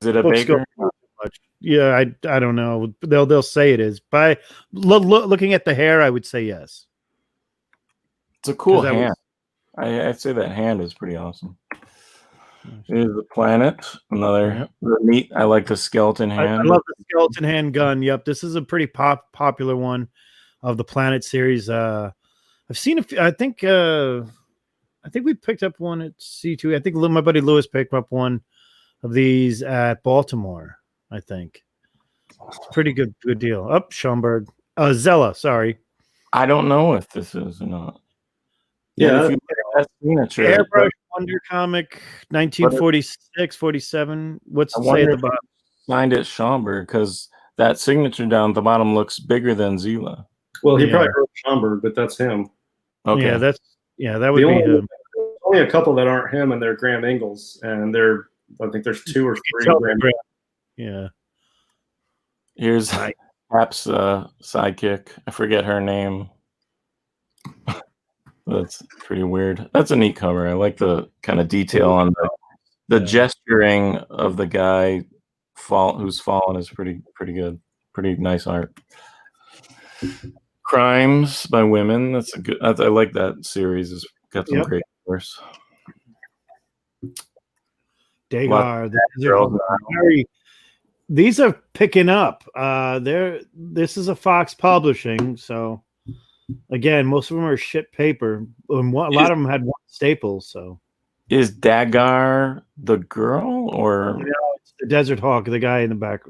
Is it a baker? Yeah, I don't know. They'll say it is. By looking at the hair, I would say yes. It's a cool hand. I'd say that hand is pretty awesome. Here's the planet. Another neat. I like the skeleton hand. I love the skeleton hand gun. Yep, this is a pretty popular one of the Planet series. I've seen a few. I think we picked up one at C2. I think my buddy Lewis picked up one of these at Baltimore. I think it's a pretty good deal. Up Schomburg, Zella. Sorry, I don't know if this is or not. Yeah, Airbrush Wonder Comic, 1946, 47. What's it say at the bottom? Signed at Schomburg because that signature down at the bottom looks bigger than Zila. Well, he Yeah. probably wrote Schomburg, but that's him. Okay. Yeah, that would be him. Only a couple that aren't him, and they're Graham Ingles, and I think there's 2 or 3 Graham. Yeah. Here's Hap's sidekick. I forget her name. That's pretty weird. That's a neat cover. I like the kind of detail on the gesturing of the guy who's fallen is pretty good. Pretty nice art. Crimes by Women. That's a good. I like that series. It's got some great covers. Dagar. These are picking up. This is a Fox Publishing, so again, most of them are shit paper. And a lot of them had one staple. So, is Dagar the girl or it's the Desert Hawk, the guy in the back?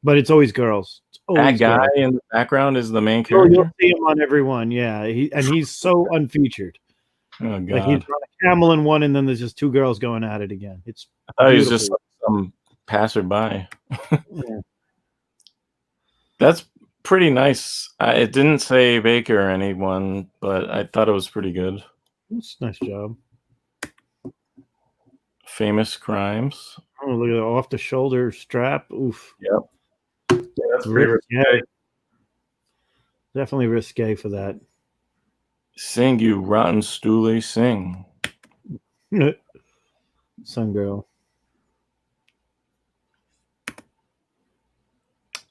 But it's always girls. That guy girls. in the background is the main character. You'll see him on every one. Yeah, he's so unfeatured. Oh god! Like he's on a camel in one, and then there's just 2 girls going at it again. It's he's just some passerby. Yeah. That's pretty nice. It didn't say Baker or anyone, but I thought it was pretty good. That's a nice job. Famous Crimes. Oh, look at the off the shoulder strap. Oof. Yep. Yeah, that's pretty risque. Definitely risque for that. Sing, you rotten stoolie, sing. Sun Girl.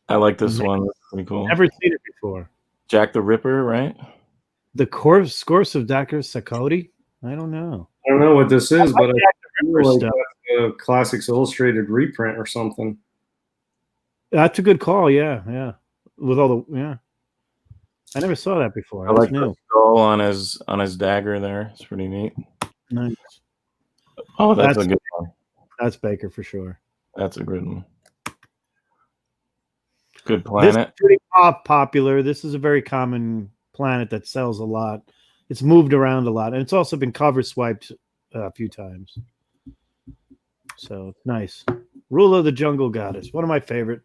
I like this one. That's pretty cool. Never seen it before. Jack the Ripper, right? The course of Dr. Sakoti? I don't know. I don't know what this is, but I Ripper feel like stuff. that's a Classics Illustrated reprint or something. That's a good call. Yeah. With all the I never saw that before. I like the skull on his dagger there. It's pretty neat. Nice. Oh, that's a good one. That's Baker for sure. That's a good one. Good Planet. This is pretty popular. This is a very common planet that sells a lot. It's moved around a lot, and it's also been cover swiped a few times. So nice. Rule of the Jungle Goddess, one of my favorite.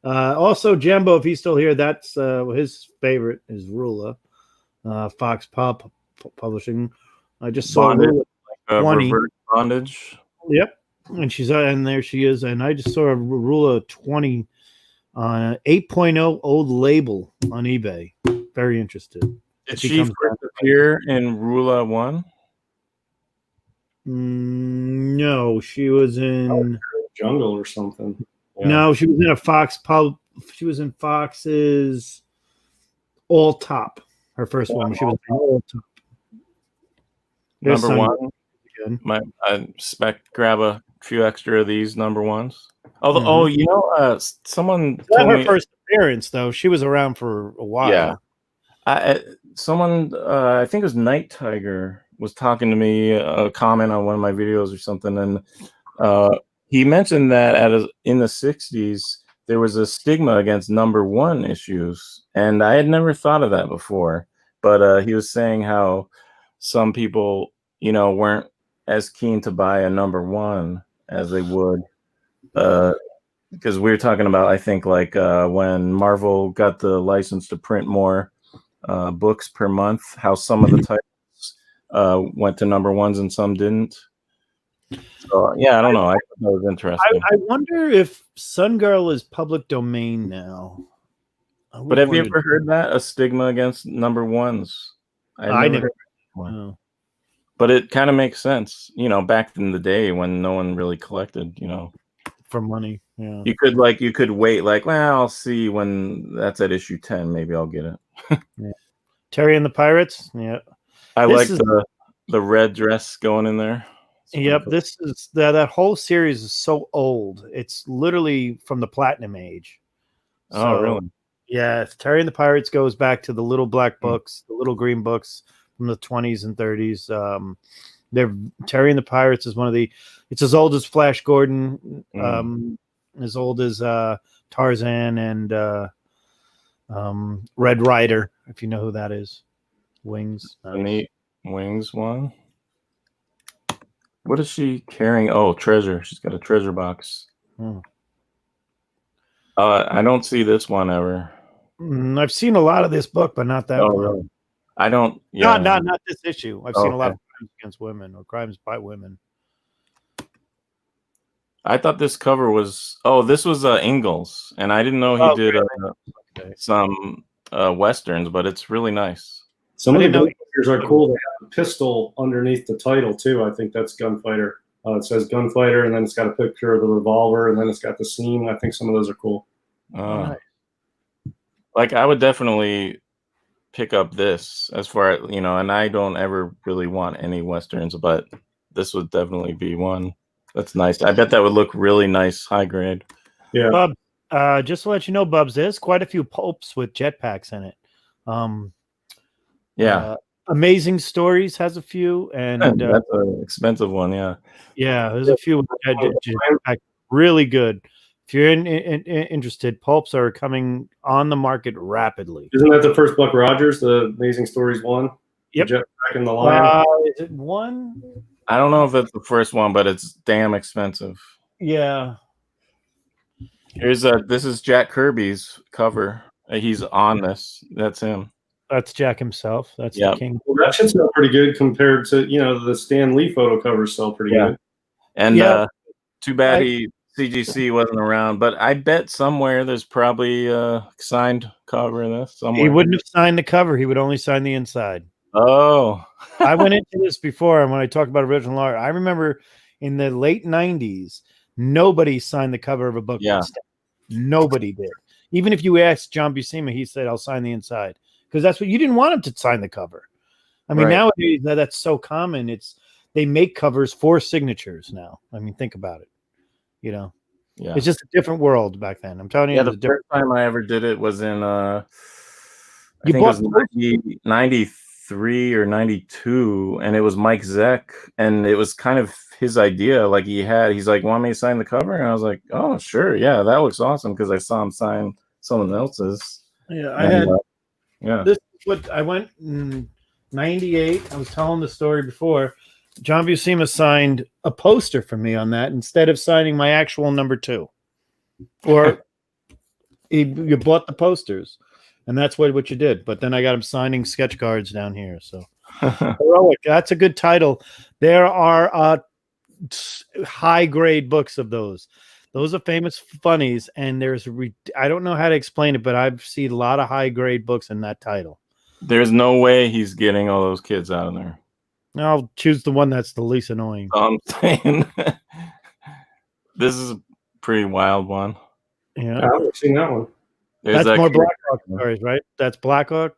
Also, Jembo, if he's still here, that's his favorite is Rula. Fox Publishing. I just saw Bondage, Rula 20. Reverse Bondage. Yep, and she's and there she is, and I just saw a Rula 20 on an 8.0 old label on eBay. Very interested. Did she first appear in Rula 1? No, she was in Jungle or something. Yeah. No, she was in a Fox pub. She was in Fox's All Top. Her first one. She was in All Top. There's Number some- 1. I grab a few extra of these number 1s. Although, someone Not told her me, first appearance, though. She was around for a while. Yeah. Someone, I think it was Night Tiger, was talking to me, a comment on one of my videos or something, and he mentioned that in the 60s, there was a stigma against number 1 issues, and I had never thought of that before. But he was saying how some people, weren't as keen to buy a number 1 as they would, because we were talking about, I think, like when Marvel got the license to print more books per month, how some of the titles went to number 1s and some didn't. So I don't know. I thought that was interesting. I wonder if Sun Girl is public domain now. But have you ever heard that? A stigma against number 1s? I never heard one. No. But it kind of makes sense, back in the day when no one really collected, For money. Yeah. You could wait, I'll see when that's at issue 10, maybe I'll get it. Yeah. Terry and the Pirates. Yeah. I like the red dress going in there. Yep, cool. This is that whole series is so old. It's literally from the Platinum Age. Oh, really? Yeah, Terry and the Pirates goes back to the little black books, the little green books from the 20s and 30s. Terry and the Pirates is it's as old as Flash Gordon, as old as Tarzan and Red Rider, if you know who that is. Wings. Neat. Wings one. What is she carrying? Oh, treasure. She's got a treasure box. I don't see this one ever. I've seen a lot of this book, but not that Oh, one. really? I don't. Yeah. Not this issue. I've seen a lot Okay. of crimes against women or crimes by women. I thought this cover was. Oh, this was Ingalls, and I didn't know he did Okay. some westerns, but it's really nice. Some I of the didn't know- gunfighters are cool. They have a pistol underneath the title too. I think that's Gunfighter. It says Gunfighter, and then it's got a picture of the revolver, and then it's got the scene. I think some of those are cool. Nice. Like I would definitely pick up this as far as and I don't ever really want any westerns, but this would definitely be one. That's nice. I bet that would look really nice, high grade. Yeah. Bub, just to let you know, Bubs, there's quite a few pulps with jetpacks in it. Yeah. Amazing Stories has a few, and that's an expensive one. Yeah. yeah, there's a few jetpack, really good. If you're interested, pulps are coming on the market rapidly. Isn't that the first Buck Rogers, the Amazing Stories one? Yep. The Jetpack and the Lion. Is it one? I don't know if it's the first one, but it's damn expensive. Yeah. This is Jack Kirby's cover. He's on this. That's him. That's Jack himself. That's the king. Well, that should sell pretty good compared to the Stan Lee photo covers sell pretty good. And too bad CGC wasn't around, but I bet somewhere there's probably a signed cover of this somewhere. He wouldn't have signed the cover. He would only sign the inside. Oh. I went into this before, and when I talked about original art, I remember in the late 90s, nobody signed the cover of a book. Yeah. Nobody did. Even if you asked John Buscema, he said, I'll sign the inside. Because that's what you didn't want him to sign the cover. I mean, nowadays that's so common. They make covers for signatures now. I mean, think about it. It's just a different world back then. I'm telling you. Yeah, the first time I ever did it was in I think it was 93 or 92, and it was Mike Zeck, and it was kind of his idea. Like he's like, want me to sign the cover? And I was like, oh, sure, yeah, that looks awesome, because I saw him sign someone else's. Yeah, yeah. This is what I went in 98. I was telling the story before. John Buscema signed a poster for me on that instead of signing my actual number 2. Or you bought the posters, and that's what you did. But then I got him signing sketch cards down here. So Heroic, that's a good title. There are high grade books of those. Those are famous funnies, and I don't know how to explain it, but I've seen a lot of high grade books in that title. There's no way he's getting all those kids out of there. I'll choose the one that's the least annoying. I'm saying this is a pretty wild one. Yeah, I haven't seen that one. That's more Blackhawk stories, right? That's Blackhawk.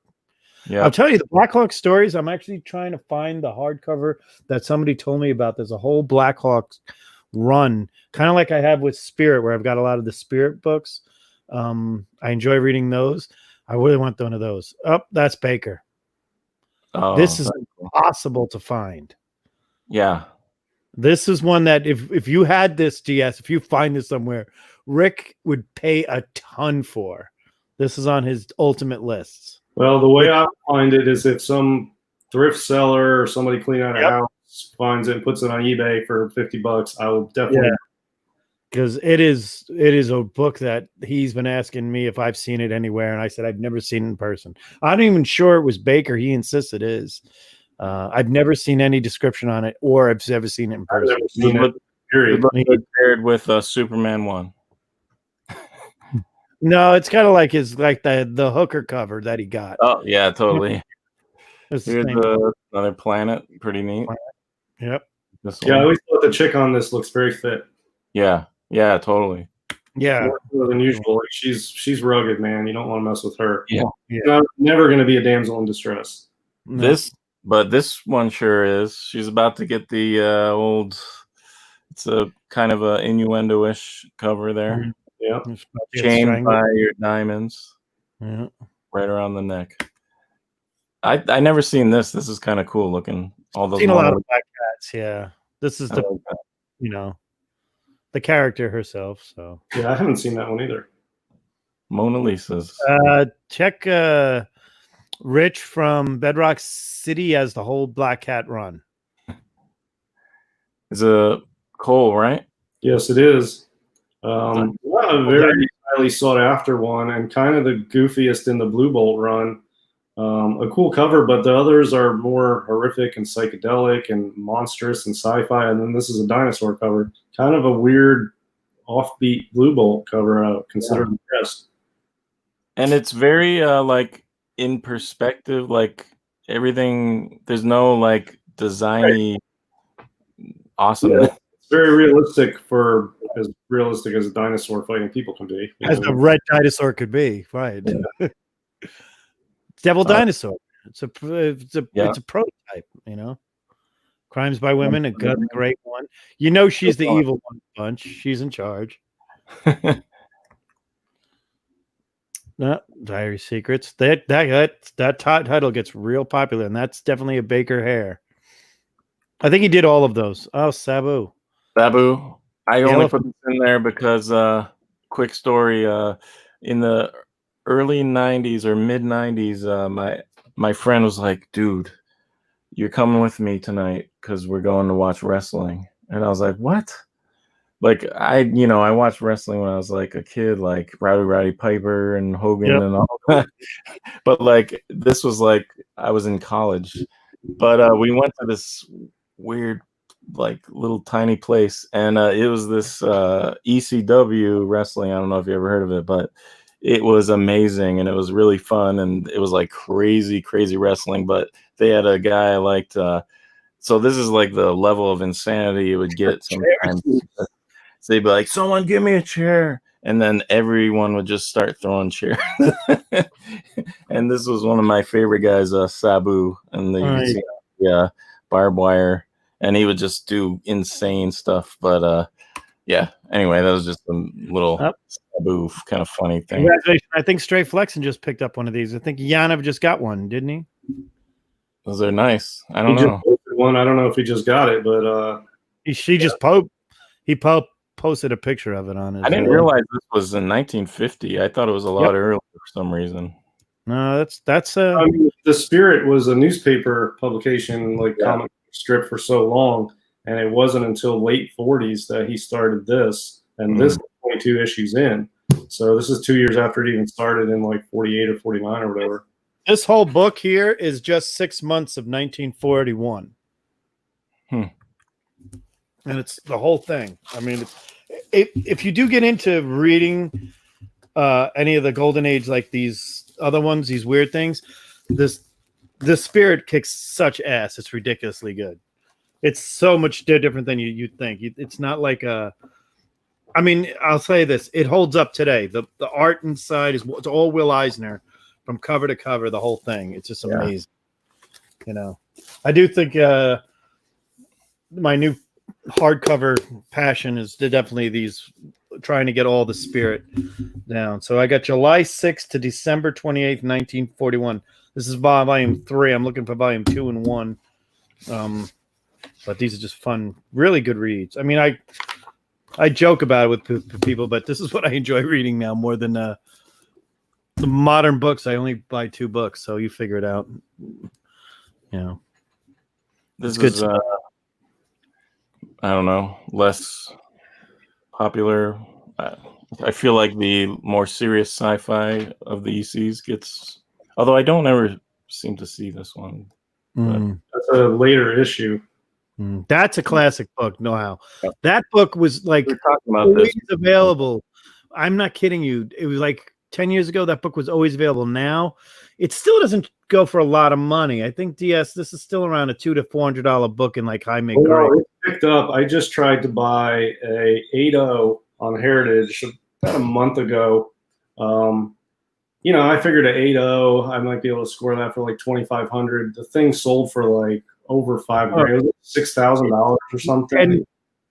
Yeah, I'll tell you the Blackhawk stories. I'm actually trying to find the hardcover that somebody told me about. There's a whole Blackhawk run, kind of like I have with Spirit, where I've got a lot of the Spirit books. I enjoy reading those. I really want one of those. Oh, that's Baker. Oh, this is impossible to find. Yeah. This is one that if you had this, GS, if you find this somewhere, Rick would pay a ton for. This is on his ultimate lists. Well, the way I find it is if some thrift seller or somebody cleaning out a house finds it and puts it on eBay for $50, I will definitely. Because it is a book that he's been asking me if I've seen it anywhere, and I said I've never seen it in person. I'm not even sure it was Baker. He insists it is. I've never seen any description on it, or I've ever seen it in person. I've never seen it. Period. Paired with Superman 1. No, it's kind of like the hooker cover that he got. Oh yeah, totally. Here's another planet. Pretty neat. Yep. I always thought the chick on this looks very fit. Yeah. Yeah, totally. Yeah. More than usual. Like she's rugged, man. You don't want to mess with her. Yeah. Never going to be a damsel in distress. No. This one sure is. She's about to get the old. It's a kind of a innuendo-ish cover there. Yeah. Chained by your diamonds. Yeah. Right around the neck. I never seen this. This is kind of cool looking. All those. Seen a lot of Black Cats. Yeah. This is the the character herself. So yeah, I haven't seen that one either. Mona Lisa's. Check Rich from Bedrock City has the whole Black Cat run. It's a Cole, right? Yes, it is. Very highly sought after one and kind of the goofiest in the Blue Bolt run. A cool cover, but the others are more horrific and psychedelic and monstrous and sci-fi. And then this is a dinosaur cover, kind of a weird, offbeat Blue Bolt cover, considering the rest. And it's very like in perspective, like everything. There's no like designy awesomeness. Yeah, it's very realistic for as realistic as a dinosaur fighting people can be. As a red dinosaur could be, right? Yeah. Devil Dinosaur. It's a prototype, you know. Crimes by Women, a good, great one. You know, she's the evil one bunch. She's in charge. No, Diary Secrets. That title gets real popular, and that's definitely a Baker Hare. I think he did all of those. Oh, Sabu. Sabu. I only put this in there because quick story. In the early 90s or mid 90s, my friend was like, dude, you're coming with me tonight because we're going to watch wrestling. And I was like, what? Like I watched wrestling when I was like a kid, like Rowdy Piper and Hogan and all that. But like this was like I was in college. But we went to this weird like little tiny place, and it was this ECW wrestling. I don't know if you ever heard of it, but it was amazing and it was really fun, and it was like crazy wrestling. But they had a guy I liked. So this is like the level of insanity it would get sometimes. So they'd be like, "Someone give me a chair," and then everyone would just start throwing chairs. And this was one of my favorite guys, Sabu, and the barbed wire, and he would just do insane stuff. But yeah. Anyway, that was just a little Sabu kind of funny thing. Congratulations. I think Stray Flexen just picked up one of these. I think Yanov just got one, didn't he? Those are nice. I don't know. One. I don't know if he just got it, but he posted a picture of it on his. I didn't realize this was in 1950. I thought it was a lot earlier for some reason. No, that's I mean, The Spirit was a newspaper publication, like comic strip for so long, and it wasn't until late 40s that he started this, and this is 22 issues in. So this is 2 years after it even started in like 48 or 49 or whatever. This whole book here is just 6 months of 1941. And it's the whole thing. I mean, if you do get into reading any of the Golden Age, like these other ones, these weird things, the Spirit kicks such ass. It's ridiculously good. It's so much different than you'd think. It's not like I mean, I'll say this. It holds up today. The art inside it's all Will Eisner from cover to cover, the whole thing. It's just amazing. You know, I do think my new hardcover passion is definitely these trying to get all the Spirit down. So I got July 6th to December 28th, 1941. This is volume 3. I'm looking for volume 2 and 1. But these are just fun, really good reads. I mean, I joke about it with people, but this is what I enjoy reading now more than the modern books. I only buy 2 books, so you figure it out. You know, this is good. I don't know, less popular. I feel like the more serious sci-fi of the ECs gets, although I don't ever seem to see this one. That's a later issue. That's a classic book. No how that book was like always available. I'm not kidding you. It was like 10 years ago. That book was always available. Now it still doesn't go for a lot of money. I think this is still around a $200 to $400 book in like high make. It's picked up. I just tried to buy a 8.0 on Heritage about a month ago. You know, I figured an 8.0 I might be able to score that for like $2,500. The thing sold for like over $5,000, $6,000 or something. And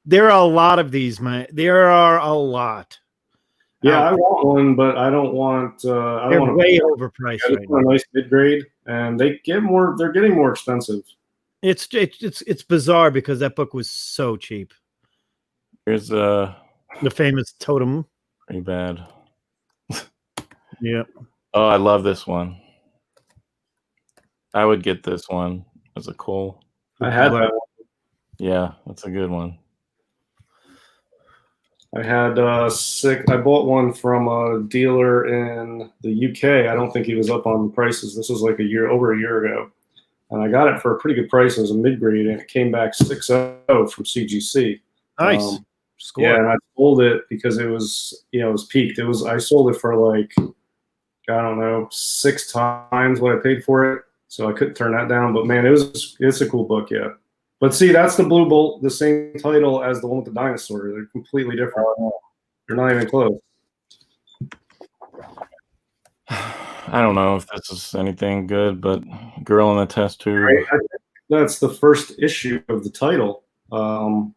there are a lot of these, man. There are a lot. Yeah, I want one, but I don't want. They're way overpriced right now. A nice mid grade, and they get more. They're getting more expensive. It's bizarre because that book was so cheap. Here's the famous Totem. Pretty bad. Yep. Oh, I love this one. I would get this one as a Cole. I had that one. Yeah, that's a good one. I had six. I bought one from a dealer in the UK. I don't think he was up on prices. This was like over a year ago, and I got it for a pretty good price. It was a mid grade, and it came back 6.0 from CGC. Nice. Score. Yeah, and I sold it because it was, it was peaked. I sold it for like, I don't know, 6 times what I paid for it. So I couldn't turn that down. But man, it's a cool book, yeah. But see, that's the Blue Bolt, the same title as the one with the dinosaur. They're completely different. They're not even close. I don't know if this is anything good, but Girl in the Test Tube. Right? I think that's the first issue of the title. Well,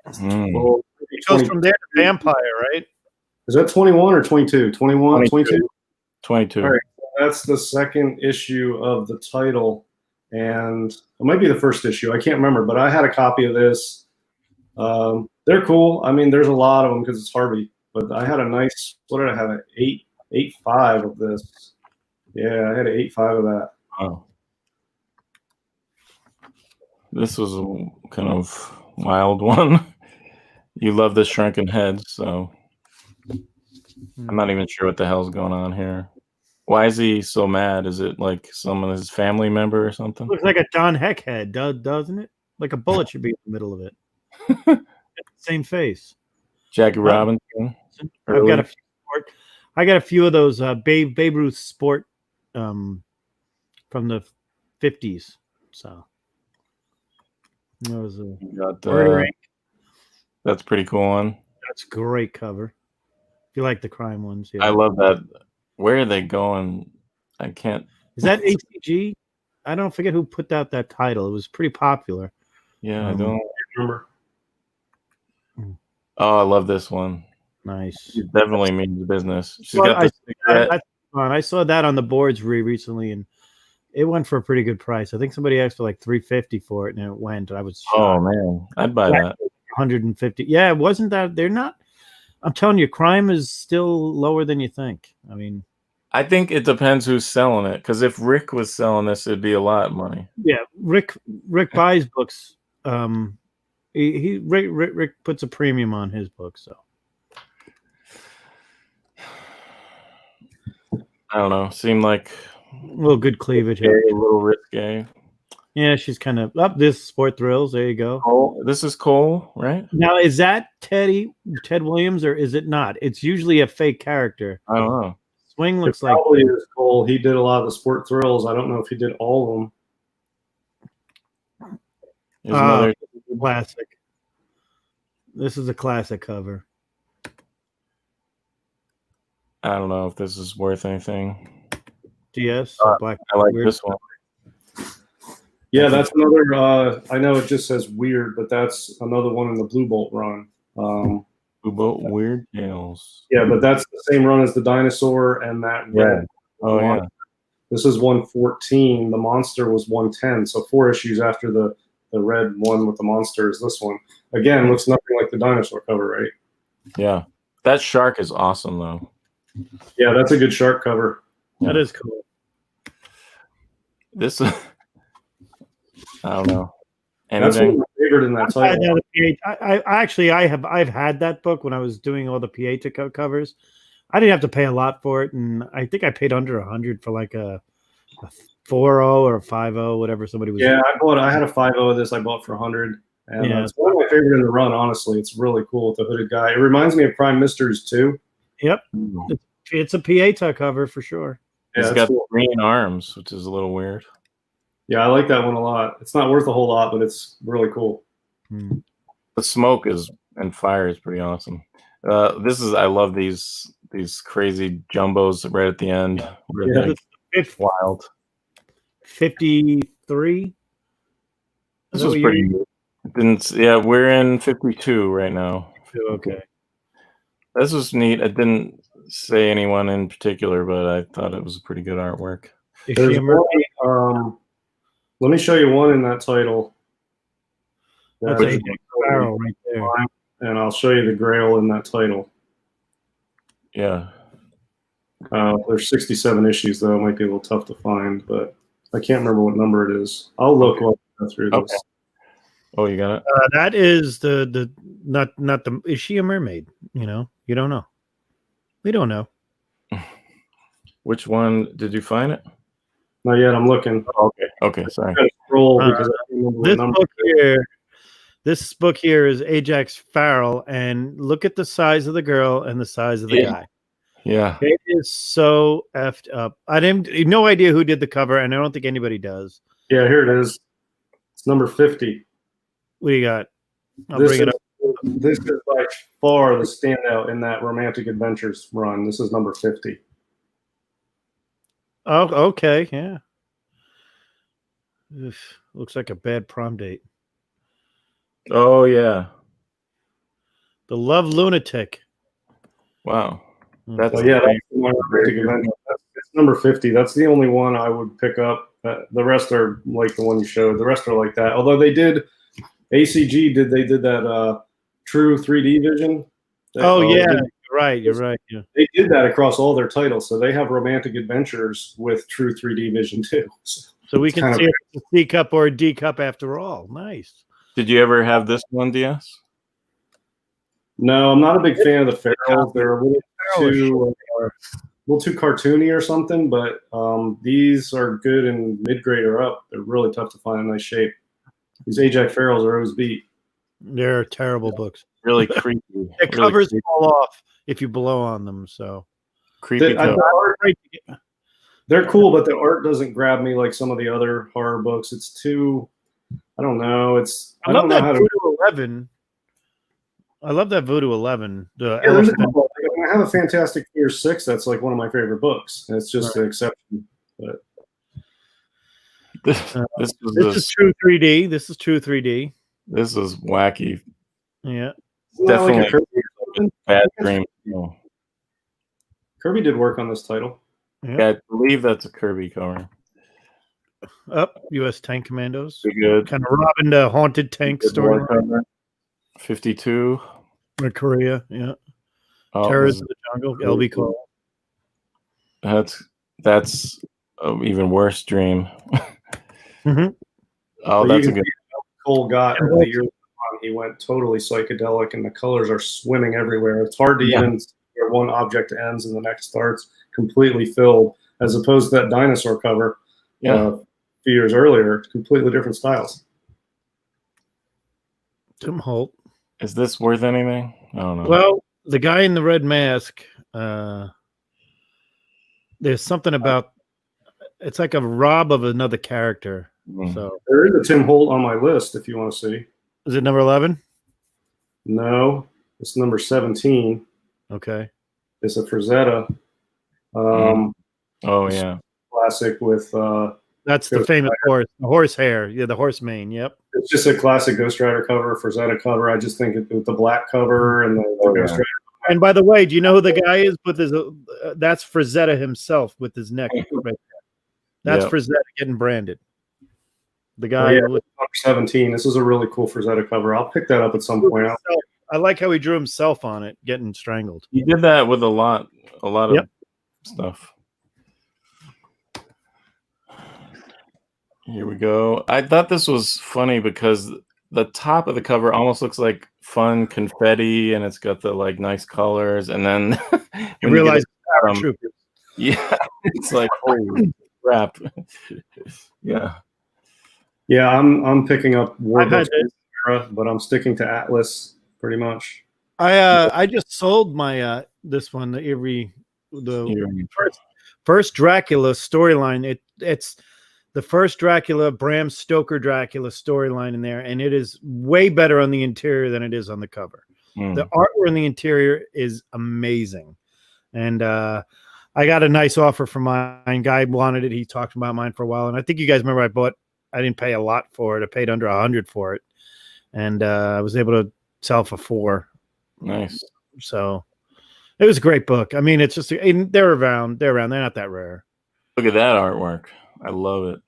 it goes from there to Vampire, right? Is that 21 or 22? 21, 22? 22. All right. That's the second issue of the title. And it might be the first issue. I can't remember, but I had a copy of this. They're cool. I mean, there's a lot of them because it's Harvey. But I had a nice, what did I have? An 8.5 of this. Yeah, I had an 8.5 of that. Oh. This was a kind of wild one. You love the shrunken heads, so I'm not even sure what the hell's going on here. Why is he so mad? Is it like someone, his family member or something? Looks like a Don Heck head, doesn't it? Like a bullet should be in the middle of it. Same face. Jackie Robinson. I got a few of those Babe Ruth Sport from the 50s. So that was that's a pretty cool one. That's a great cover. If you like the crime ones, yeah. I love that. Where are they going? I can't. Is that ACG? I don't forget who put out that title. It was pretty popular. Yeah, I don't remember. Oh, I love this one. Nice. She definitely means business. She's got the cigarette. I saw that on the boards recently, and it went for a pretty good price. I think somebody asked for like $350 for it, and it went. I was shocked. Oh man, I'd buy that. 150. Yeah, it wasn't that. They're not. I'm telling you, crime is still lower than you think. I mean, I think it depends who's selling it. Because if Rick was selling this, it'd be a lot of money. Yeah, Rick buys books. Rick puts a premium on his books. So I don't know. Seemed like a little good cleavage a here. little risque. Yeah, she's kind of up. This Sport Thrills. There you go. Cole, this is Cole, right? Now, is that Ted Williams, or is it not? It's usually a fake character. I don't know. Swing looks It like probably is Cole. He did a lot of the Sport Thrills. I don't know if he did all of them. Here's another classic. This is a classic cover. I don't know if this is worth anything. DS. Black. I like weird. this one. Yeah, that's another. I know it just says weird, but that's another one in the Blue Bolt run. Blue Bolt Weird Tales. Yeah, but that's the same run as the dinosaur and that red. Oh yeah. This is 114. The monster was 110. So 4 issues after the red one with the monster is this one. Again, looks nothing like the dinosaur cover, right? Yeah. That shark is awesome though. Yeah, that's a good shark cover. That is cool. This I don't know. That's one of Anything? my favorite in that title. I've had that book when I was doing all the Pieta covers. I didn't have to pay a lot for it, and I think I paid under 100 for like a 4.0 or a 5.0, whatever somebody was. Yeah, I had a 5.0 of this. I bought for 100, and it's one of my favorite in the run. Honestly, it's really cool with the hooded guy. It reminds me of Prime Mysteries too. Yep, it's a Pieta cover for sure. It's Yeah, got cool. green arms, which is a little weird. Yeah, I like that one a lot. It's not worth a whole lot, but it's really cool. The smoke and fire is pretty awesome. I love these crazy jumbos right at the end. Yeah. It's Wild. 53. This was pretty good. We're in 52 right now. Okay. This was neat. I didn't say anyone in particular, but I thought it was pretty good artwork. There's one, let me show you one in that title. That's a barrel right there. And I'll show you the Grail in that title. Yeah. There's 67 issues, though. It might be a little tough to find, but I can't remember what number it is. I'll look while I go through this. Oh, you got it. That is the not the. Is she a mermaid? You know, you don't know. We don't know. Which one did you find it? Not yet. I'm looking. Oh, okay. Sorry. I gotta scroll because I can't remember what This number. book here. This book here is Ajax Farrell, and look at the size of the girl and the size of the guy. Yeah. It is so effed up. I didn't no idea who did the cover, and I don't think anybody does. Yeah, here it is. It's number 50. What do you got? I'll This bring it is, up. this is by far the standout in that Romantic Adventures run. This is number 50. Oh, okay, yeah. Oof, looks like a bad prom date. Oh yeah. The Love Lunatic. Wow. That's So yeah, that's the one Romantic Adventures. It's number 50. That's the only one I would pick up. The rest are like the one you showed. The rest are like that. Although they did ACG did that true 3D vision. You're right. Yeah. They did that across all their titles. So they have Romantic Adventures with true 3D vision too. So we can see if it's a C cup or a D cup after all. Nice. Did you ever have this one, DS? No, I'm not a big fan of the Farrells. They're a little too cartoony or something, but these are good in mid-grade or up. They're really tough to find in nice shape. These Ajax Farrells are always beat. They're terrible books. Really creepy. The covers fall off if you blow on them. So creepy. They're cool, but the art doesn't grab me like some of the other horror books. It's too, I don't know. I love don't know that how to. Voodoo 11. I love that Voodoo 11. I have a Fantastic Fear 6. That's like one of my favorite books. And it's just an exception. But this is true 3D. This is true 3D. This is wacky. Yeah. Definitely like a bad dream. No. Kirby did work on this title. Yeah, I believe that's a Kirby cover. Up, U.S. Tank Commandos. Pretty good. Kind of robbing the haunted tank story. 52. Or Korea, yeah. Oh, Terrors of the Jungle, LB Cole. That's an even worse dream. Mm-hmm. Oh, that's a good. Cole got the year he went totally psychedelic, and the colors are swimming everywhere. It's hard to even see where one object ends and the next starts completely filled, as opposed to that dinosaur cover a few years earlier. Completely different styles. Tim Holt. Is this worth anything? I don't know. Well, the guy in the red mask, there's something about it's like a rob of another character. So there is a Tim Holt on my list if you want to see. Is it number 11? No, it's number 17. Okay. It's a Frazetta. Oh yeah. Classic with that's the famous horse, the horse hair. Yeah, the horse mane. Yep. It's just a classic Ghost Rider cover, Frazetta cover. I just think with the black cover and the Ghost Rider. And by the way, do you know who the guy is with his? That's Frazetta himself with his neck. Right. That's Frazetta getting branded. The guy with number 17. This is a really cool Frazetta cover. I'll pick that up at some point. I like how he drew himself on it, getting strangled. He did that with a lot of stuff. Here we go. I thought this was funny because the top of the cover almost looks like fun confetti, and it's got the like nice colors, and then you realize it's like holy crap. Yeah, I'm picking up War Books, but I'm sticking to Atlas pretty much. I just sold my this one the first Dracula storyline. It's the first Dracula, Bram Stoker Dracula storyline in there, and it is way better on the interior than it is on the cover. The artwork in the interior is amazing, and I got a nice offer from mine. Guy wanted it. He talked about mine for a while, and I think you guys remember I didn't pay a lot for it. I paid under $100 for it, and I was able to sell for $4. Nice. So it was a great book. I mean, it's just they're around. They're not that rare. Look at that artwork. I love it.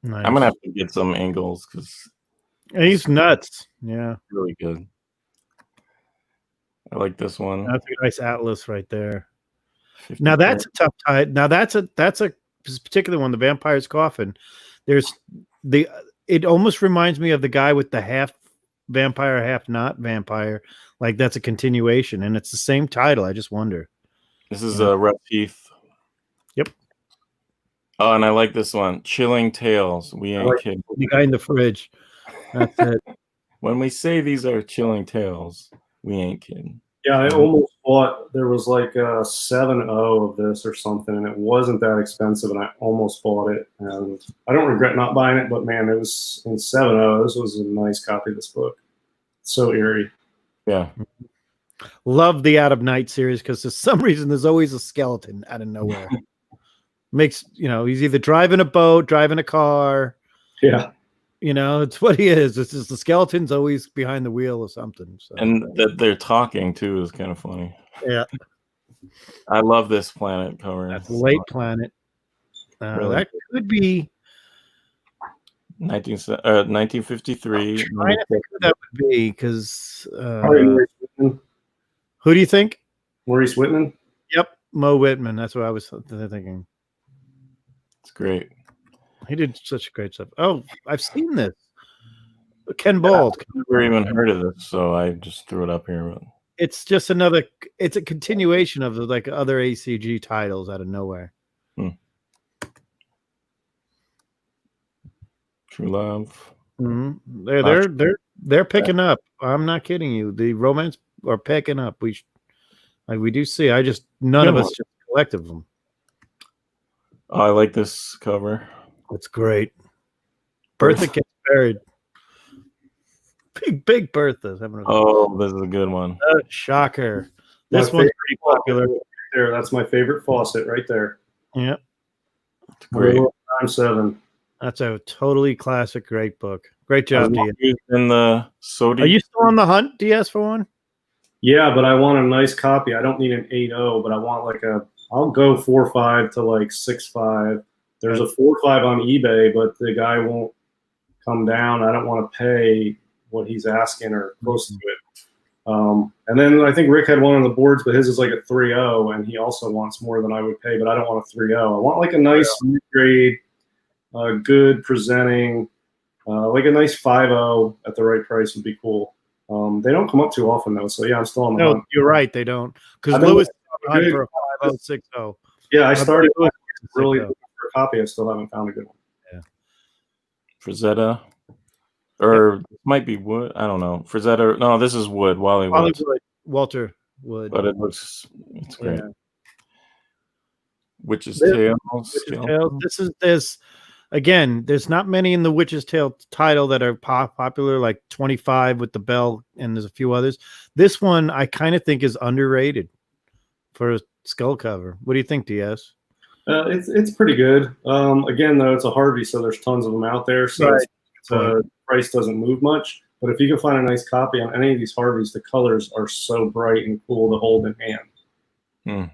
Nice. I'm gonna have to get some angles because he's nuts. Yeah, really good. I like this one. That's a nice Atlas right there. Now that's a tough tie. Now that's a particular one. The Vampire's Coffin. There's it almost reminds me of the guy with the half vampire, half not vampire. Like that's a continuation, and it's the same title. I just wonder. This is Yeah. Rough Heath. Yep. Oh, and I like this one. Chilling Tales. We ain't kidding. The guy in the fridge. That's it. When we say these are chilling tales, we ain't kidding. Yeah, I almost bought. There was like a 7.0 of this or something, and it wasn't that expensive, and I almost bought it. And I don't regret not buying it, but man, it was in 7.0. This was a nice copy of this book. So eerie. Yeah. Love the Out of Night series because for some reason there's always a skeleton out of nowhere. Makes he's either driving a boat, driving a car. Yeah. It's what he is. It's just the skeleton's always behind the wheel or something. So. And that they're talking too is kind of funny. Yeah. I love this planet cover. That's Late Planet. Really? That could be 1953. I'm trying to think who that would be because Maurice Whitman. who do you think? Maurice Whitman. Yep, Mo Whitman. That's what I was thinking. It's great. He did such great stuff. Oh, I've seen this. Ken Bald. I've never even heard of this, so I just threw it up here. But It's just another. It's a continuation of the like other ACG titles out of nowhere. True Love. Mm-hmm. They're picking up. I'm not kidding you. The romance are picking up. We do see. I just none of us just collected them. Oh, I like this cover. It's great. Bertha gets buried. Big Bertha. Oh, this is a good one. Shocker. This one's pretty popular. There, that's my favorite faucet right there. Yep. It's great. Time 7. That's a totally classic, great book. Great job, DS. In the Sodi. Are you still on the hunt, DS, for one? Yeah, but I want a nice copy. I don't need an 8.0, but I want like I'll go 4.5 to like 6.5. There's a 4.5 on eBay, but the guy won't come down. I don't want to pay what he's asking or close to it. And then I think Rick had one on the boards, but his is like a 3.0, and he also wants more than I would pay, but I don't want a 3.0. I want like a nice grade, good presenting, like a nice 5.0 at the right price would be cool. They don't come up too often though, so yeah, I'm still on the hunt. You're right, they don't. Because Lewis is on the hunt for a 5.0, 6.0. Yeah, I started really looking for a copy. I still haven't found a good one. Yeah. Frazetta. Or it might be wood. I don't know. Frazetta. No, this is wood. Wally Wood. Walter Wood. But it's great. Yeah. Witch's Tales. Tales. There's not many in the Witch's Tale title that are popular, like 25 with the bell, and there's a few others. This one I kind of think is underrated for a skull cover. What do you think, DS? It's pretty good. Again, though, it's a Harvey, so there's tons of them out there. So Right. price doesn't move much. But if you can find a nice copy on any of these Harveys, the colors are so bright and cool to hold in hand.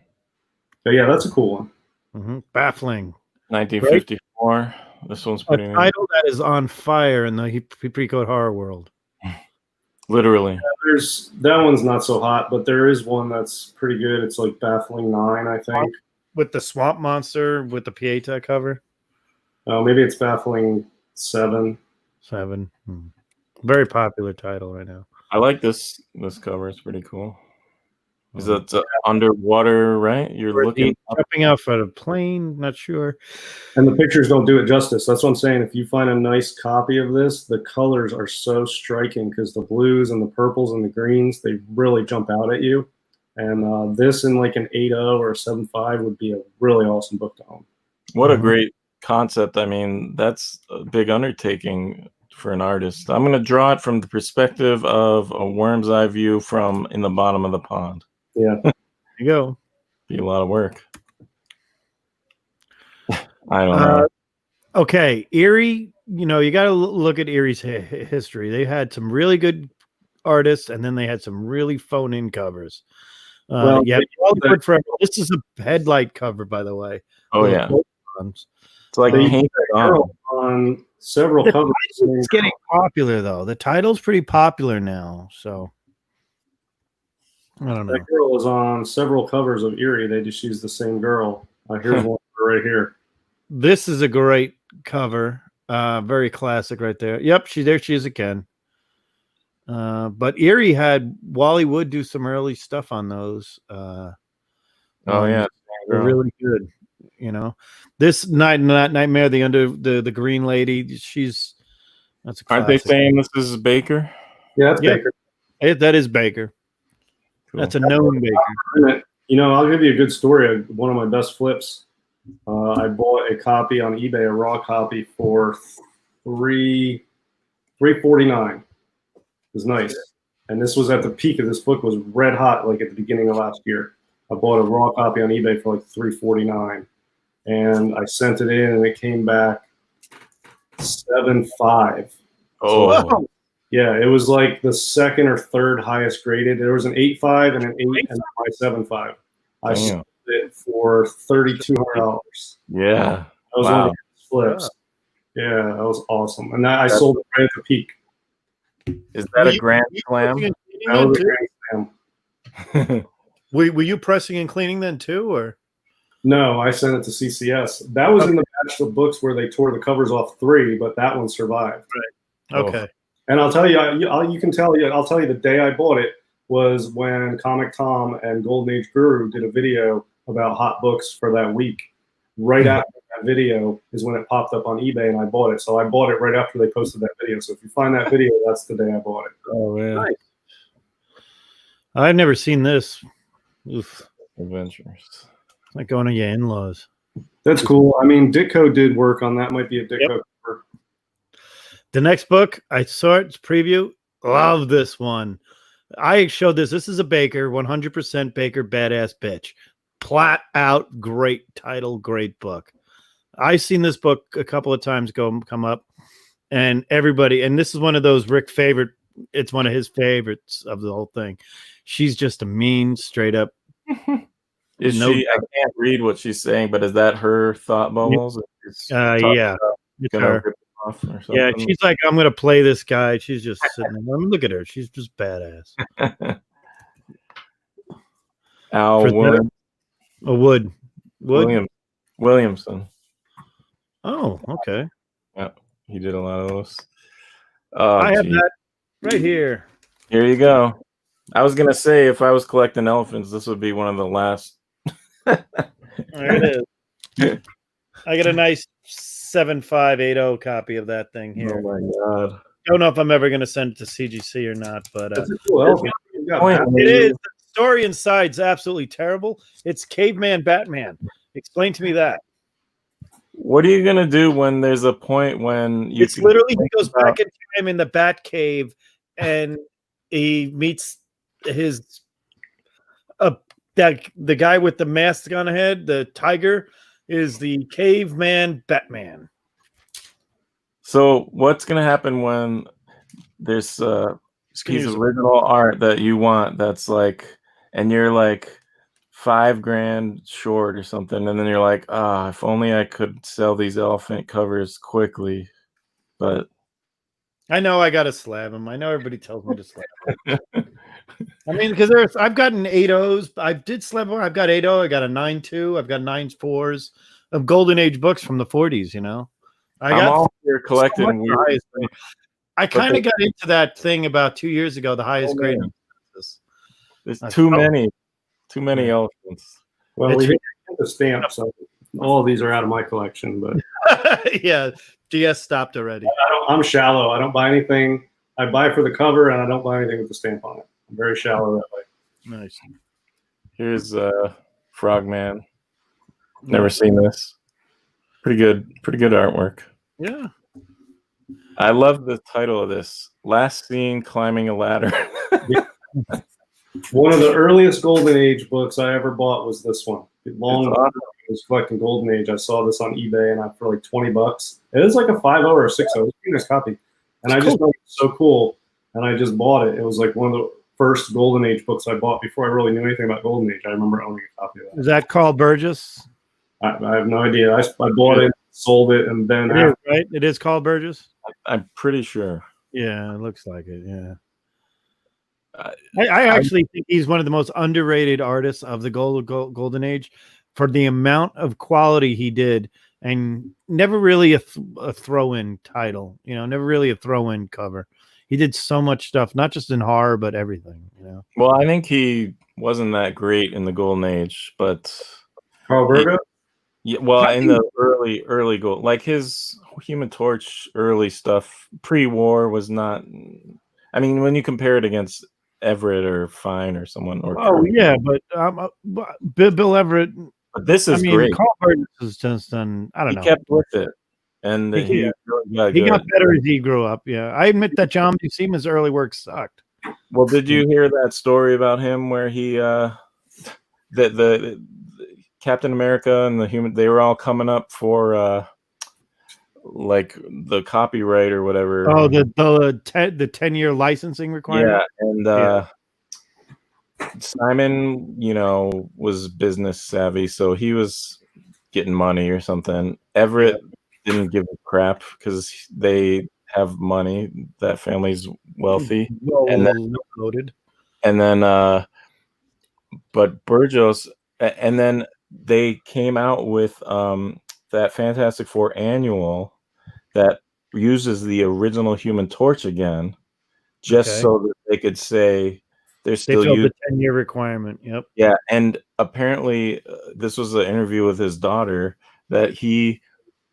So yeah, that's a cool one. Mm-hmm. Baffling. 1954. This one's pretty A title that is on fire in the pre-code horror world. Literally. There's that one's not so hot, but there is one that's pretty good. It's like Baffling 9, I think. With the swamp monster with the Pieta cover. Maybe it's Baffling 7. 7. Very popular title right now. I like this cover. It's pretty cool. Is it underwater, right? You're looking jumping out for a plane, not sure. And the pictures don't do it justice. That's what I'm saying. If you find a nice copy of this, the colors are so striking because the blues and the purples and the greens, they really jump out at you. And this in like an 8.0 or a 7.5 would be a really awesome book to own. What a great concept. I mean, that's a big undertaking for an artist. I'm going to draw it from the perspective of a worm's eye view from in the bottom of the pond. Yeah. There you go. Be a lot of work. I don't know. Okay. Erie, you got to look at Erie's history. They had some really good artists, and then they had some really phone-in covers. This is a headlight cover, by the way. Oh, yeah. It's like on several covers. It's getting popular, though. The title's pretty popular now, so I don't know. That girl is on several covers of Erie. They just use the same girl. Here's one right here. This is a great cover. Very classic right there. Yep, there she is again. But Erie had Wally Wood do some early stuff on those. Oh yeah, they're really good. You know, this Nightmare, the Green Lady. That's a classic. Aren't they saying this is Baker? Yeah, that's Baker. That is Baker. Cool. That's a known Baker. You know, I'll give you a good story. One of my best flips. I bought a copy on eBay, a raw copy for $349. It was nice, and this was at the peak of this book. Was red hot, like at the beginning of last year. I bought a raw copy on eBay for like $349, and I sent it in, and it came back 7.5. Oh, so, yeah, it was like the second or third highest graded. There was an 8.5 and an 8 and my 7.5. I sold it for $3,200. Yeah, that was one of the flips. Yeah, that was awesome, and I sold it right at the peak. Is that a grand slam? That was a grand slam. Were you pressing and cleaning then too, or? No, I sent it to CCS. That was in the batch of books where they tore the covers off 3, but that one survived. Right. Okay. And I'll tell you, I'll tell you the day I bought it was when Comic Tom and Golden Age Guru did a video about hot books for that week. Right after that video is when it popped up on eBay, and I bought it. So I bought it right after they posted that video. So if you find that video, that's the day I bought it. Oh man, nice. I've never seen this. Oof. Adventures. It's like going to your in-laws. That's cool. I mean, Ditko did work on that. Might be a Ditko cover. The next book, I saw its preview. Love this one. I showed this. This is a Baker, 100% Baker, badass bitch. Flat out, great title, great book. I've seen this book a couple of times come up, and everybody, and this is one of those Rick favorite. It's one of his favorites of the whole thing. She's just a mean, straight up. Is she? I can't read what she's saying, but is that her thought bubbles? Yeah, it's her. Yeah, she's like, I'm gonna play this guy. She's just sitting there. I mean, look at her. She's just badass. Williamson. Oh, okay. Yeah, he did a lot of those. I have that right here. Here you go. I was gonna say, if I was collecting elephants, this would be one of the last. There it is. I got a nice 7580 copy of that thing here. Oh my god! Don't know if I'm ever gonna send it to CGC or not, but it is. The story inside is absolutely terrible. It's Caveman Batman. Explain to me that. What are you gonna do when there's a point when you? It's literally he goes back in time in the Bat Cave, and he meets his the guy with the mask on the head, the tiger, is the Caveman Batman. So what's gonna happen when there's piece of original art that you want that's like, and you're like $5,000 short or something, and then you're like, if only I could sell these elephant covers quickly, but I know I gotta slab them. I know everybody tells me to slab them. I mean, because I've gotten 8.0s. I did slab them. I've got 8.0. I got a 9.2. I've got 9.4s of Golden Age books from the 40s. You know, I'm all here collecting. I kind of got into that thing about 2 years ago. The highest grade. There's too many elephants. Well, we have the stamp, so all of these are out of my collection. But yeah, DS stopped already. I'm shallow. I don't buy anything. I buy for the cover, and I don't buy anything with the stamp on it. I'm very shallow that way. Nice. Here's Frogman. Never seen this. Pretty good artwork. Yeah. I love the title of this. Last Seen Climbing a Ladder. One of the earliest Golden Age books I ever bought was this one. Long ago, I was collecting Golden Age. I saw this on eBay, and for like $20. It was like a 5.0 or a 6.0. It was a nice copy, and I just thought it was so cool, and I just bought it. It was like one of the first Golden Age books I bought before I really knew anything about Golden Age. I remember owning a copy of that. Is that called Burgess? I have no idea. I bought it, sold it, and then right? It is called Burgess. I'm pretty sure. Yeah, it looks like it. Yeah. I actually think he's one of the most underrated artists of the Golden Age for the amount of quality he did and never really a throw-in title. You know, never really a throw-in cover. He did so much stuff, not just in horror, but everything. You know. Well, I think he wasn't that great in the Golden Age, but Carl Burgo? yeah, well, in the early gold, like his Human Torch early stuff pre-war was not. I mean, when you compare it against Everett or Fine or someone, or yeah, but Bill Everett. But this is great. Carl Burgess has just done. I don't know. He kept with it, and he got better as he grew up. Yeah, I admit that John Buscema's early work sucked. Well, did you hear that story about him where he the Captain America and the Human, they were all coming up for like the copyright or whatever. Oh, the 10-year licensing requirement. Yeah, and Simon, you know, was business savvy, so he was getting money or something. Everett didn't give a crap because they have money. That family's wealthy, and then loaded. And then, but Burgos, and then they came out with that Fantastic Four annual that uses the original Human Torch again, just so that they could say they're still using the 10-year requirement. Yep. Yeah, and apparently this was an interview with his daughter that he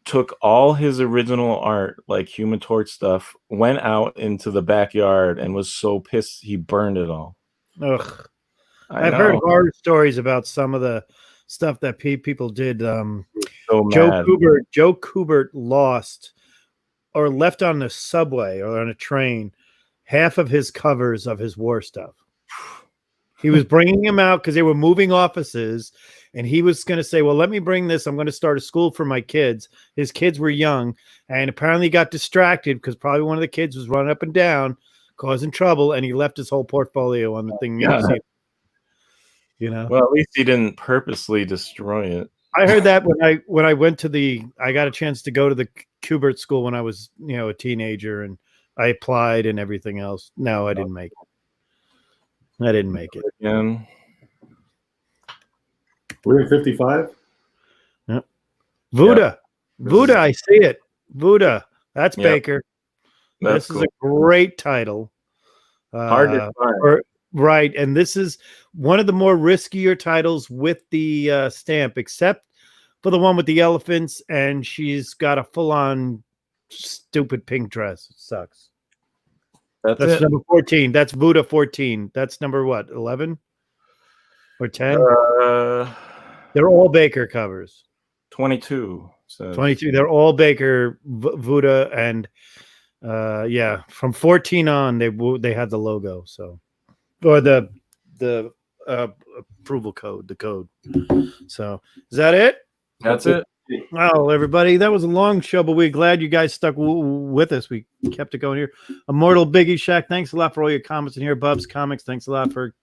took all his original art, like Human Torch stuff, went out into the backyard and was so pissed he burned it all. Ugh. I've heard horror stories about some of the stuff that people did. Joe Kubert lost or left on the subway or on a train half of his covers of his war stuff. He was bringing them out because they were moving offices, and he was going to say, well, let me bring this. I'm going to start a school for my kids. His kids were young, and apparently got distracted because probably one of the kids was running up and down, causing trouble, and he left his whole portfolio on the thing. You know, well, at least he didn't purposely destroy it. I heard that when I went to I got a chance to go to the Kubert school when I was, you know, a teenager, and I applied and everything else. No, I didn't make it. Again. We're at 55. Yep. Vuda, I see it. Vuda, that's Baker. This is a great title. Hard to find. Right, and this is one of the more riskier titles with the stamp, except for the one with the elephants, and she's got a full-on stupid pink dress. It sucks. That's number 14. That's Vuda 14. That's number what, 11 or 10? They're all Baker covers. 22. So 22. They're all Baker, Vuda, and from 14 on, they had the logo. So, or the approval code, the code. So, is that it? That's it. Well, everybody, that was a long show, but we're glad you guys stuck with us. We kept it going here. Immortal Biggie Shack, thanks a lot for all your comments in here. Bubs Comics, thanks a lot for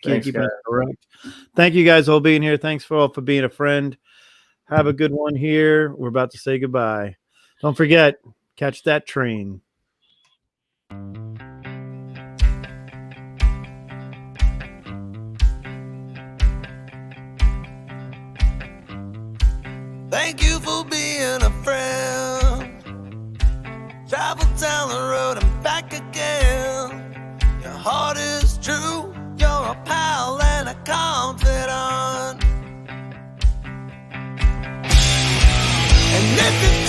keeping us correct. Thank you guys all being here. Thanks for being a friend. Have a good one here. We're about to say goodbye. Don't forget, catch that train. Thank you for being a friend. Travel down the road and back again. Your heart is true. You're a pal and a confidant. And if you